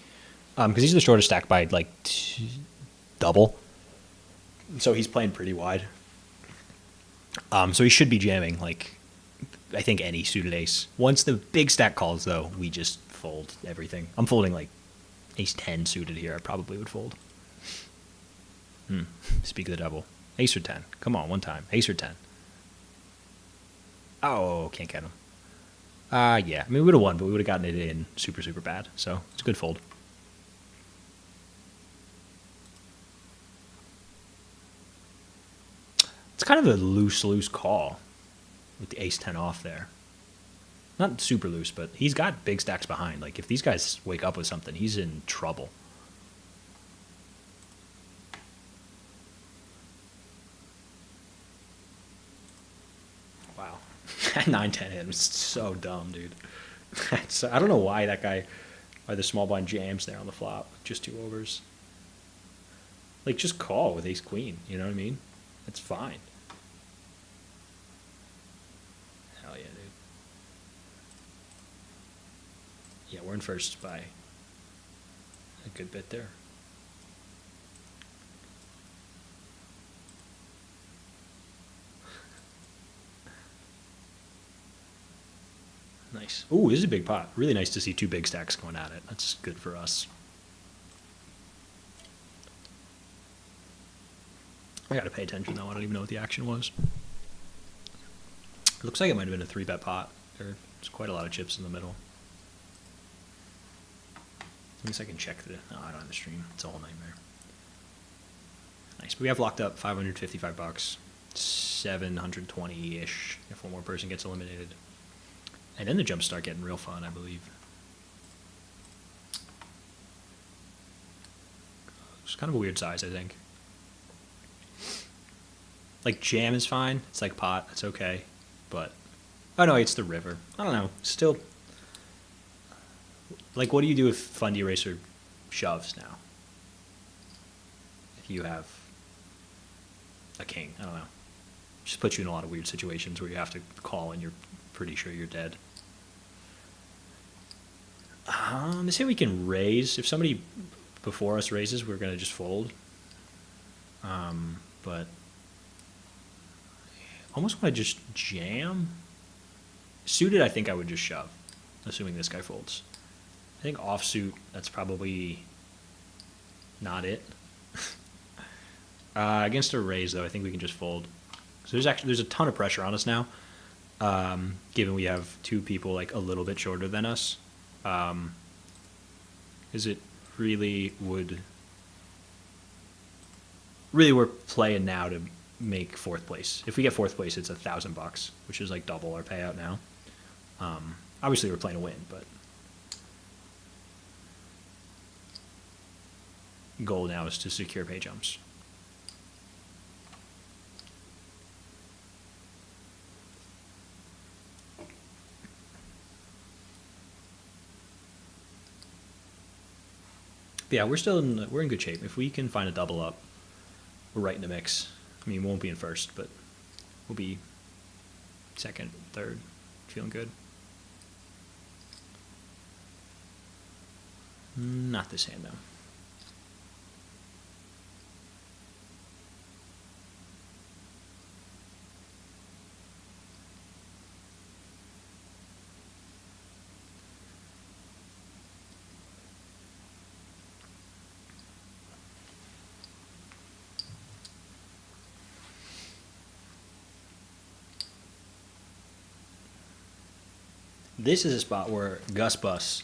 because he's the shortest stack by like double, so he's playing pretty wide. So he should be jamming like. I think any suited ace. Once the big stack calls, though, we just fold everything. I'm folding like ace 10 suited here. I probably would fold. Speak of the devil. Ace or 10. Come on, one time. Ace or 10. Oh, can't get him. Yeah. I mean, we would have won, but we would have gotten it in super, super bad. So it's a good fold. It's kind of a loose call. With the ace 10 off there. Not super loose, but he's got big stacks behind. Like, if these guys wake up with something, he's in trouble. Wow. That 9-10 hit was so dumb, dude. I don't know why why the small blind jams there on the flop. Just 2 overs. Like, just call with ace queen, you know what I mean? That's fine. Hell yeah, dude. Yeah, we're in first by a good bit there. Nice. Ooh, this is a big pot. Really nice to see 2 big stacks going at it. That's good for us. I gotta pay attention though. I don't even know what the action was. It looks like it might have been a 3-bet pot. There's quite a lot of chips in the middle. I guess I can check no, I don't have the stream. It's a whole nightmare. Nice. But we have locked up $555, 720-ish if one more person gets eliminated. And then the jumps start getting real fun, I believe. It's kind of a weird size, I think. Like, jam is fine. It's like pot. It's okay. But, oh no, it's the river. I don't know. Still, like, what do you do if Fundy Eraser shoves now? If you have a king, I don't know. Just puts you in a lot of weird situations where you have to call and you're pretty sure you're dead. They say we can raise. If somebody before us raises, we're going to just fold. But almost want to just jam. Suited, I think I would just shove, assuming this guy folds. I think offsuit, that's probably not it. Against a raise, though, I think we can just fold. So there's a ton of pressure on us now, given we have 2 people like a little bit shorter than us. Is it really we're playing now to make 4th place. If we get 4th place, it's $1,000, which is like double our payout now. Obviously, we're playing to win, but goal now is to secure pay jumps. But yeah, we're in good shape. If we can find a double up, we're right in the mix. I mean, we won't be in first, but we'll be 2nd, 3rd, feeling good. Not this hand, though. this is a spot where Gus Bus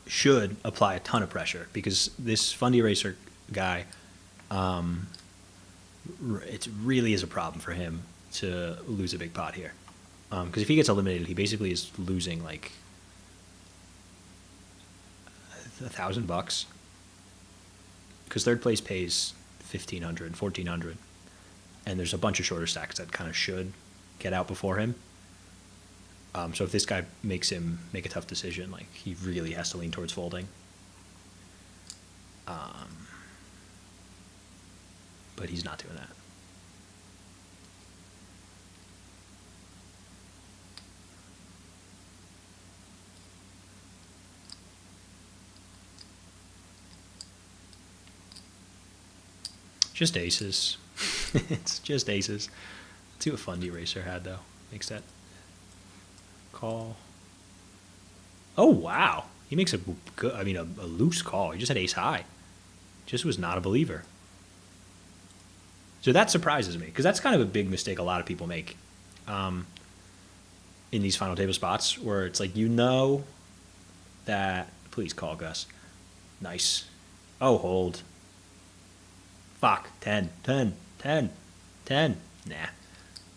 should apply a ton of pressure because this Fundy Racer guy, it really is a problem for him to lose a big pot here. Because if he gets eliminated, he basically is losing like $1,000. Because third place pays $1,500, $1,400, and there's a bunch of shorter stacks that kind of should get out before him. So if this guy makes him make a tough decision, like he really has to lean towards folding. But he's not doing that. Just aces. It's just aces. Let's see what Fundy Racer had though. Makes that call. Oh wow, he makes a good. I mean, a loose call. He just had ace high. Just was not a believer. So that surprises me because that's kind of a big mistake a lot of people make in these final table spots where it's like that. Please call Gus. Nice. Oh, hold. Fuck. 10. Nah.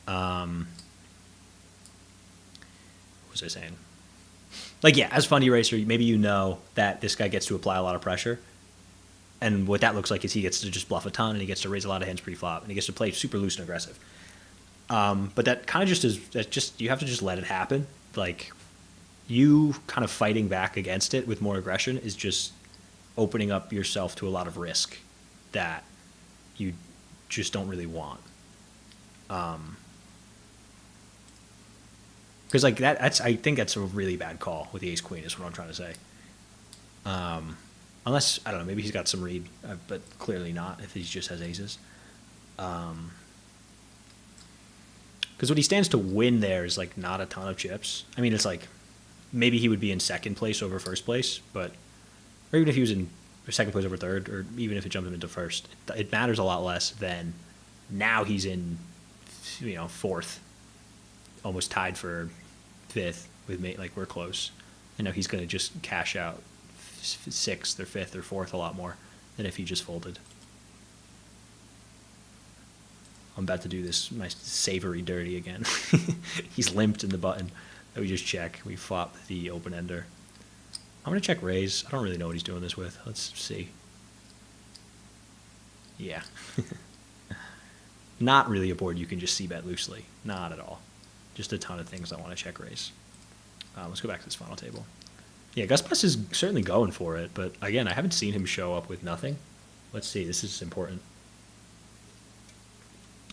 What was I saying? Like, yeah, as Fundy Racer, maybe you know that this guy gets to apply a lot of pressure. And what that looks like is he gets to just bluff a ton and he gets to raise a lot of hands pre-flop and he gets to play super loose and aggressive. But that kind of just is, you have to just let it happen. Like, you kind of fighting back against it with more aggression is just opening up yourself to a lot of risk that you just don't really want. Because like I think that's a really bad call with the ace queen is what I'm trying to say. Unless, I don't know, maybe he's got some read, but clearly not if he just has aces. Because what he stands to win there is like not a ton of chips. I mean, it's like maybe he would be in second place over first place, or even if he was in second place over third, or even if it jumped him into first, it matters a lot less than now he's in, fourth, almost tied for fifth with me. Like we're close. I know he's going to just cash out sixth or fifth or fourth a lot more than if he just folded. I'm about to do this my savory dirty again. He's limped in the button. We just check. We flop the open ender. I'm going to check raise. I don't really know what he's doing this with. Let's see. Yeah. Not really a board you can just c-bet loosely. Not at all. Just a ton of things I want to check raise. Let's go back to this final table. Yeah, Gus Bus is certainly going for it, but again, I haven't seen him show up with nothing. Let's see. This is important.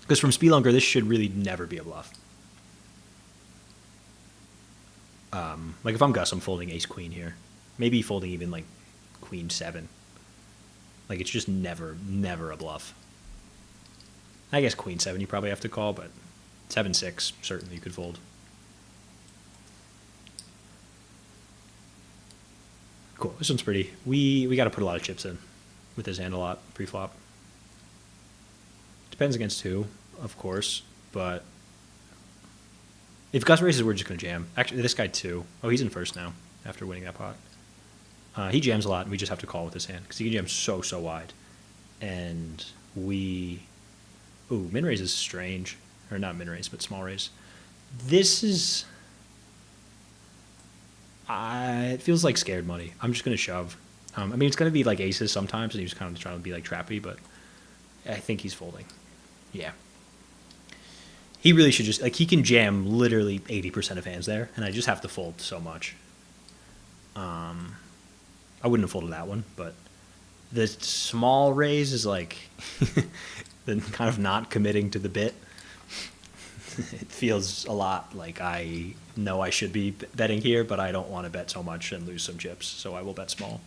Because from Spelunker, this should really never be a bluff. Like if I'm Gus, I'm folding ace queen here. Maybe folding even like queen 7. Like it's just never a bluff. I guess queen 7 you probably have to call, but 7-6 certainly you could fold. Cool. This one's pretty. We got to put a lot of chips in with this hand a lot pre-flop. Depends against who, of course, but if Gus raises, we're just going to jam. Actually, this guy too. Oh, he's in first now after winning that pot. He jams a lot, and we just have to call with this hand because he can jam so wide. And we... Ooh, min raise is strange. Or not min raise, but small raise. This is... it feels like scared money. I'm just going to shove. I mean, it's going to be like aces sometimes, and he's kind of trying to be like trappy, but I think he's folding. Yeah. He really should just... Like, he can jam literally 80% of hands there, and I just have to fold so much. I wouldn't have folded that one, but the small raise is like the kind of not committing to the bit. It feels a lot like I know I should be betting here, but I don't want to bet so much and lose some chips, so I will bet small.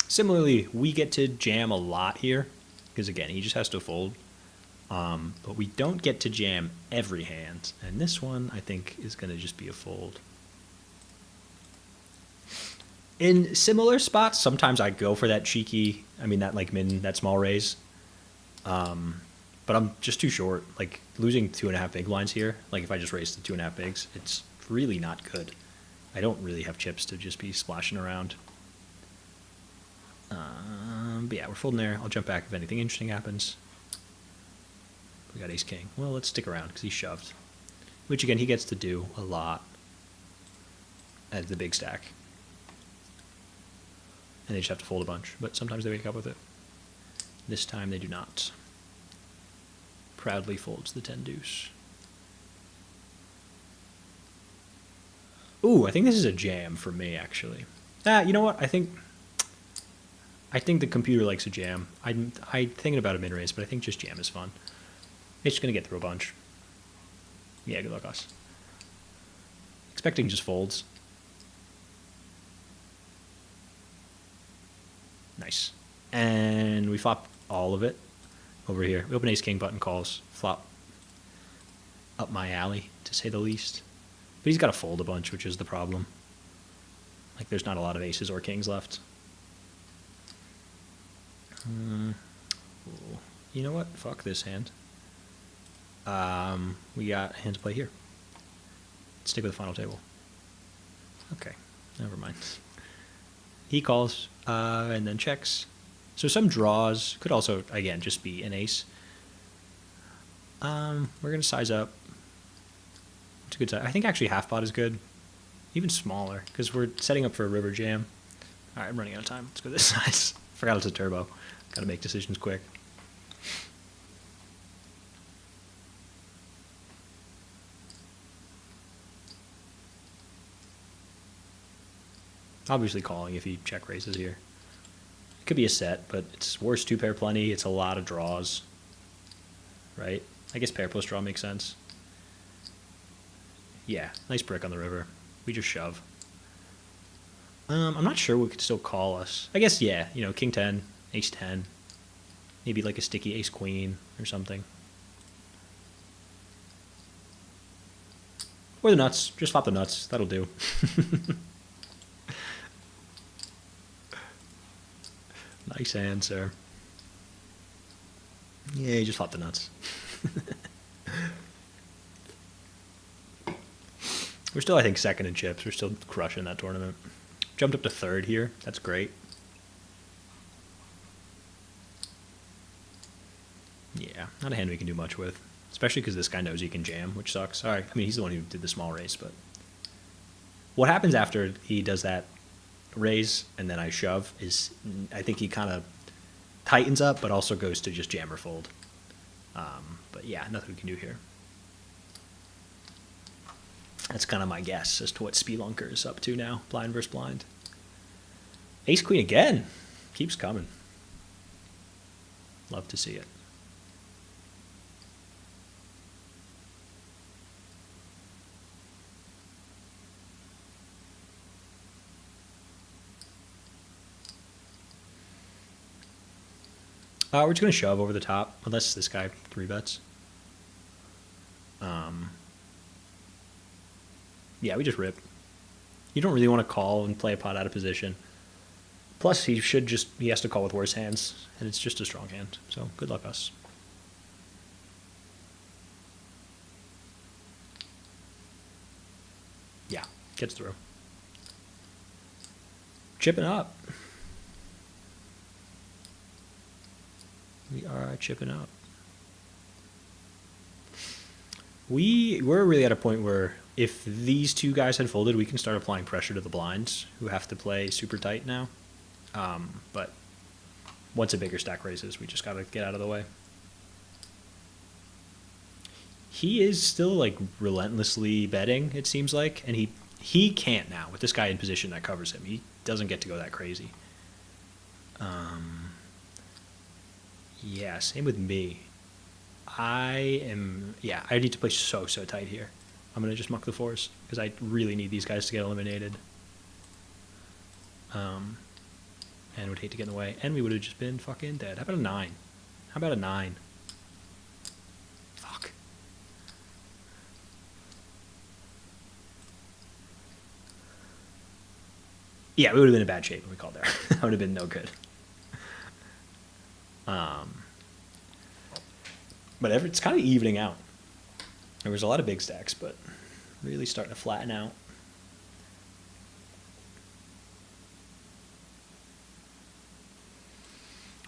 Similarly, we get to jam a lot here because, again, he just has to fold. But we don't get to jam every hand. And this one, I think, is going to just be a fold. In similar spots, sometimes I go for that cheeky, that like that small raise. But I'm just too short. Like losing 2.5 big blinds here, like if I just raise the 2.5 bigs, it's really not good. I don't really have chips to just be splashing around. But yeah, we're folding there. I'll jump back if anything interesting happens. We got ace king. Well, let's stick around because he's shoved. Which again, he gets to do a lot at the big stack. And they just have to fold a bunch, but sometimes they wake up with it. This time they do not. Proudly folds the 10 deuce. Ooh, I think this is a jam for me, actually. You know what? I think the computer likes a jam. I'm thinking about a mid-raise, but I think just jam is fun. It's just going to get through a bunch. Yeah, good luck, us. Expecting just folds. Nice. And we flop all of it over here. We open ace-king, button calls. Flop up my alley, to say the least. But he's got to fold a bunch, which is the problem. Like, there's not a lot of aces or kings left. You know what? Fuck this hand. We got a hand to play here. Let's stick with the final table. Okay, never mind. He calls, and then checks. So some draws could also, again, just be an ace. We're going to size up. It's a good size. I think actually half pot is good. Even smaller, because we're setting up for a river jam. All right, I'm running out of time. Let's go this size. Forgot it's a turbo. Got to make decisions quick. Obviously calling if he check raises here. It could be a set, but it's worse two pair plenty. It's a lot of draws, right? I guess pair plus draw makes sense. Yeah, nice brick on the river. We just shove. I'm not sure what could still call us. I guess, yeah, king 10, ace 10. Maybe like a sticky ace queen or something. Or the nuts. Just flop the nuts. That'll do. Nice answer. Yeah, you just flop the nuts. We're still, I think, second in chips. We're still crushing that tournament. Jumped up to third here. That's great. Yeah, not a hand we can do much with. Especially because this guy knows he can jam, which sucks. All right, he's the one who did the small raise, but... What happens after he does that raise and then I shove is I think he kind of tightens up, but also goes to just jam or fold. But yeah, nothing we can do here. That's kind of my guess as to what Spelunker is up to now, blind versus blind. Ace queen again. Keeps coming. Love to see it. We're just going to shove over the top, unless this guy 3-bets. Yeah, we just rip. You don't really want to call and play a pot out of position. Plus, he has to call with worse hands, and it's just a strong hand. So, good luck, us. Yeah, gets through. Chipping up. We are chipping up. We're really at a point where if these two guys had folded, we can start applying pressure to the blinds, who have to play super tight now. But once a bigger stack raises, we just got to get out of the way. He is still like relentlessly betting, it seems like, and he can't now with this guy in position that covers him. He doesn't get to go that crazy. Yeah, same with me. I need to play so tight here. I'm going to just muck the fours because I really need these guys to get eliminated. And would hate to get in the way. And we would have just been fucking dead. How about a 9? How about a 9? Yeah, we would have been in bad shape when we called there. That would have been no good. But it's kind of evening out. There was a lot of big stacks, but really starting to flatten out.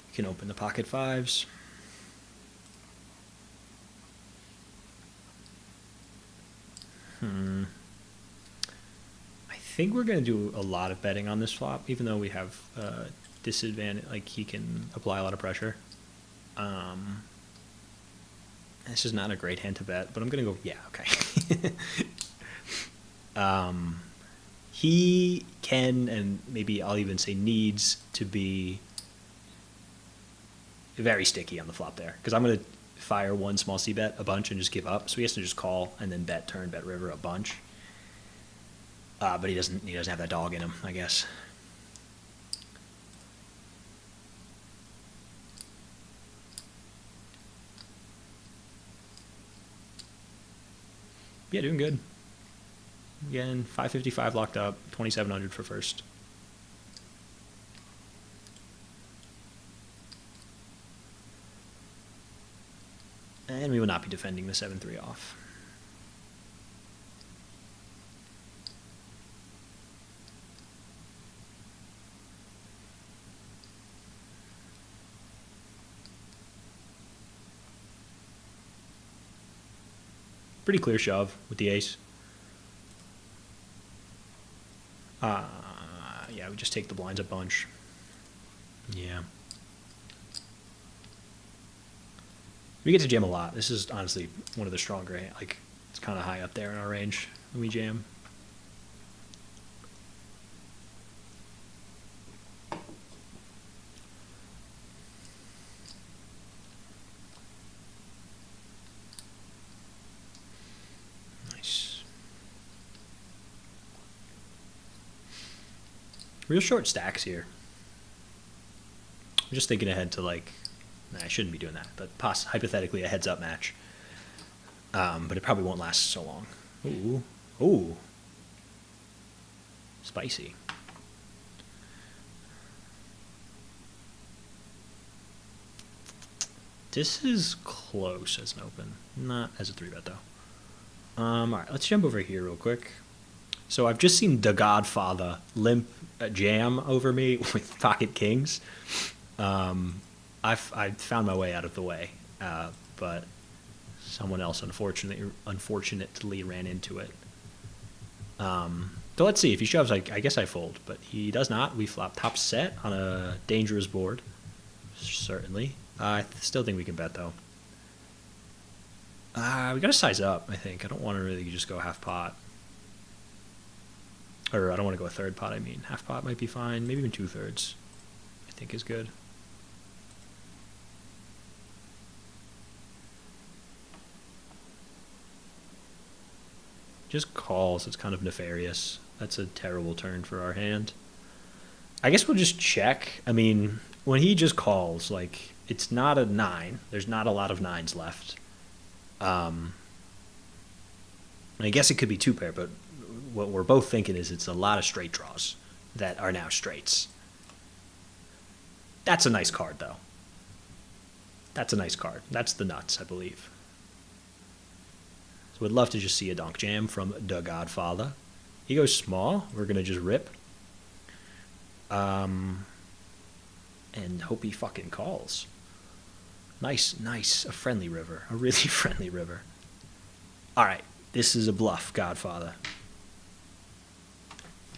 We can open the pocket fives. I think we're going to do a lot of betting on this flop, even though we have disadvantage. Like, he can apply a lot of pressure. This is not a great hand to bet, but I'm going to go, yeah, okay. He can, and maybe I'll even say needs, to be very sticky on the flop there. Because I'm going to fire one small C bet a bunch and just give up. So he has to just call and then bet turn, bet river a bunch. But he doesn't have that dog in him, I guess. Yeah, doing good. Again, 555 locked up, 2,700 for first. And we will not be defending the 7-3 off. Pretty clear shove with the ace. Yeah, we just take the blinds a bunch. Yeah. We get to jam a lot. This is honestly one of the stronger, like, it's kind of high up there in our range when we jam. Real short stacks here. I'm just thinking ahead to, like, I shouldn't be doing that, but hypothetically a heads-up match. But it probably won't last so long. Ooh. Ooh. Spicy. This is close as an open. Not as a 3-bet, though. All right, let's jump over here real quick. So I've just seen The Godfather limp jam over me with pocket kings. I found my way out of the way, but someone else unfortunately ran into it. So let's see. If he shoves, I guess I fold, but he does not. We flop top set on a dangerous board, certainly. I still think we can bet, though. We got to size up, I think. I don't want to really just go half pot. Or I don't want to go a third pot, I mean. Half pot might be fine. Maybe even 2/3, I think is good. Just calls. It's kind of nefarious. That's a terrible turn for our hand. I guess we'll just check. I mean, when he just calls, like, it's not a 9. There's not a lot of 9s left. I guess it could be 2-pair, but what we're both thinking is it's a lot of straight draws that are now straights. That's a nice card, though. That's a nice card. That's the nuts, I believe. So we'd love to just see a donk jam from The Godfather. He goes small. We're going to just rip. And hope he fucking calls. Nice. A friendly river. A really friendly river. All right. This is a bluff, Godfather.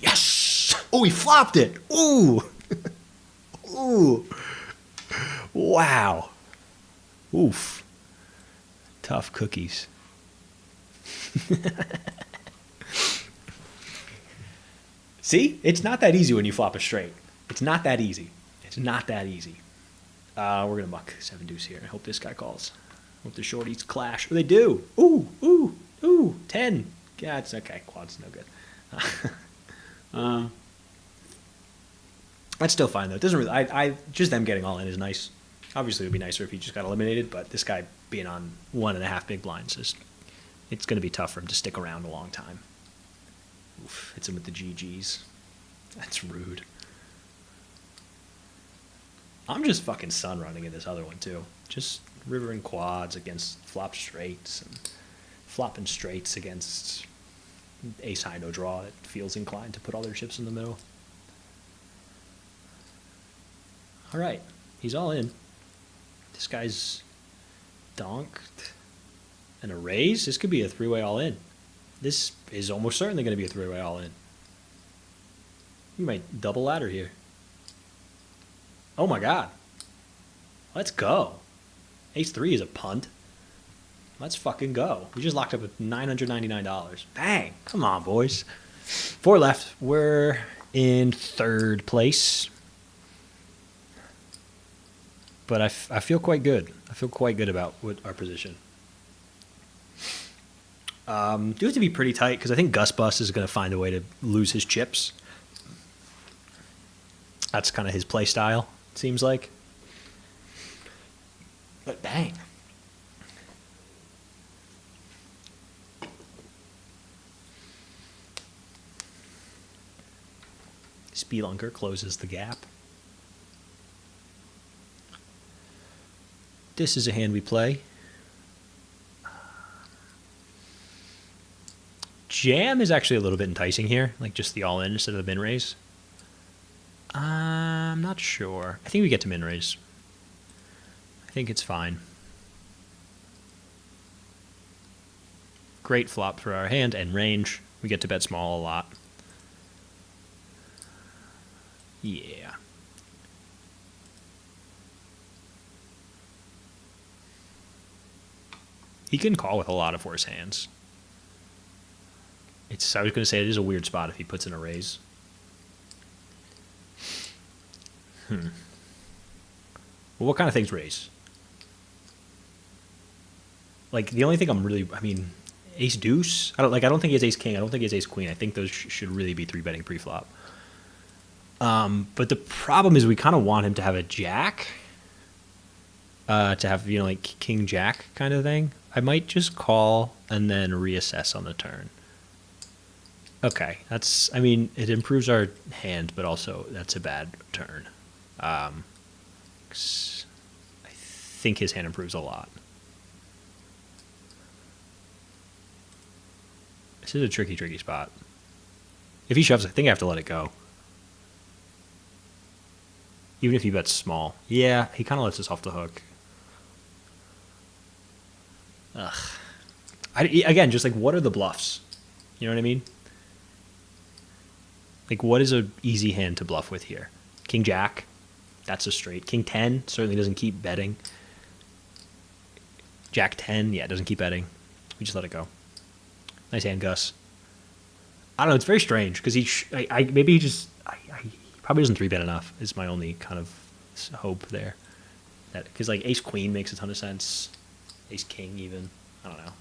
Yes! Oh, he flopped it! Ooh! Ooh! Wow. Oof. Tough cookies. See? It's not that easy when you flop a straight. It's not that easy. It's not that easy. We're going to muck 7-deuce here. I hope this guy calls. Hope the shorties clash. Oh, they do. Ooh. 10. Yeah, it's okay. Quad's no good. That's still fine, though. It doesn't really... just them getting all in is nice. Obviously, it would be nicer if he just got eliminated, but this guy being on 1.5 big blinds is... It's going to be tough for him to stick around a long time. Oof, hits him with the GGs. That's rude. I'm just fucking sun running in this other one too. Just river and quads against flop straights and flopping straights against ace high no draw that feels inclined to put all their chips in the middle. All right, he's all in. This guy's donked and a raise. This could be a three-way all in. This is almost certainly going to be a three-way all in. You might double ladder here. Oh my god. Let's go. Ace 3 is a punt. Let's fucking go. We just locked up with $999. Bang. Come on, boys. 4 left. We're in 3rd place. But I feel quite good. I feel quite good about our position. Do have to be pretty tight because I think Gus Bus is going to find a way to lose his chips. That's kind of his play style, it seems like. But bang. Spelunker closes the gap. This is a hand we play. Jam is actually a little bit enticing here, like just the all-in instead of the min-raise. I'm not sure. I think we get to min-raise. I think it's fine. Great flop for our hand and range. We get to bet small a lot. Yeah. He can call with a lot of worse hands. I was going to say it is a weird spot if he puts in a raise. Well, what kind of things raise? Like the only thing ace deuce. I don't think he has ace king. I don't think he has ace queen. I think those should really be 3-betting pre-flop. But the problem is we kind of want him to have a jack. To have like king jack kind of thing. I might just call and then reassess on the turn. Okay, it improves our hand, but also that's a bad turn. I think his hand improves a lot. This is a tricky spot. If he shoves, I think I have to let it go. Even if he bets small. Yeah, he kind of lets us off the hook. Ugh. Again, just like, what are the bluffs? You know what I mean? Like, what is an easy hand to bluff with here? King Jack, that's a straight. King 10 certainly doesn't keep betting. Jack 10, yeah, doesn't keep betting. We just let it go. Nice hand, Gus. I don't know, it's very strange because he probably doesn't 3-bet enough is my only kind of hope there. Because like ace queen makes a ton of sense. Ace king even. I don't know.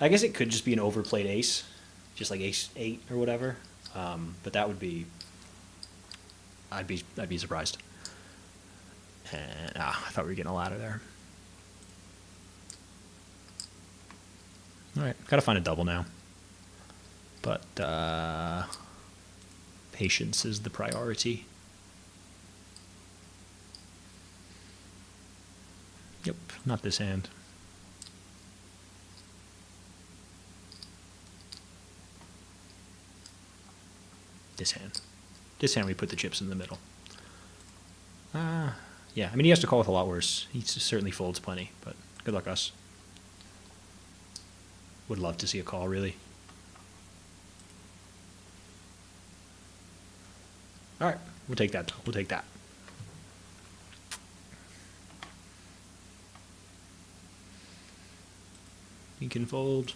I guess it could just be an overplayed ace. Just like ace 8 or whatever. But that would be... I'd be surprised. And, I thought we were getting a ladder there. Alright, gotta find a double now. But, patience is the priority. Yep, not this hand. This hand. This hand we put the chips in the middle. Yeah, he has to call with a lot worse. He certainly folds plenty, but good luck us. Would love to see a call, really. All right, we'll take that. We'll take that. He can fold.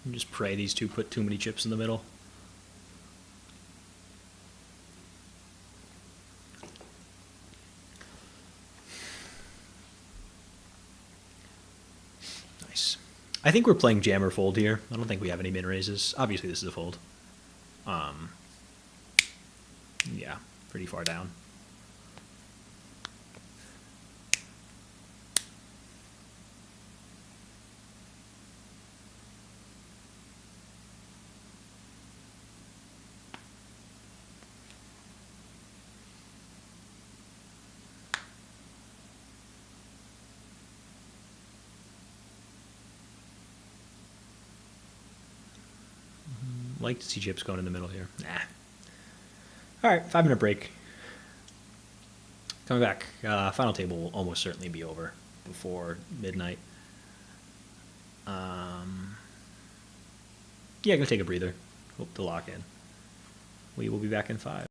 And just pray these two put too many chips in the middle. Nice. I think we're playing jam or fold here. I don't think we have any min raises. Obviously, this is a fold. Yeah, pretty far down. like to see chips going in the middle here. Nah. All right, 5-minute break. Coming back. Final table will almost certainly be over before midnight. Yeah, gonna take a breather. Hope to lock in. We will be back in 5.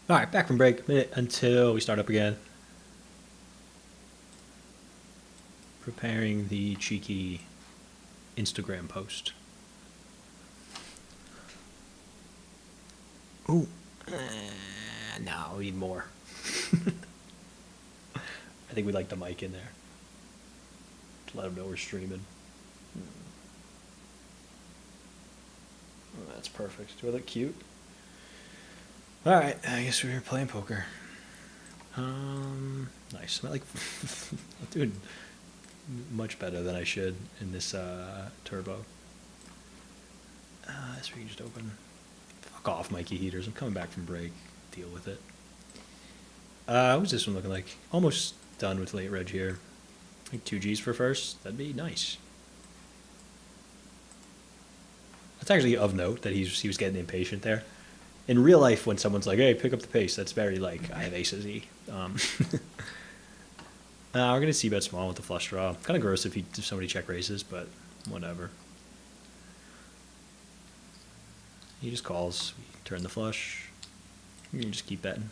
All right, back from break. Minute until we start up again. Preparing the cheeky Instagram post. Ooh. No, we need more. I think we'd like the mic in there to let them know we're streaming. Oh, that's perfect. Do I look cute? All right, I guess we're playing poker. Nice. I'm like, doing much better than I should in this turbo. This we can just open. Fuck off, Mikey Heaters. I'm coming back from break. Deal with it. What's this one looking like? Almost done with late reg here. Like 2 Gs for first. That'd be nice. That's actually of note that he was getting impatient there. In real life, when someone's like, hey, pick up the pace, that's very like, I have aces E. We're going to see bet small with the flush draw. Kind of gross if somebody check raises, but whatever. He just calls. We turn the flush. You can just keep betting.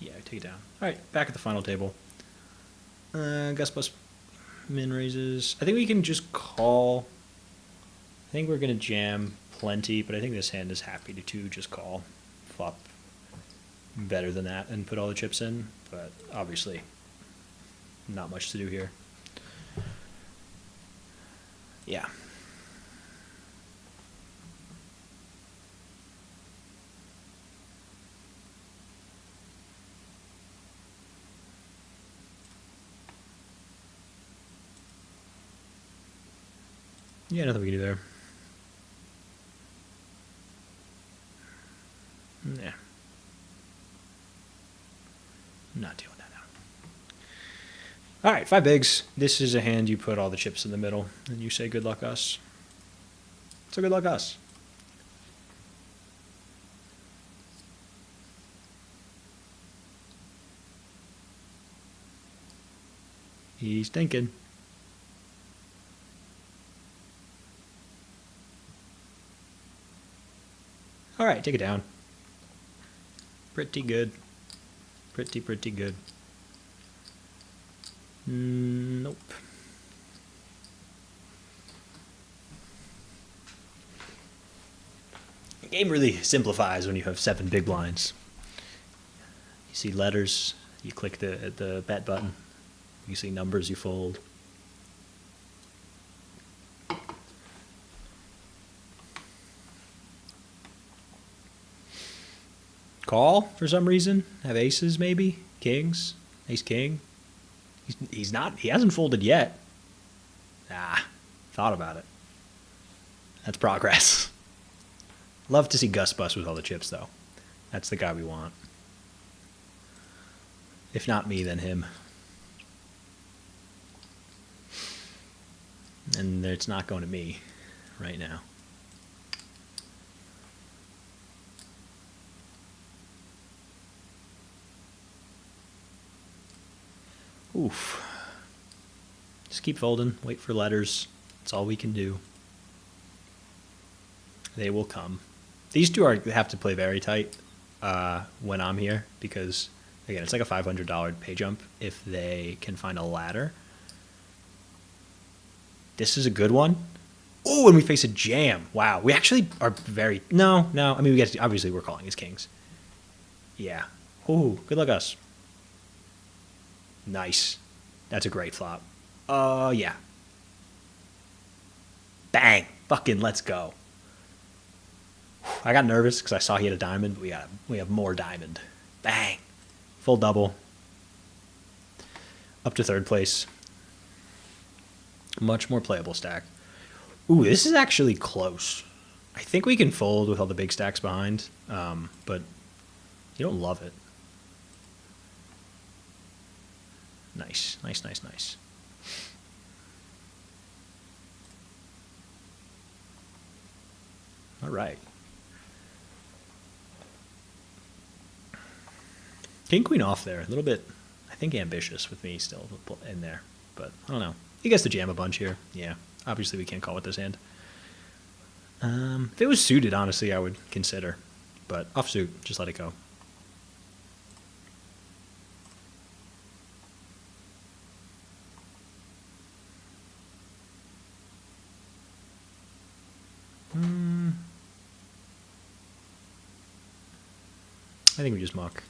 Yeah, take it down. All right, back at the final table. Gus plus min raises. I think we can just call. I think we're going to jam plenty, but I think this hand is happy to just call. Flop better than that and put all the chips in, but obviously not much to do here. Yeah. Yeah, nothing we can do there. Nah. Not doing that now. All right, 5 bigs. This is a hand you put all the chips in the middle, and you say good luck us. So good luck us. He's thinking. All right, take it down. Pretty good. Pretty good. Nope. The game really simplifies when you have 7 big blinds. You see letters, you click the bet button. You see numbers, you fold. Call for some reason. Have aces maybe, kings, ace king. He's not. He hasn't folded yet. Thought about it. That's progress. Love to see Gus bust with all the chips though. That's the guy we want. If not me, then him. And it's not going to me right now. Oof. Just keep folding. Wait for letters. That's all we can do. They will come. These two have to play very tight when I'm here because, again, it's like a $500 pay jump if they can find a ladder. This is a good one. Oh, and we face a jam. Wow. We actually are very... No. I mean, obviously we're calling as kings. Yeah. Oh, good luck us. Nice. That's a great flop. Yeah. Bang. Fucking let's go. I got nervous because I saw he had a diamond, but we have more diamond. Bang. Full double. Up to 3rd place. Much more playable stack. Ooh, this is actually close. I think we can fold with all the big stacks behind, but you don't love it. Nice. All right. King, queen off there. A little bit, I think, ambitious with me still in there. But I don't know. He gets to jam a bunch here. Yeah. Obviously, we can't call with this hand. If it was suited, honestly, I would consider. But offsuit, just let it go. I think we just muck.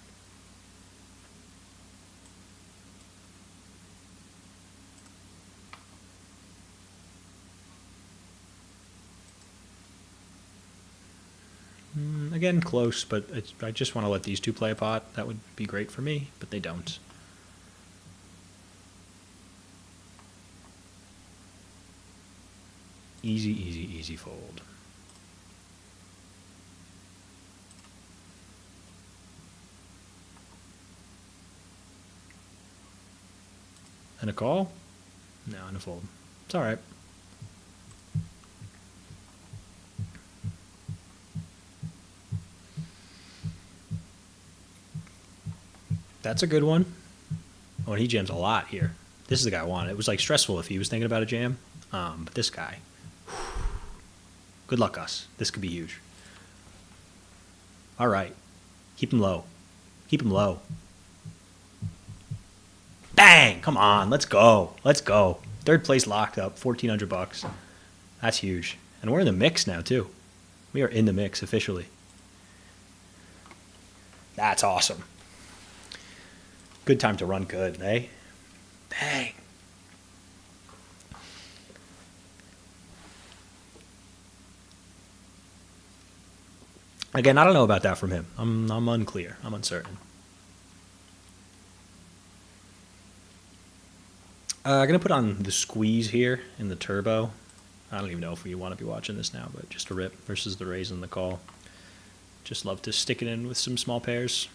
Again, close, but I just want to let these two play a pot. That would be great for me, but they don't. Easy, easy, easy fold. And a call? No, and a fold. It's all right. That's a good one. Oh, and he jams a lot here. This is the guy I wanted. It was like stressful if he was thinking about a jam. But this guy, good luck, us. This could be huge. All right. Keep him low. Keep him low. Bang! Come on. Let's go. Let's go. Third place locked up. $1,400. That's huge. And we're in the mix now, too. We are in the mix officially. That's awesome. Good time to run good, eh? Bang. Again, I don't know about that from him. I'm unclear. I'm uncertain. I'm going to put on the squeeze here in the turbo. I don't even know if we want to be watching this now, but just a rip versus the raise and the call. Just love to stick it in with some small pairs.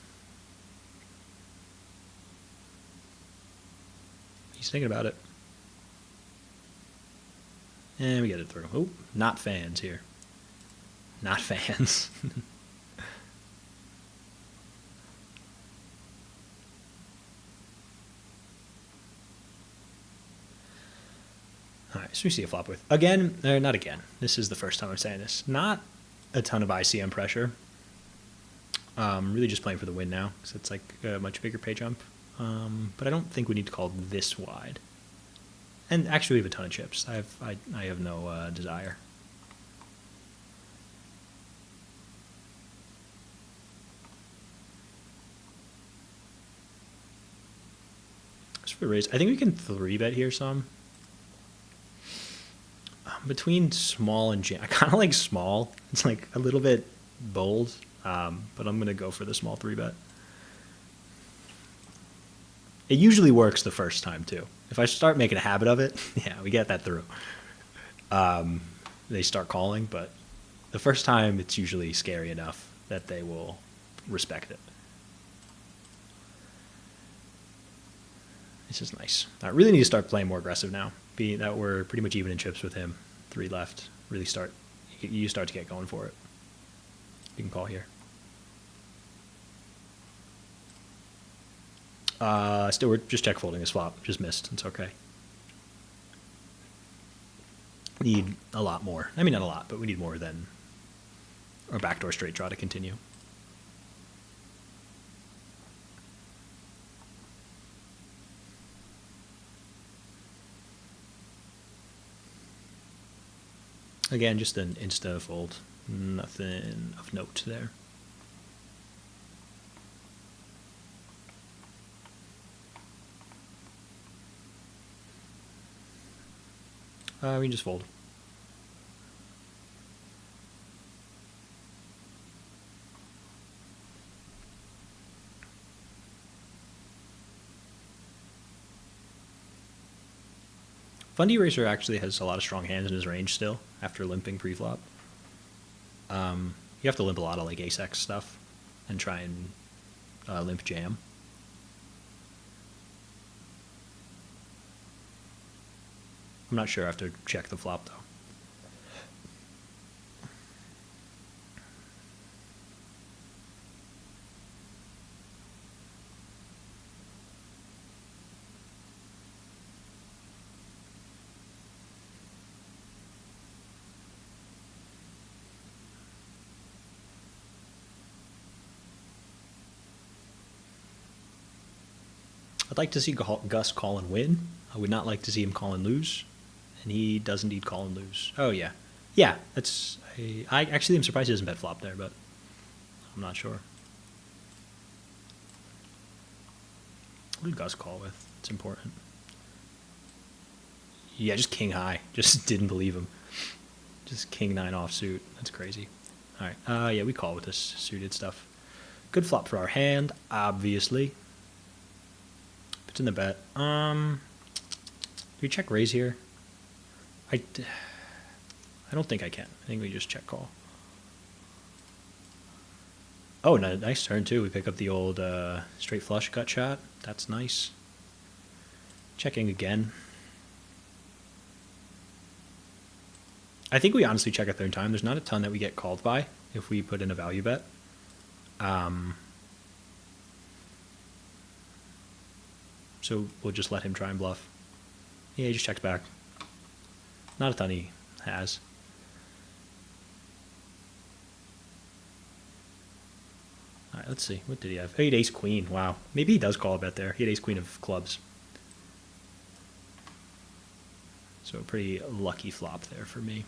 He's thinking about it. And we get it through. Oh, not fans here. Not fans. All right, so we see a flop with. Again, not again. This is the first time I'm saying this. Not a ton of ICM pressure. Really just playing for the win now, because it's like a much bigger pay jump. But I don't think we need to call this wide. And actually, we have a ton of chips. I have no desire. As for the raise, I think we can 3-bet here some. Between small and jam, I kind of like small. It's like a little bit bold, but I'm going to go for the small 3-bet. It usually works the first time, too. If I start making a habit of it, yeah, we get that through. They start calling, but the first time it's usually scary enough that they will respect it. This is nice. I really need to start playing more aggressive now, being that we're pretty much even in chips with him. 3 left. Really start. You start to get going for it. You can call here. Still, we're just check folding this flop. Just missed. It's okay. Need a lot more. I mean, not a lot, but we need more than our backdoor straight draw to continue. Again, just an insta fold. Nothing of note there. We can just fold. Fundy Racer actually has a lot of strong hands in his range still, after limping pre-flop. You have to limp a lot of like ace-x stuff and try and limp jam. I'm not sure. I have to check the flop, though. I'd like to see Gus call and win. I would not like to see him call and lose. And he does indeed call and lose. Oh, yeah. Yeah, that's... I actually am surprised he doesn't bet flop there, but I'm not sure. What did Gus call with? It's important. Yeah, just king high. Just didn't believe him. Just king 9 offsuit. That's crazy. All right. Yeah, we call with this suited stuff. Good flop for our hand, obviously. It's in the bet. Do we check raise here? I don't think I can. I think we just check call. Oh, nice turn too. We pick up the old straight flush gut shot. That's nice. Checking again. I think we honestly check a third time. There's not a ton that we get called by if we put in a value bet. So we'll just let him try and bluff. Yeah, he just checks back. Not a ton he has. All right, let's see. What did he have? Oh, he had ace queen. Wow. Maybe he does call a bet there. He had ace queen of clubs. So a pretty lucky flop there for me.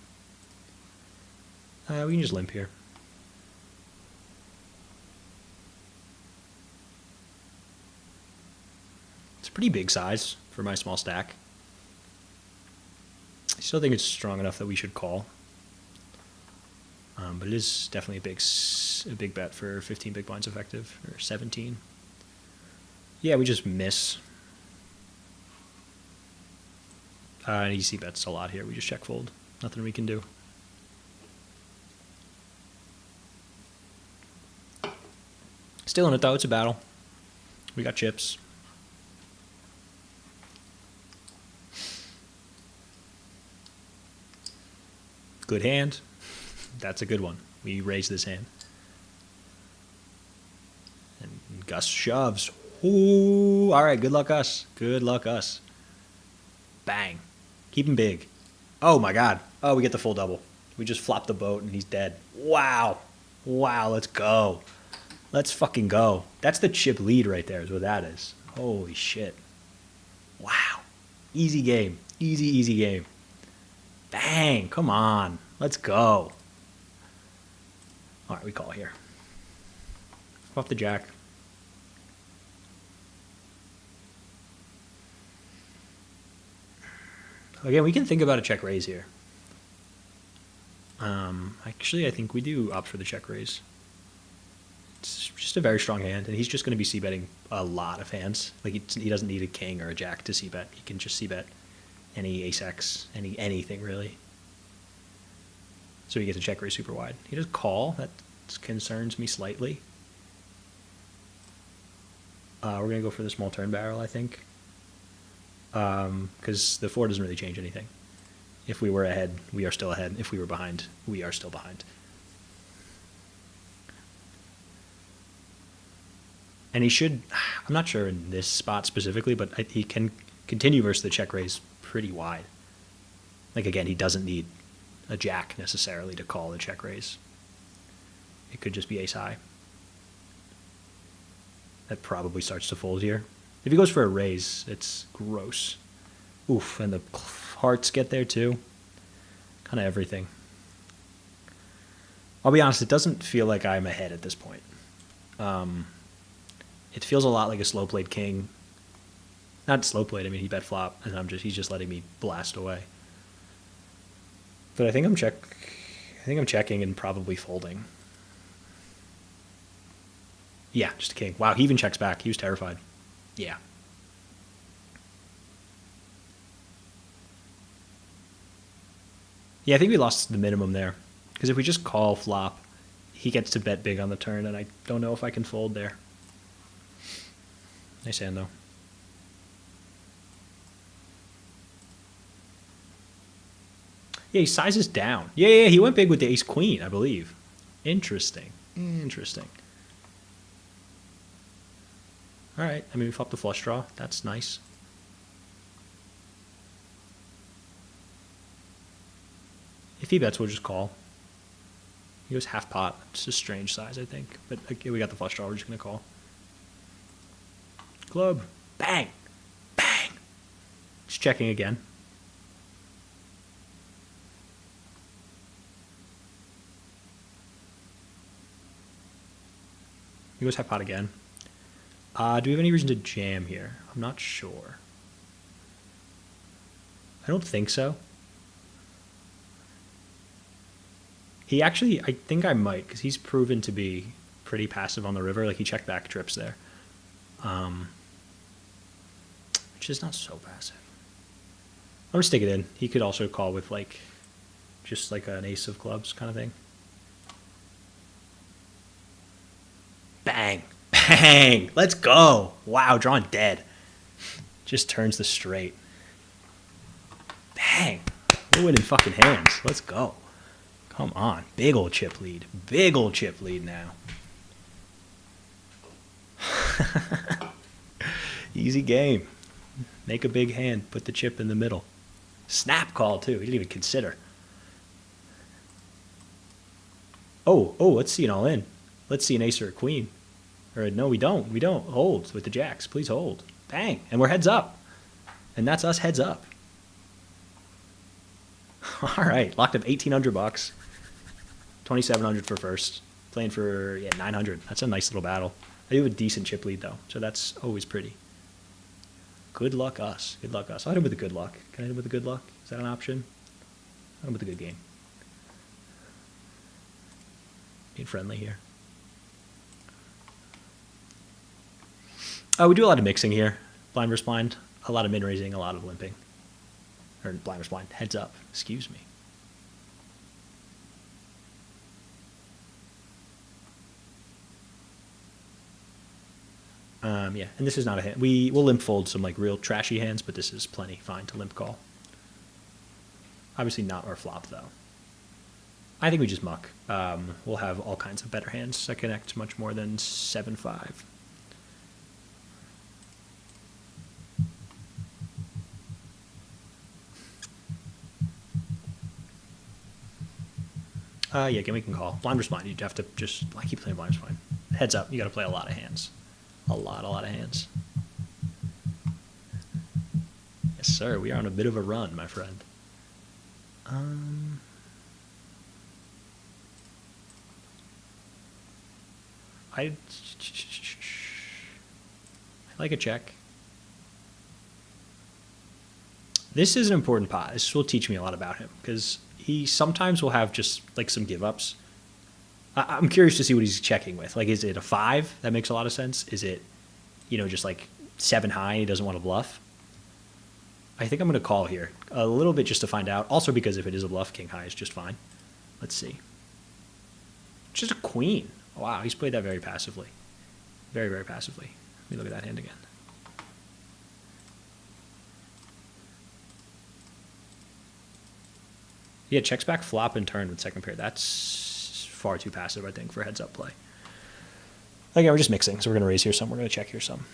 We can just limp here. It's a pretty big size for my small stack. I still think it's strong enough that we should call. But it is definitely a big bet for 15 big blinds effective, or 17. Yeah, we just miss. And EC bets a lot here. We just check fold. Nothing we can do. Still in it though. It's a battle. We got chips. Good hand. That's a good one. We raise this hand. And Gus shoves. Ooh, all right, good luck us. Good luck us. Bang. Keep him big. Oh my god. Oh, we get the full double. We just flop the boat and he's dead. Wow. Wow, let's go. Let's fucking go. That's the chip lead right there is what that is. Holy shit. Wow. Easy game. Easy game. Bang. Come on. Let's go. All right, we call here. Off the jack. Again, we can think about a check raise here. Actually, I think we do opt for the check raise. It's just a very strong hand, and he's just going to be c-betting a lot of hands. Like he doesn't need a king or a jack to c-bet. He can just c-bet any ace-x, anything really. So he gets a check raise super wide. He does call. That concerns me slightly. We're going to go for the small turn barrel, I think. Because the 4 doesn't really change anything. If we were ahead, we are still ahead. If we were behind, we are still behind. And he should, I'm not sure in this spot specifically, but he can continue versus the check raise pretty wide. Like again, he doesn't need a jack necessarily to call the check raise. It could just be ace high. That probably starts to fold here. If he goes for a raise, it's gross. Oof, and the hearts get there too. Kind of everything. I'll be honest, it doesn't feel like I'm ahead at this point. It feels a lot like a slow played king. Not slow played, I mean he bet flop, and he's just letting me blast away. But I think I'm checking and probably folding. Yeah, just a king. Wow, he even checks back. He was terrified. Yeah. Yeah, I think we lost the minimum there. Because if we just call flop, he gets to bet big on the turn, and I don't know if I can fold there. Nice hand, though. Yeah, he sizes down. Yeah, he went big with the ace-queen, I believe. Interesting. All right, I mean, we flopped the flush draw. That's nice. If he bets, we'll just call. He goes half pot. It's a strange size, I think. But okay, we got the flush draw. We're just going to call. Club. Bang. Bang. Just checking again. He goes half pot again. Do we have any reason to jam here? I'm not sure. I don't think so. He actually, I think I might, because he's proven to be pretty passive on the river. Like, he checked back trips there. Which is not so passive. I'm going to stick it in. He could also call with, like, just like an ace of clubs kind of thing. Bang. Bang. Let's go. Wow, drawing dead. Just turns the straight. Bang. We're winning fucking hands. Let's go. Come on. Big old chip lead. Big old chip lead now. Easy game. Make a big hand. Put the chip in the middle. Snap call, too. He didn't even consider. Oh, let's see an all in. Let's see an ace or a queen. Or no, we don't. We don't. Hold with the jacks. Please hold. Bang. And we're heads up. And that's us heads up. All right. Locked up $1,800. $2,700 for first. Playing for, yeah, $900. That's a nice little battle. I do have a decent chip lead, though. So that's always pretty. Good luck us. Good luck us. I'll hit him with a good luck. Can I hit him with a good luck? Is that an option? I'll hit him with a good game. Being friendly here. We do a lot of mixing here. Blind versus blind. A lot of min-raising, a lot of limping. Or blind versus blind. Heads up. Excuse me. Yeah, and this is not a hand. We'll limp fold some like real trashy hands, but this is plenty fine to limp call. Obviously not our flop, though. I think we just muck. We'll have all kinds of better hands that connect much more than 7-5. Yeah, again, we can call. Blind versus blind, you'd have to just, I keep playing blind versus blind. Heads up, you got to play a lot of hands. A lot of hands. Yes, sir, we are on a bit of a run, my friend. I like a check. This is an important pot. This will teach me a lot about him, because he sometimes will have just like some give ups. I'm curious to see what he's checking with. Like, is it a 5? That makes a lot of sense. Is it, just like 7 high and he doesn't want to bluff? I think I'm going to call here a little bit just to find out. Also because if it is a bluff, king high is just fine. Let's see. Just a queen. Wow, he's played that very passively. Very, very passively. Let me look at that hand again. Yeah, checks back flop and turn with second pair. That's far too passive, I think, for heads up play. Again, we're just mixing, so we're going to raise here some. We're going to check here some.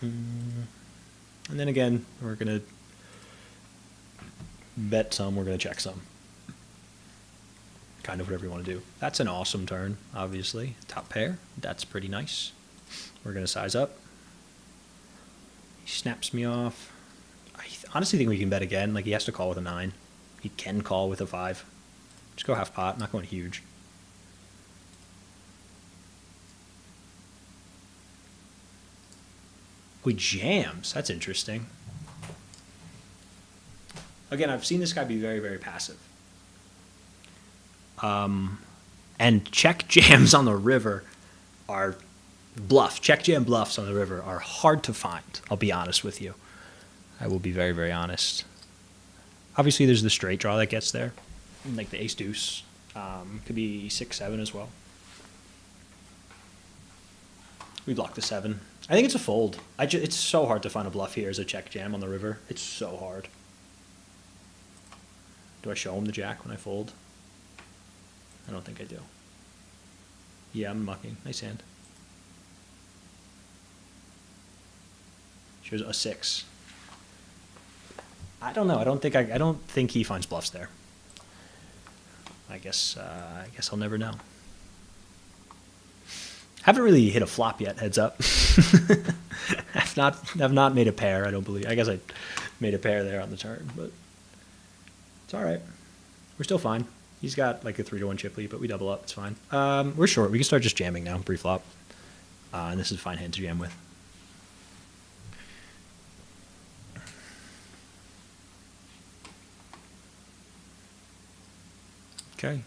And then again, we're going to bet some. We're going to check some. Kind of whatever you want to do. That's an awesome turn, obviously. Top pair. That's pretty nice. We're going to size up. He snaps me off. I honestly think we can bet again. Like, he has to call with a 9. He can call with a 5. Just go half pot. Not going huge. Oh, he jams. That's interesting. Again, I've seen this guy be very, very passive. And check jams on the river are bluff. Check jam bluffs on the river are hard to find. I'll be honest with you. I will be very, very honest. Obviously, there's the straight draw that gets there, like the ace deuce. Could be 6-7 as well. We block the 7. I think it's a fold. It's so hard to find a bluff here as a check jam on the river. It's so hard. Do I show him the jack when I fold? I don't think I do. Yeah, I'm mucking. Nice hand. Shows a 6. I don't know. I don't think he finds bluffs there. I guess I'll never know. Haven't really hit a flop yet. Heads up. I've not made a pair. I don't believe. I guess I made a pair there on the turn, but it's all right. We're still fine. He's got like a 3-1 chip lead, but we double up. It's fine. We're short. We can start just jamming now, pre-flop. And this is a fine hand to jam with. Okay.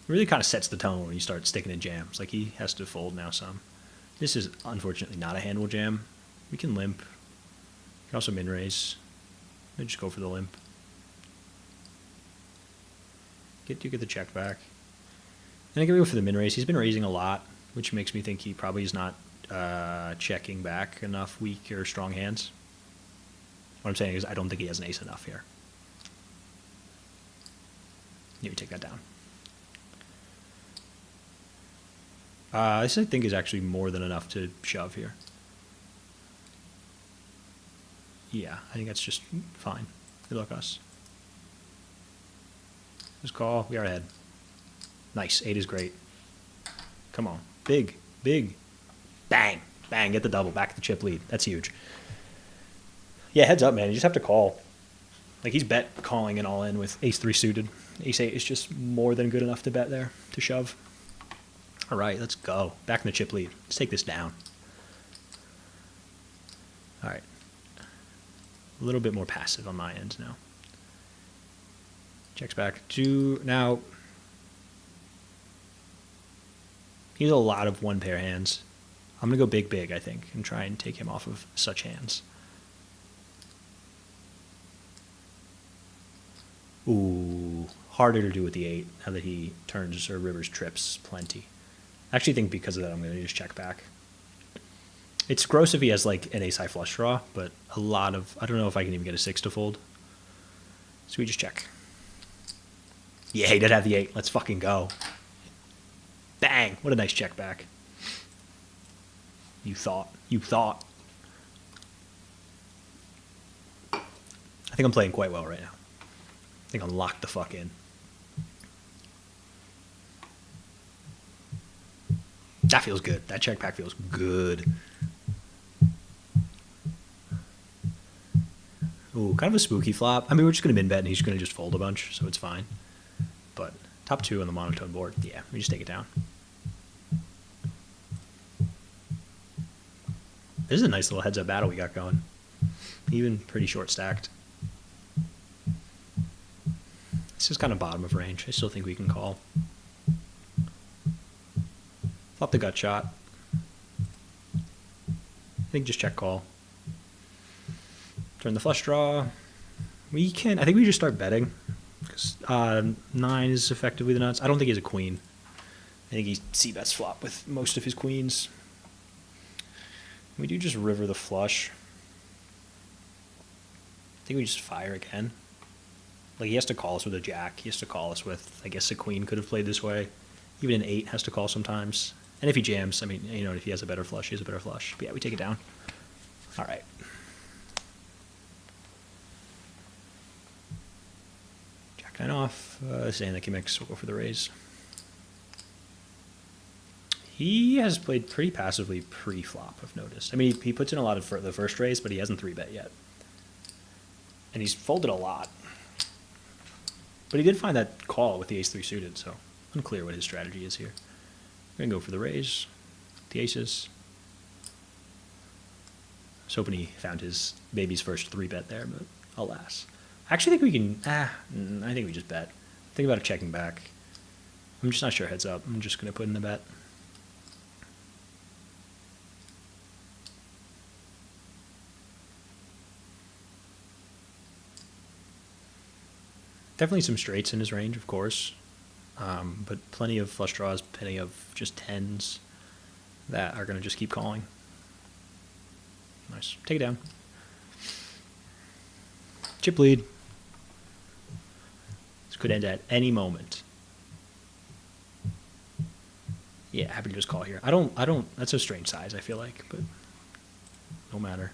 It really kind of sets the tone when you start sticking in jams. Like, he has to fold now some. This is unfortunately not a handle jam. We can limp. We can also min raise. Maybe just go for the limp. Get the check back. And I can go for the min raise. He's been raising a lot, which makes me think he probably is not checking back enough weak or strong hands. What I'm saying is I don't think he has an ace enough here. Maybe take that down. This I think is actually more than enough to shove here. Yeah, I think that's just fine. Good luck, us. Just call. We are ahead. Nice. 8 is great. Come on. Big. Big. Bang. Bang. Get the double. Back to the chip lead. That's huge. Yeah, heads up, man. You just have to call. Like, he's bet calling and all in with ace-3 suited. Ace-8 is just more than good enough to bet there, to shove. All right, let's go. Back in the chip lead. Let's take this down. All right. A little bit more passive on my end now. Checks back. Now, he has a lot of one-pair hands. I'm going to go big, I think, and try and take him off of such hands. Ooh, harder to do with the 8 now that he turns or rivers trips plenty. I actually think because of that I'm going to just check back. It's gross if he has like an ace-high flush draw, but a lot of... I don't know if I can even get a 6 to fold. So we just check. Yeah, he did have the 8. Let's fucking go. Bang! What a nice check back. You thought. I think I'm playing quite well right now. I think I'm locked the fuck in. That feels good. That check back feels good. Ooh, kind of a spooky flop. I mean, we're just going to min bet and he's going to just fold a bunch, so it's fine. But top 2 on the monotone board. Yeah, we just take it down. This is a nice little heads-up battle we got going. Even pretty short stacked. This is kind of bottom of range. I still think we can call. Flop the gut shot. I think just check call. Turn the flush draw. We can... I think we just start betting. Because 9 is effectively the nuts. I don't think he has a queen. I think he c-bets flop with most of his queens. We do just river the flush. I think we just fire again. Like, he has to call us with a jack. He has to call us with... I guess a queen could have played this way. Even an 8 has to call sometimes. And if he jams, I mean, you know, if he has a better flush, he has a better flush. But yeah, we take it down. All right. Jack 9 off. Saying that he mix. We'll go for the raise. He has played pretty passively pre-flop, I've noticed. I mean, he puts in a lot of the first raise, but he hasn't 3-bet yet. And he's folded a lot. But he did find that call with the ace-3 suited, so unclear what his strategy is here. We're going to go for the raise. The aces. I was hoping he found his baby's first 3-bet there, but alas. I actually think we can... I think we just bet. Think about it checking back. I'm just not sure heads up. I'm just going to put in the bet. Definitely some straights in his range, of course. But plenty of flush draws, plenty of just 10s that are going to just keep calling. Nice. Take it down. Chip lead. This could end at any moment. Yeah, happy to just call here. I don't, that's a strange size, I feel like, but no matter.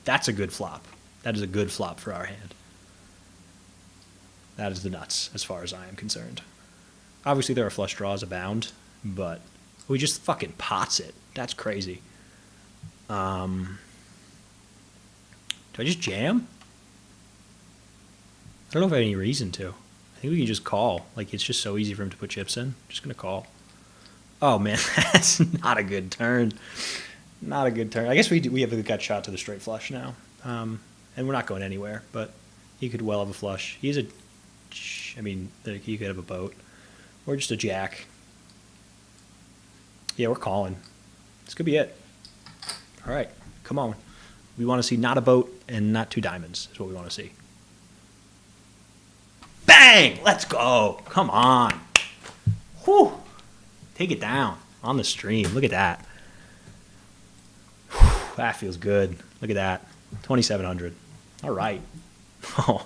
That's a good flop. That is a good flop for our hand. That is the nuts, as far as I am concerned. Obviously, there are flush draws abound, but we just fucking pots it. That's crazy. Do I just jam? I don't know if I have any reason to. I think we can just call. Like, it's just so easy for him to put chips in. Just going to call. Oh, man, that's not a good turn. Not a good turn. I guess we have a gut shot to the straight flush now. And we're not going anywhere, but he could well have a flush. He has a I mean, you could have a boat. Or just a jack. Yeah, we're calling. This could be it. All right, come on. We want to see not a boat and not two diamonds is what we want to see. Bang! Let's go. Come on. Whew. Take it down on the stream. Look at that. Whew. That feels good. Look at that. 2,700. All right. Oh,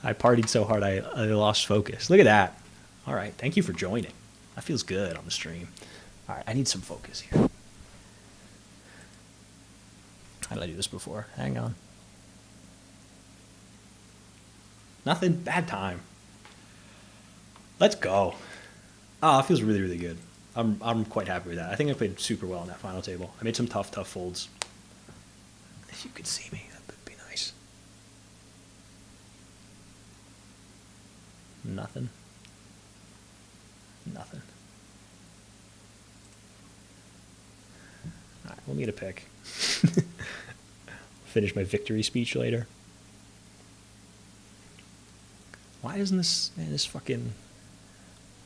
I partied so hard I lost focus. Look at that. All right. Thank you for joining. That feels good on the stream. All right. I need some focus here. How did I do this before? Hang on. Nothing. Bad time. Let's go. Oh, it feels really, really good. I'm quite happy with that. I think I played super well on that final table. I made some tough folds. If you could see me, that would be nice. Nothing. Nothing. All right, let me get a pick. Finish my victory speech later. Why isn't this fucking...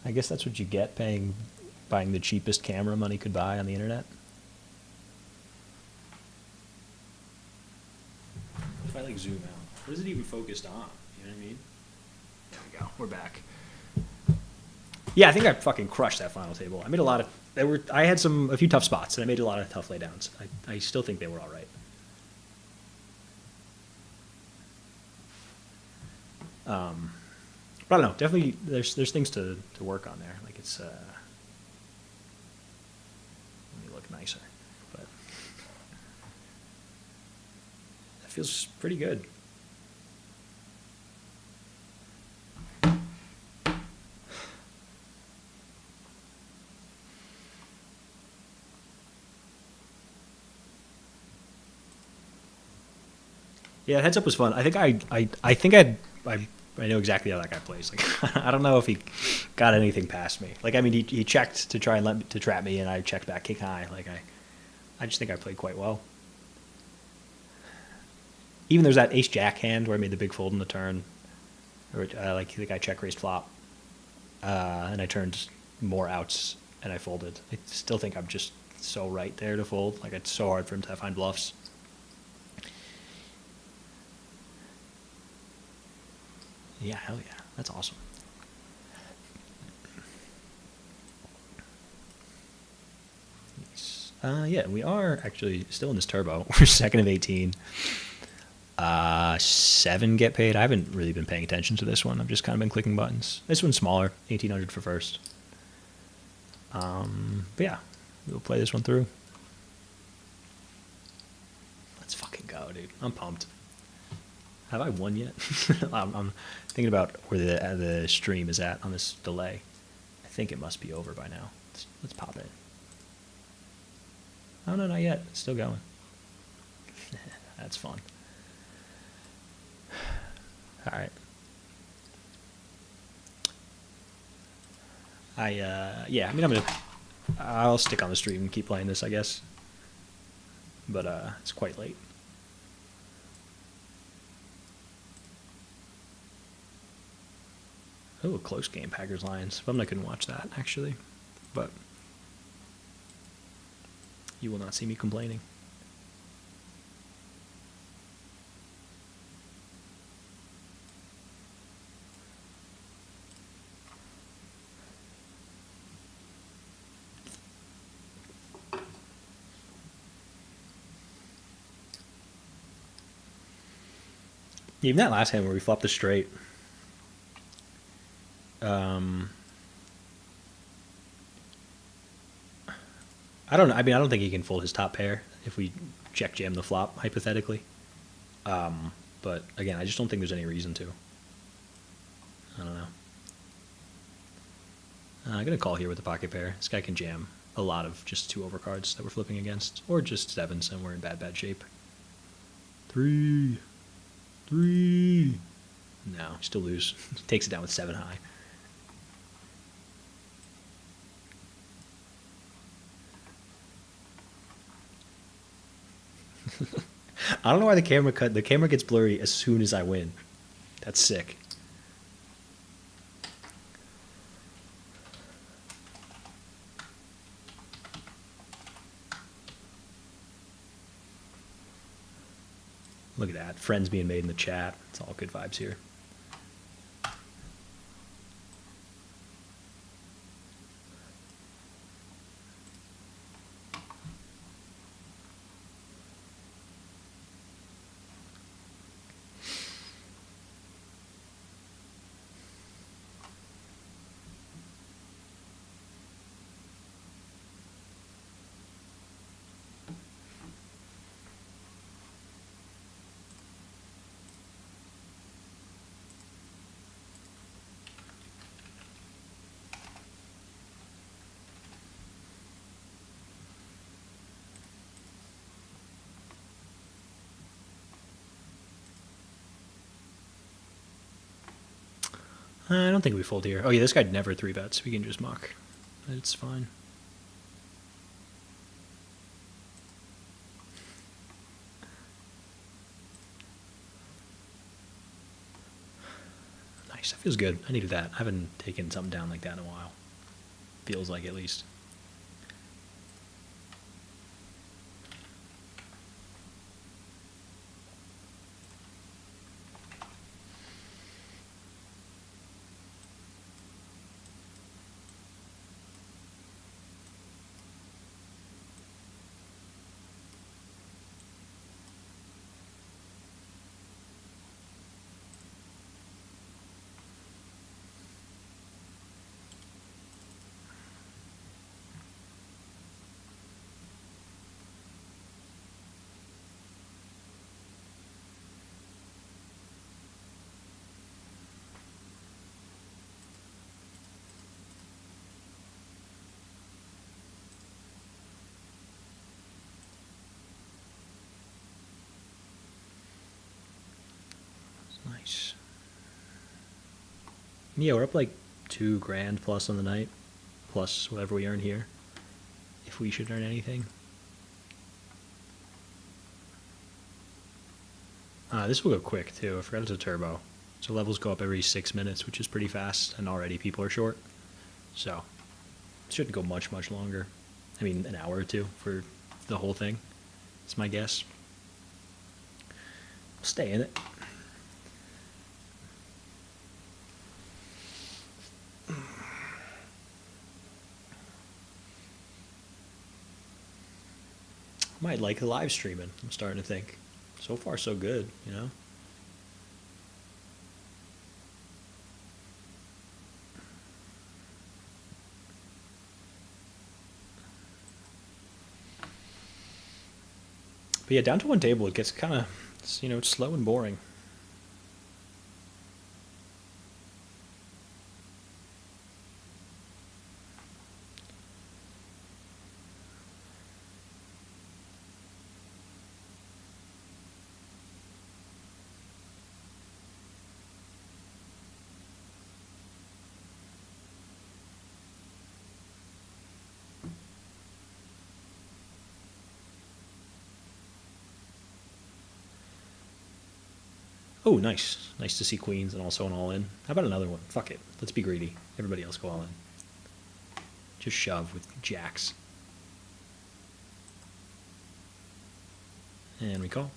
I guess that's what you get buying the cheapest camera money could buy on the internet. If I like zoom out, what is it even focused on? You know what I mean? There we go. We're back. Yeah, I think I fucking crushed that final table. I made a lot of... I had a few tough spots, and I made a lot of tough laydowns. I still think they were all right. But I don't know. Definitely, there's things to work on there. Like it's let me look nicer, but that feels pretty good. Yeah, heads up was fun. I think I know exactly how that guy plays. Like, I don't know if he got anything past me. Like, I mean, he checked to try and to trap me, and I checked back king high. Like, I just think I played quite well. Even there's that ace jack hand where I made the big fold in the turn, or like the guy check raised flop, and I turned more outs and I folded. I still think I'm just so right there to fold. Like, it's so hard for him to find bluffs. Yeah, hell yeah. That's awesome. Nice. Yeah, we are actually still in this turbo. We're second of 18. 7 get paid. I haven't really been paying attention to this one. I've just kind of been clicking buttons. This one's smaller, 1,800 for first. But yeah, we'll play this one through. Let's fucking go, dude. I'm pumped. Have I won yet? I'm thinking about where the stream is at on this delay. I think it must be over by now. Let's pop it. Oh, no, not yet. It's still going. That's fun. All right. Yeah, I mean, I'll stick on the stream and keep playing this, I guess. But it's quite late. Oh, a close game, Packers Lions. Bummed I couldn't watch that, actually. But you will not see me complaining. Even that last hand where we flopped the straight. I don't know. I mean, I don't think he can fold his top pair if we check jam the flop, hypothetically. But again, I just don't think there's any reason to. I don't know. I'm going to call here with the pocket pair. This guy can jam a lot of just 2 overcards that we're flipping against, or just 7s and we're in bad shape. 3. No, still lose. Takes it down with 7 high. I don't know why the camera gets blurry as soon as I win. That's sick. Look at that. Friends being made in the chat. It's all good vibes here. I don't think we fold here. Oh yeah, this guy never 3-bets. We can just muck. It's fine. Nice. That feels good. I needed that. I haven't taken something down like that in a while. Feels like, at least. Nice. Yeah, we're up like $2,000 plus on the night, plus whatever we earn here, if we should earn anything. This will go quick too. I forgot it's a turbo. So levels go up every 6 minutes, which is pretty fast, and already people are short. So it shouldn't go much, much longer. I mean, an hour or two for the whole thing. That's my guess. We'll stay in it. Might like the live streaming. I'm starting to think. So far, so good, you know? But yeah, down to one table, it gets kind of, you know, it's slow and boring. Oh, nice. Nice to see queens and also an all-in. How about another one? Fuck it. Let's be greedy. Everybody else go all-in. Just shove with jacks. And we call.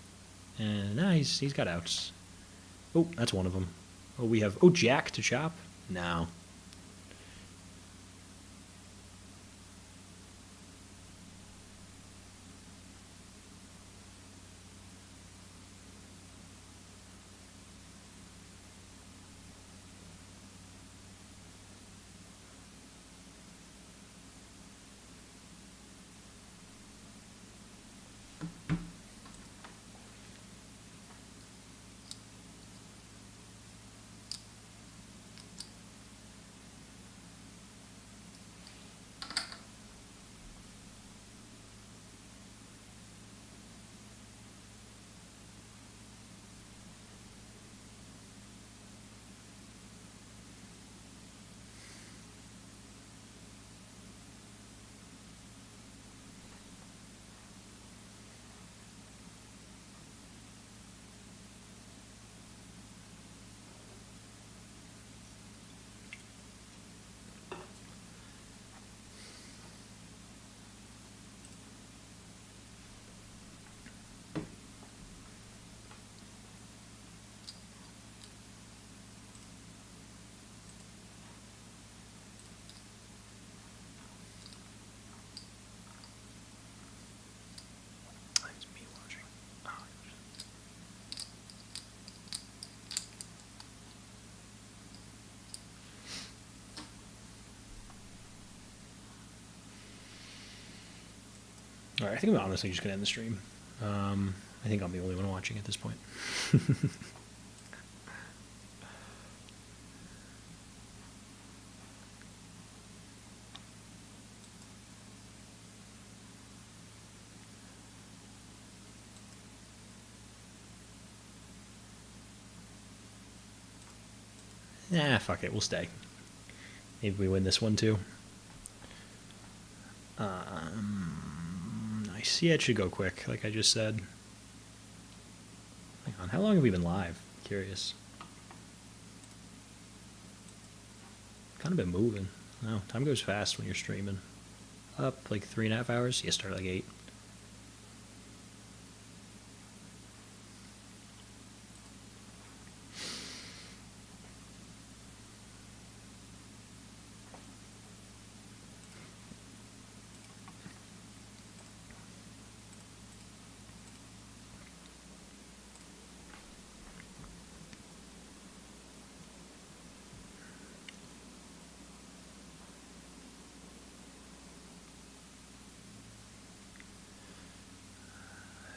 And nah, he's got outs. Oh, that's one of them. Oh, we have... Oh, jack to chop? No. All right, I think I'm honestly just gonna end the stream. I think I'm the only one watching at this point. Nah, fuck it, we'll stay. Maybe we win this one too. Nice. Yeah, it should go quick, like I just said. Hang on, how long have we been live? Curious. Kind of been moving. No, time goes fast when you're streaming. Up like 3.5 hours. Yeah, start like 8.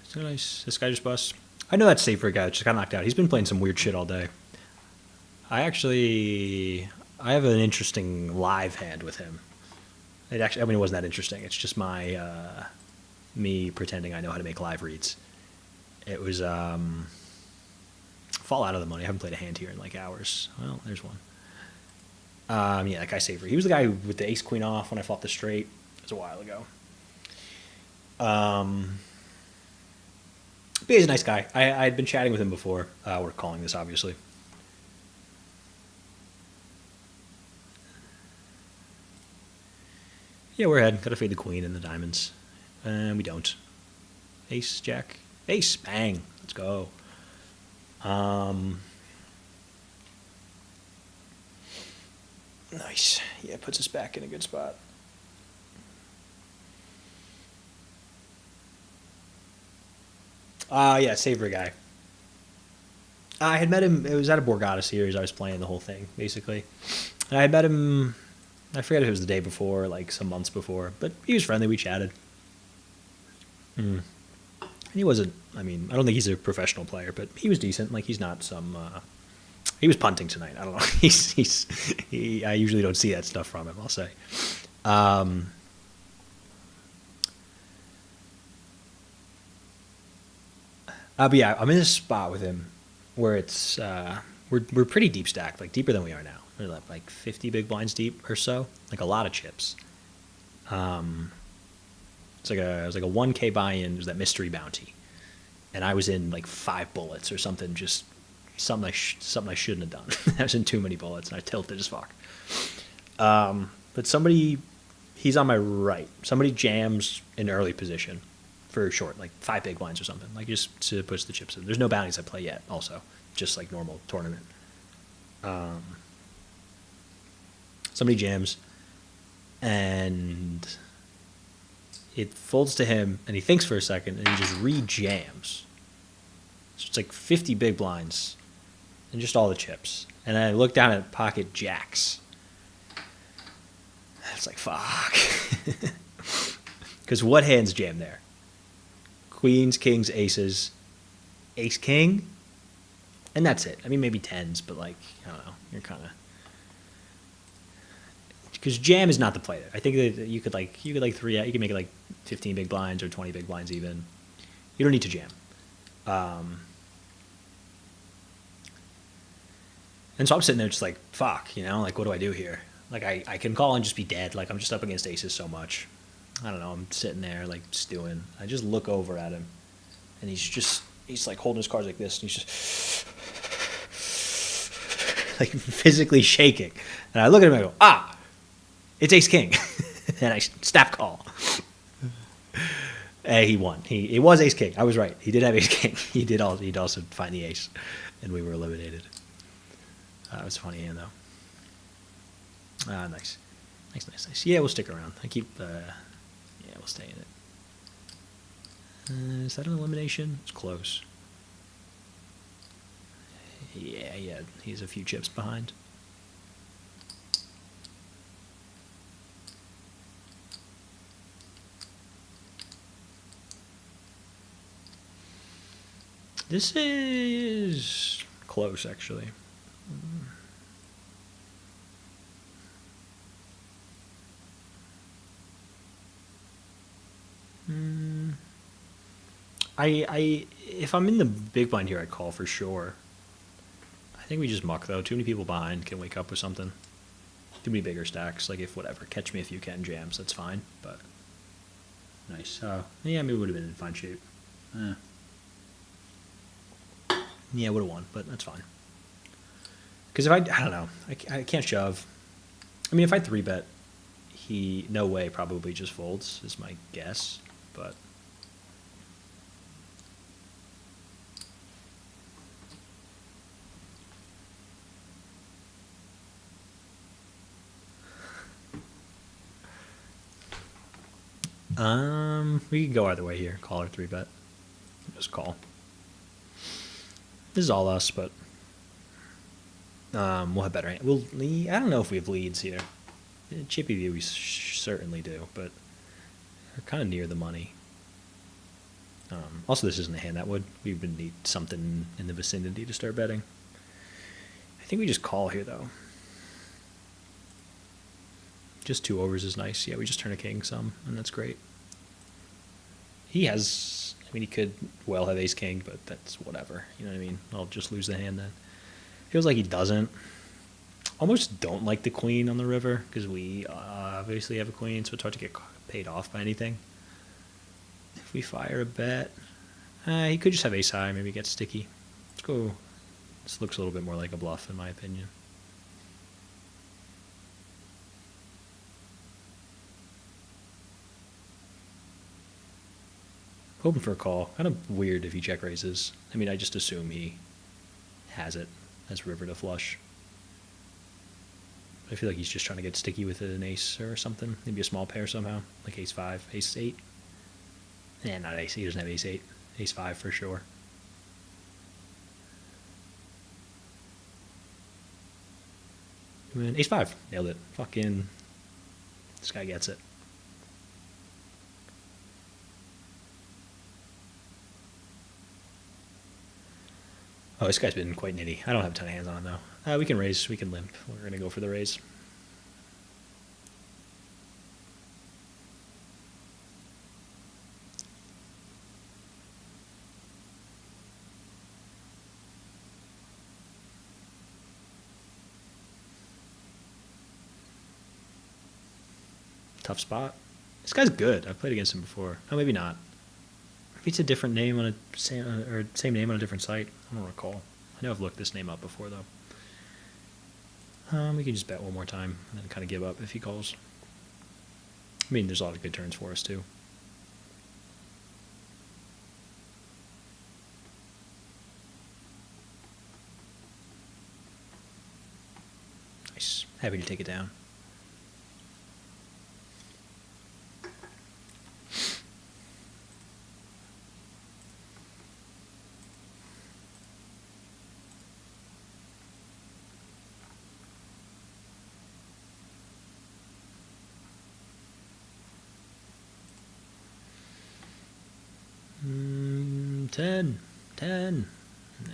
So nice. This guy just bust. I know that's safe for a guy that just got knocked out. He's been playing some weird shit all day. I have an interesting live hand with him. It actually, I mean, it wasn't that interesting. It's just me pretending I know how to make live reads. It was fall out of the money. I haven't played a hand here in like hours. Well, there's one. Yeah, that guy Savory. He was the guy with the ace queen off when I fought the straight. It was a while ago. But he's a nice guy. I'd been chatting with him before. We're calling this, obviously. Yeah, we're ahead. Gotta fade the queen and the diamonds. And we don't. Ace, jack. Ace, bang. Let's go. Nice. Yeah, puts us back in a good spot. Yeah, Savory guy. I had met him. It was at a Borgata series. I was playing the whole thing, basically. And I had met him. I forget if it was the day before, like some months before, but he was friendly. We chatted. And he wasn't. I mean, I don't think he's a professional player, but he was decent. Like he's not some. He was punting tonight. I don't know. I usually don't see that stuff from him. I'll say. But yeah, I'm in this spot with him where it's we're pretty deep stacked, like deeper than we are now. We're like 50 big blinds deep or so, like a lot of chips. It was like a 1K buy-in. It was that mystery bounty, and I was in like 5 bullets or something. Just something I shouldn't have done. I was in too many bullets, and I tilted as fuck. But he's on my right. Somebody jams in early position for short, like 5 big blinds or something, like just to push the chips in. There's no bounties I play yet. Also, just like normal tournament. Somebody jams, and it folds to him, and he thinks for a second, and he just re-jams. So it's like 50 big blinds, and just all the chips. And I look down at pocket jacks. It's like, fuck. Because what hands jam there? Queens, kings, aces, ace, king, and that's it. I mean, maybe 10s, but like, I don't know. You're kind of... Because jam is not the play there. I think that you could make it like 15 big blinds or 20 big blinds even. You don't need to jam. And so I'm sitting there just like, fuck, like what do I do here? Like I can call and just be dead. Like I'm just up against aces so much. I don't know. I'm sitting there like stewing. I just look over at him, and he's like holding his cards like this, and he's just like physically shaking. And I look at him and I go, it's ace king, and I snap call. And he won. It was ace king. I was right. He did have ace king. He'd also find the ace, and we were eliminated. It was a funny hand though. Nice. Yeah, we'll stick around. We'll stay in it. Is that an elimination? It's close. Yeah, he's a few chips behind. This is close, actually. If I'm in the big blind here, I call for sure. I think we just muck though. Too many people behind can wake up with something. Too many bigger stacks. Like if whatever, catch me if you can jams. That's fine. But nice. Yeah, maybe we would have been in fine shape. Yeah, would have won, but that's fine. Because if I don't know, I can't shove. I mean, if I 3-bet, he no way probably just folds is my guess. But we could go either way here. Call or 3-bet. Just call. This is all us, but we'll have better. We'll lead. I don't know if we have leads here. Chippy V we certainly do, but we're kind of near the money. Also, this isn't a hand that would. We would need something in the vicinity to start betting. I think we just call here, though. Just 2 overs is nice. Yeah, we just turn a king some, and that's great. He has... I mean, he could well have ace-king, but that's whatever. You know what I mean? I'll just lose the hand then. Feels like he doesn't. Almost don't like the queen on the river, because we obviously have a queen, so it's hard to get paid off by anything. If we fire a bet... he could just have ace-high, maybe get sticky. Let's go... This looks a little bit more like a bluff, in my opinion. Hoping for a call. Kind of weird if he check raises. I mean, I just assume he has it as river to flush. I feel like he's just trying to get sticky with an ace or something. Maybe a small pair somehow, like ace-5, ace-8. Yeah, not ace. He doesn't have ace-8. Ace-5 for sure. And ace-5. Nailed it. Fucking... This guy gets it. Oh, this guy's been quite nitty. I don't have a ton of hands on him, though. We can raise. We can limp. We're going to go for the raise. Tough spot. This guy's good. I've played against him before. Oh, maybe not. Maybe it's a different name on a same name on a different site. I don't recall. I know I've looked this name up before though. We can just bet one more time and then kind of give up if he calls. I mean, there's a lot of good turns for us too. Nice. Happy to take it down. Ten. Nah.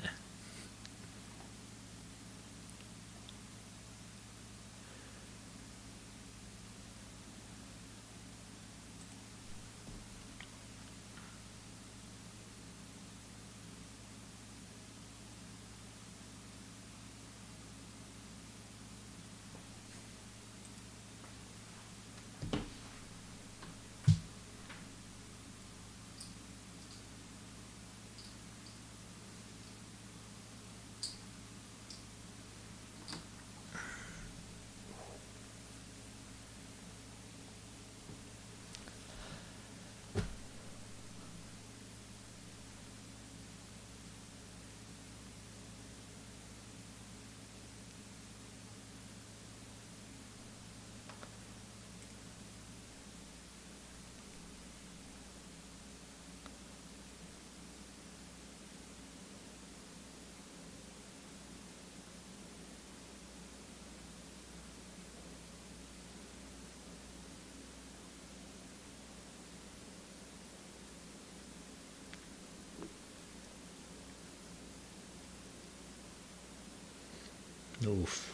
Oof.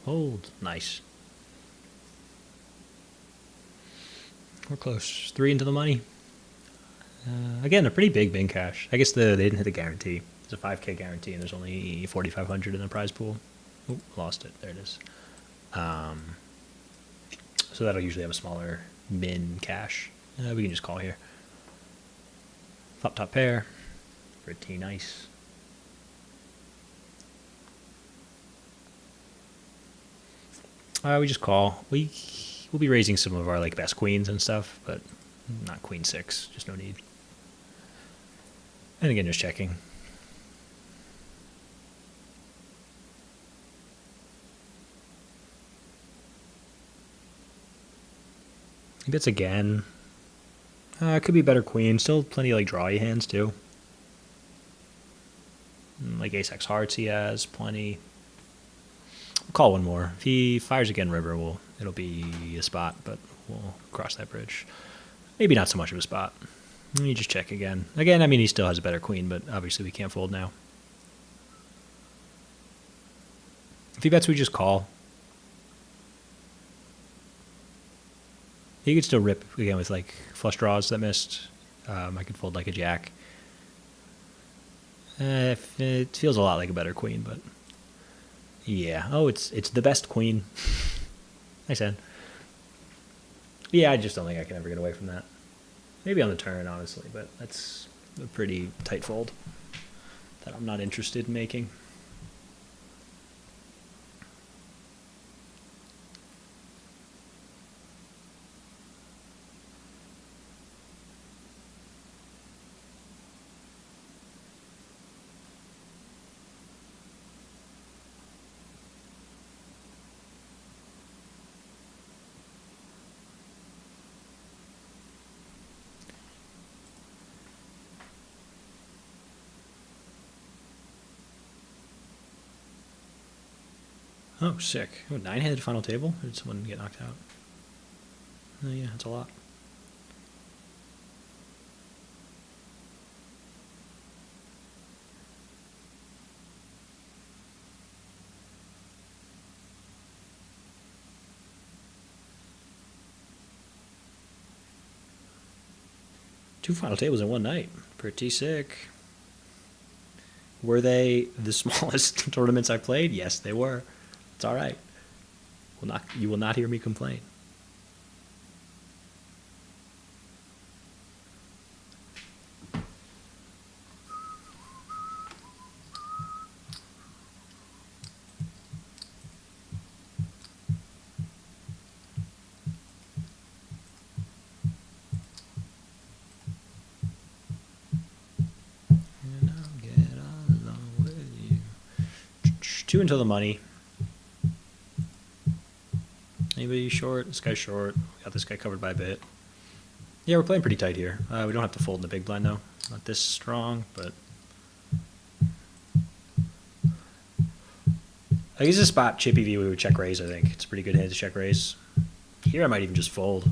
Hold. Nice. We're close. 3 into the money. Again, a pretty big bin cash. I guess they didn't hit the guarantee. It's a 5K guarantee, and there's only 4,500 in the prize pool. Oh, lost it. There it is. So that'll usually have a smaller min cash. We can just call here. Flop top pair. Pretty nice. We just call. We'll be raising some of our like best queens and stuff, but not queen 6. Just no need. And again, just checking. He bets again. It could be better queen. Still plenty of like drawy hands too. Like ace x hearts he has plenty. We'll call one more. If he fires again river, it'll be a spot, but we'll cross that bridge. Maybe not so much of a spot. Let me just check again. Again, I mean, he still has a better queen, but obviously we can't fold now. If he bets, we just call. He could still rip again with like flush draws that missed. I could fold like a jack. It feels a lot like a better queen, but yeah. Oh, it's the best queen. I said. Yeah, I just don't think I can ever get away from that. Maybe on the turn, honestly, but that's a pretty tight fold that I'm not interested in making. Oh, sick. Oh, 9-handed final table? Or did someone get knocked out? Oh, yeah, that's a lot. Two final tables in one night. Pretty sick. Were they the smallest tournaments I played? Yes, they were. It's all right. You will not hear me complain. And I'll get along with you. 2 until the money. Anybody short? This guy's short. Got this guy covered by a bit. Yeah, we're playing pretty tight here. We don't have to fold in the big blind, though. Not this strong, but... I guess a spot chippy V we would check raise, I think. It's a pretty good hand to check raise. Here I might even just fold.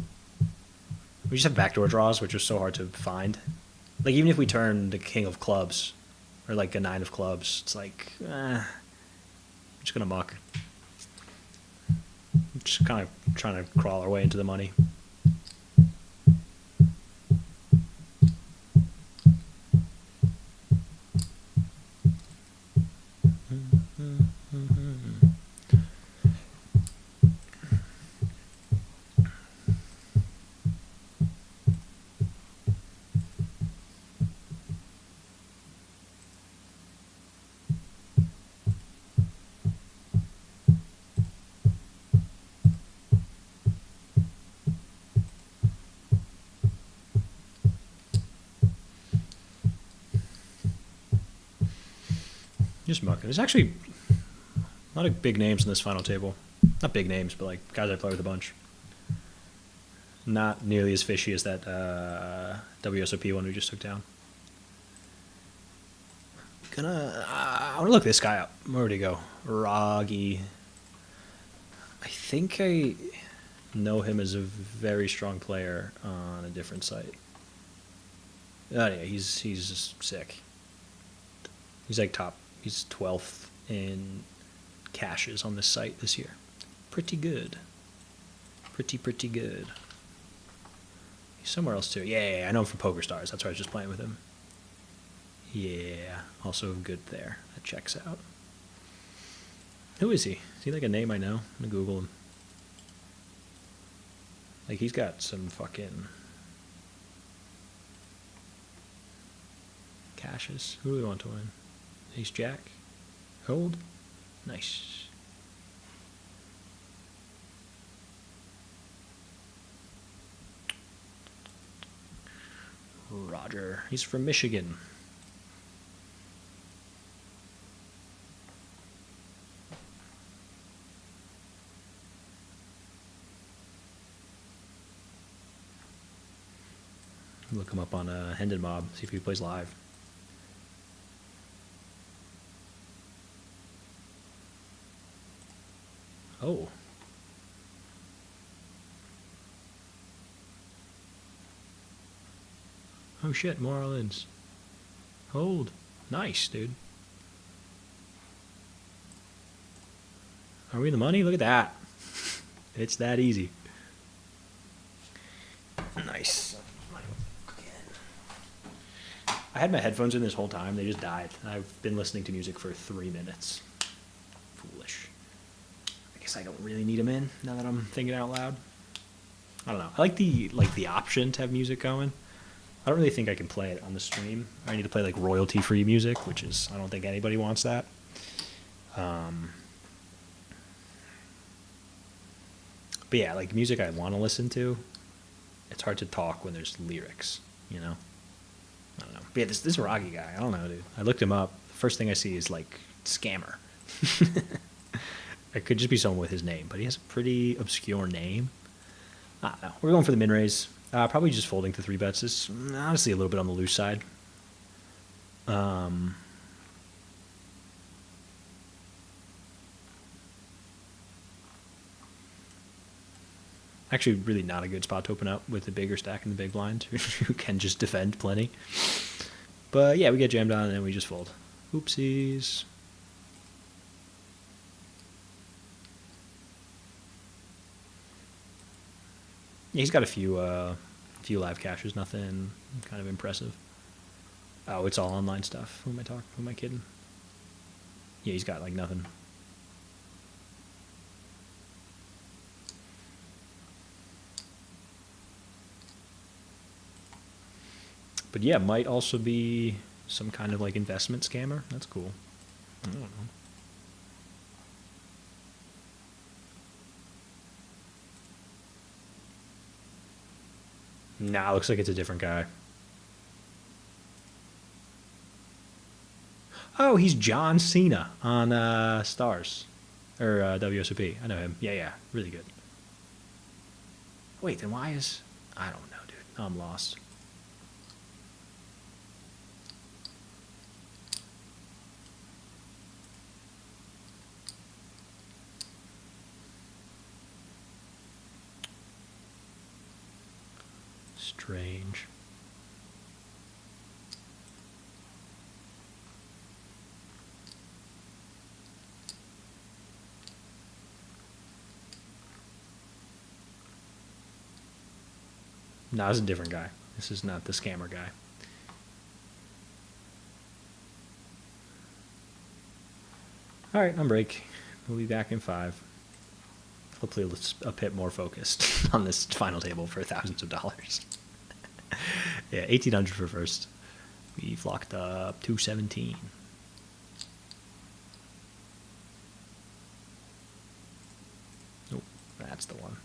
We just have backdoor draws, which are so hard to find. Like, even if we turn the king of clubs, or like a 9 of clubs, it's like, I'm just going to muck. Just kind of trying to crawl our way into the money. Just mucking. There's actually a lot of big names in this final table. Not big names, but like guys I play with a bunch. Not nearly as fishy as that WSOP one we just took down. I want to look this guy up. Where'd he go? Raggy. I think I know him as a very strong player on a different site. Oh yeah, he's just sick. He's like top. He's 12th in caches on this site this year. Pretty good. Pretty good. He's somewhere else too. Yeah, I know him from Poker Stars. That's why I was just playing with him. Yeah, also good there. That checks out. Who is he? Is he like a name I know? I'm gonna Google him. Like, he's got some fucking caches. Who do we want to win? Ace Jack? Hold? Nice. Roger. He's from Michigan. Look him up on Hendon Mob, see if he plays live. Oh. Oh shit, more all-ins. Hold. Nice, dude. Are we in the money? Look at that. It's that easy. Nice. I had my headphones in this whole time. They just died. I've been listening to music for 3 minutes. Foolish. I guess I don't really need them in now that I'm thinking out loud. I don't know. I like the option to have music going. I don't really think I can play it on the stream. I need to play like royalty-free music, which is, I don't think anybody wants that. But yeah, like music I want to listen to, it's hard to talk when there's lyrics, you know? I don't know. But yeah, this Rocky guy, I don't know, dude. I looked him up. The first thing I see is like scammer. It could just be someone with his name, but he has a pretty obscure name. I don't know. We're going for the min raise. Probably just folding to 3 bets. Is honestly a little bit on the loose side. Actually, really not a good spot to open up with the bigger stack in the big blind, who can just defend plenty. But yeah, we get jammed on and then we just fold. Oopsies. Yeah, he's got a few live caches, nothing kind of impressive. Oh, it's all online stuff. Who am I talking? Who am I kidding? Yeah, he's got like nothing. But yeah, might also be some kind of like investment scammer. That's cool. I don't know. Nah, looks like it's a different guy. Oh, he's John Cena on Stars. Or WSOP. I know him. Yeah, yeah. Really good. Wait, then why is... I don't know, dude. I'm lost. Strange. No, it's a different guy. This is not the scammer guy. All right, on break. We'll be back in 5. Hopefully it's a bit more focused on this final table for thousands of dollars. Yeah, 1,800 for first. We've locked up 217. Nope, that's the one.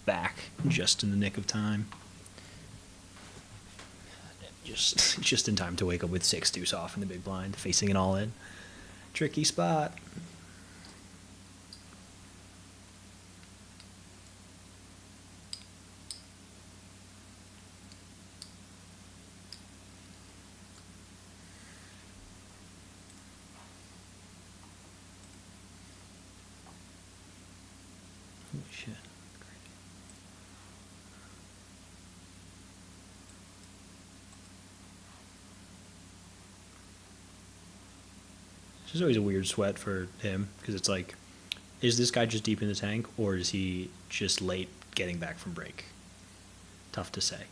back just in the nick of time. Just in time to wake up with 6 deuce off in the big blind, facing it all in. Tricky spot. Holy shit. This is always a weird sweat for him, because it's like, is this guy just deep in the tank, or is he just late getting back from break? Tough to say.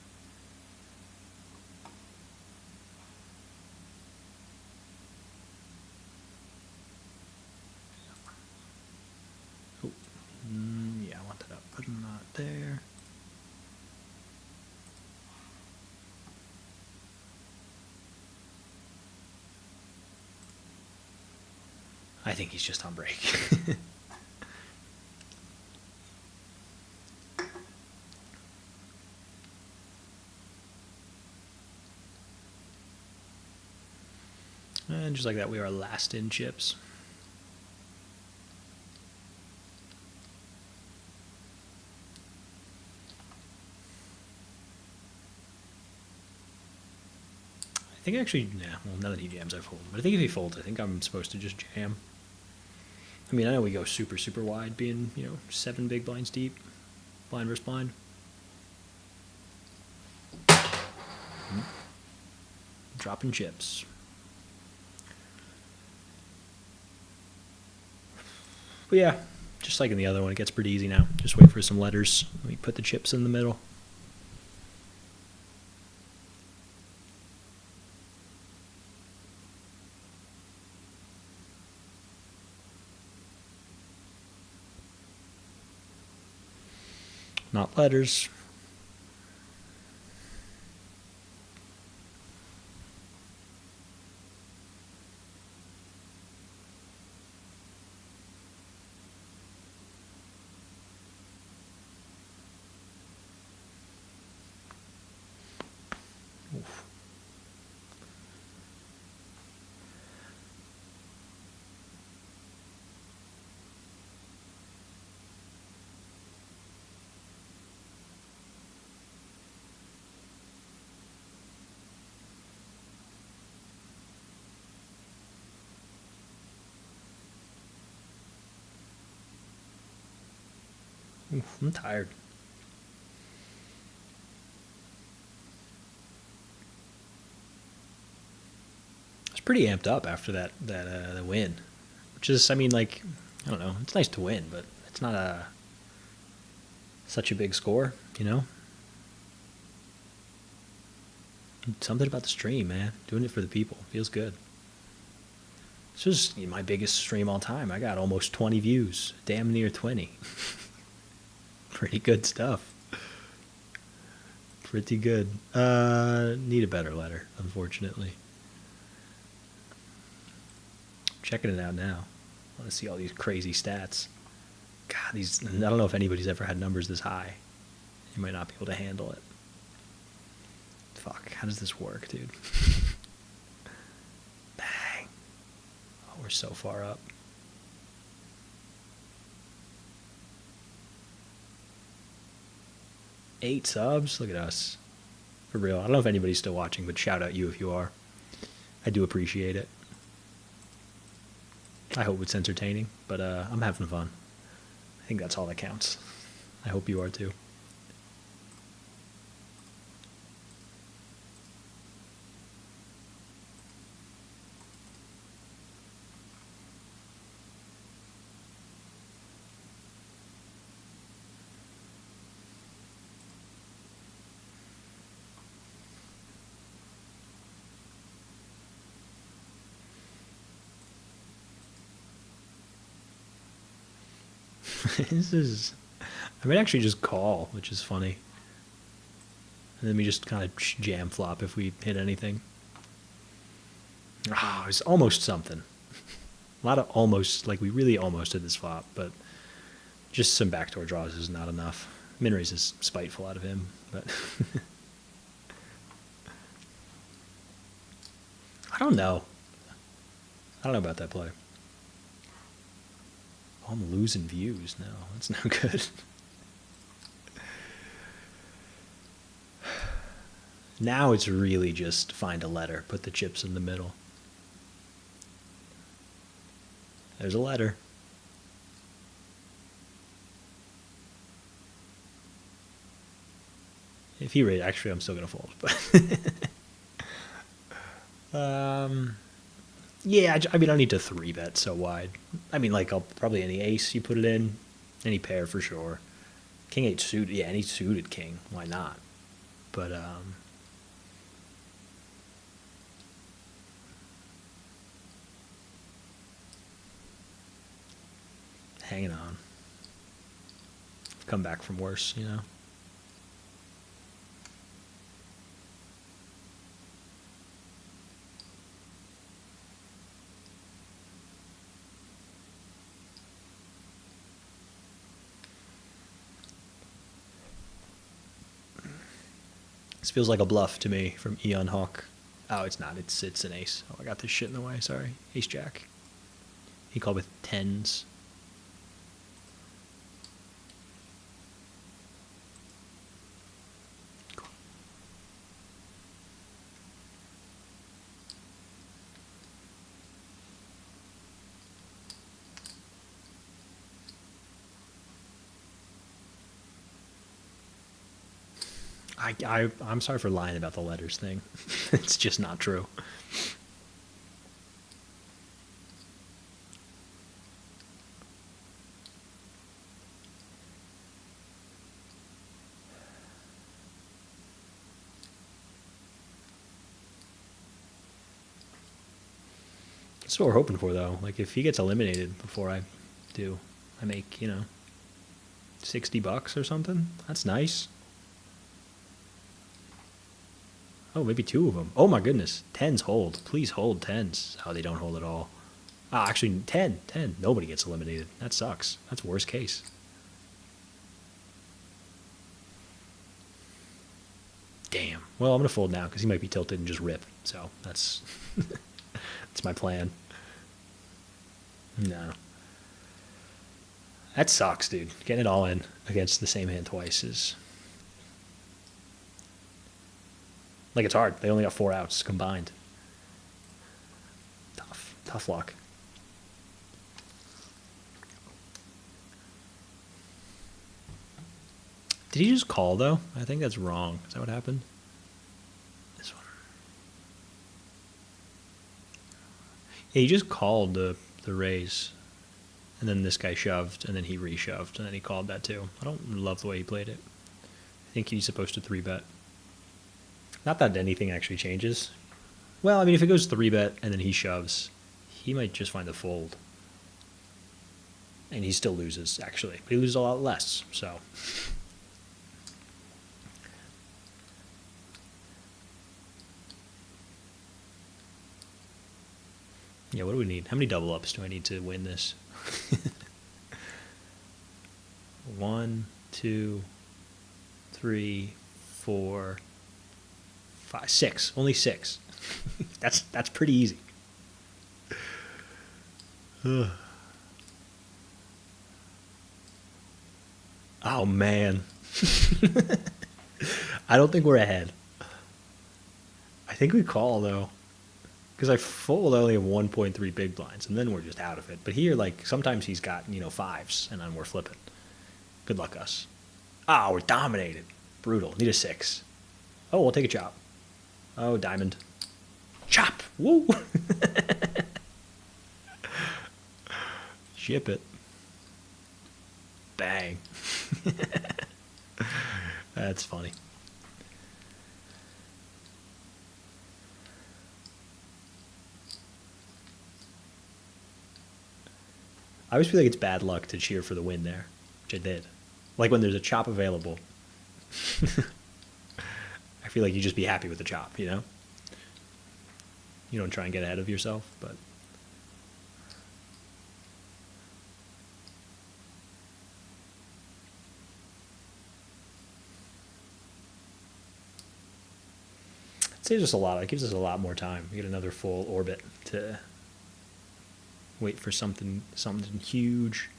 Oh, yeah, I want that up, but not there. I think he's just on break. And just like that, we are last in chips. I think actually, well, now that he jams, I fold. But I think if he folds, I think I'm supposed to just jam. I mean, I know we go super, super wide, being, 7 big blinds deep, blind versus blind. Dropping chips. But yeah, just like in the other one, it gets pretty easy now. Just wait for some letters. Let me put the chips in the middle. Not letters. Oof. Oof, I'm tired. I was pretty amped up after that win, which is, I mean, like, I don't know. It's nice to win, but it's not such a big score, Something about the stream, man. Doing it for the people feels good. This was my biggest stream all time. I got almost 20 views, damn near 20. Pretty good stuff. Pretty good. Need a better letter, unfortunately. Checking it out now. I want to see all these crazy stats. God, I don't know if anybody's ever had numbers this high. You might not be able to handle it. Fuck, how does this work, dude? Bang. Oh, we're so far up. Eight subs? Look at us. For real. I don't know if anybody's still watching, but shout out you if you are. I do appreciate it. I hope it's entertaining, but I'm having fun. I think that's all that counts. I hope you are too. I might actually just call, which is funny. And then we just kind of jam flop if we hit anything. Ah, it's almost something. A lot of almost, like we really almost did this flop, but just some backdoor draws is not enough. Min raise is spiteful out of him, but I don't know. I don't know about that play. Oh, I'm losing views now. That's no good. Now it's really just find a letter, put the chips in the middle. There's a letter. If he raised, actually, I'm still gonna fold, but yeah, I mean, I don't need to 3-bet so wide. I mean, like, I'll probably any ace you put it in, any pair for sure. King 8 suited, yeah, any suited king, why not? But hanging on. Come back from worse, you know. This feels like a bluff to me from Eon Hawk. Oh, it's not. It's an ace. Oh, I got this shit in the way. Sorry. Ace Jack. He called with tens. I'm sorry for lying about the letters thing. It's just not true. That's what we're hoping for, though. Like, if he gets eliminated before I do, I make, you know, $60 or something. That's nice. Oh, maybe 2 of them. Oh my goodness. Tens hold. Please hold tens. Oh, they don't hold at all. Ah, actually, 10. Nobody gets eliminated. That sucks. That's worst case. Damn. Well, I'm going to fold now because he might be tilted and just rip. So that's that's my plan. No. That sucks, dude. Getting it all in against the same hand twice is... Like, it's hard. They only got 4 outs combined. Tough luck. Did he just call, though? I think that's wrong. Is that what happened? This one. Yeah, he just called the raise. And then this guy shoved, and then he reshoved, and then he called that too. I don't love the way he played it. I think he's supposed to 3-bet. Not that anything actually changes. Well, I mean, if it goes 3-bet and then he shoves, he might just find the fold. And he still loses, actually. But he loses a lot less, so... Yeah, what do we need? How many double ups do I need to win this? 1, 2, 3, 4, 5, 6. Only 6. That's pretty easy. Oh man. I don't think we're ahead. I think we call though. Because I fold, I only have 1.3 big blinds, and then we're just out of it. But here, like, sometimes he's got, you know, 5s, and then we're flipping. Good luck, us. Oh, we're dominated. Brutal. Need a 6. Oh, we'll take a chop. Oh, diamond. Chop! Woo! Ship it. Bang. That's funny. I always feel like it's bad luck to cheer for the win there, which I did. Like when there's a chop available. I feel like you just be happy with the chop, you know? You don't try and get ahead of yourself, but... It saves us a lot. It gives us a lot more time. We get another full orbit to wait for something huge.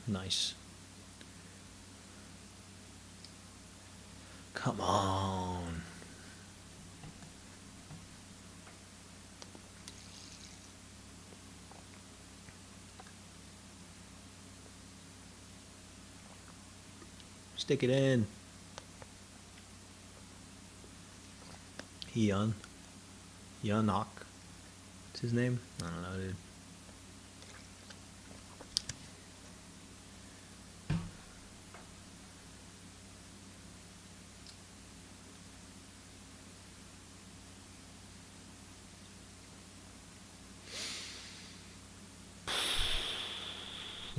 Nice. Come on. Stick it in. Yunok. What's his name? I don't know, dude.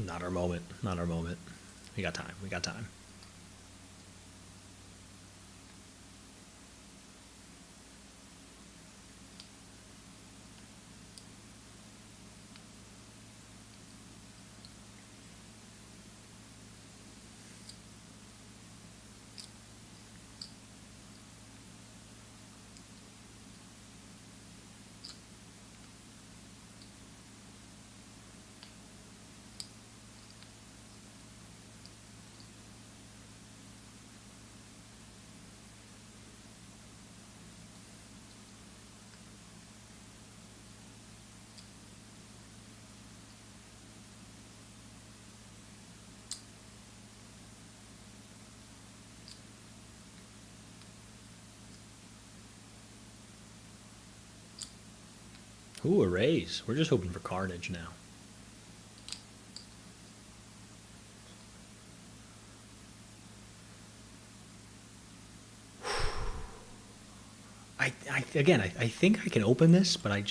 Not our moment. Not our moment. We got time. We got time. Ooh, a raise. We're just hoping for carnage now. I think I can open this, but I'm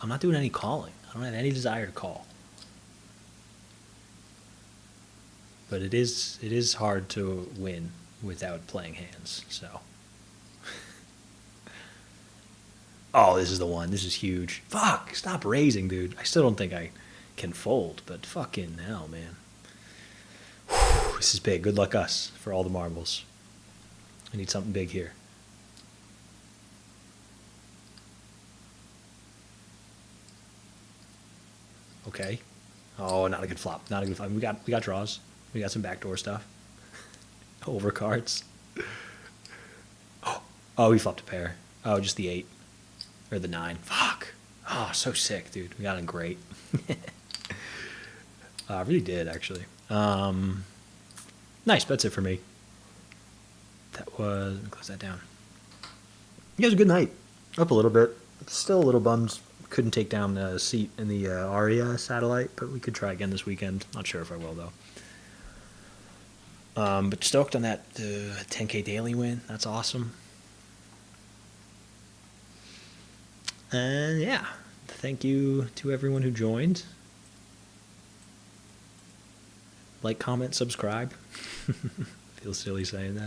not doing any calling. I don't have any desire to call. But it is hard to win without playing hands, so. Oh, this is the one. This is huge. Fuck, stop raising, dude. I still don't think I can fold, but fucking hell, man. Whew, this is big. Good luck us for all the marbles. I need something big here. Okay. Oh, not a good flop. Not a good flop. We got draws. We got some backdoor stuff. Over cards. Oh, we flopped a pair. Oh, just the 8. Or the 9. Fuck. Oh, so sick, dude. We got him great. I really did, actually. Nice. That's it for me. That was... Let me close that down. You guys had a good night. Up a little bit. Still a little bummed. Couldn't take down a seat in the Aria satellite, but we could try again this weekend. Not sure if I will, though. But stoked on that 10K daily win. That's awesome. And yeah, thank you to everyone who joined. Like, comment, subscribe. Feels silly saying that.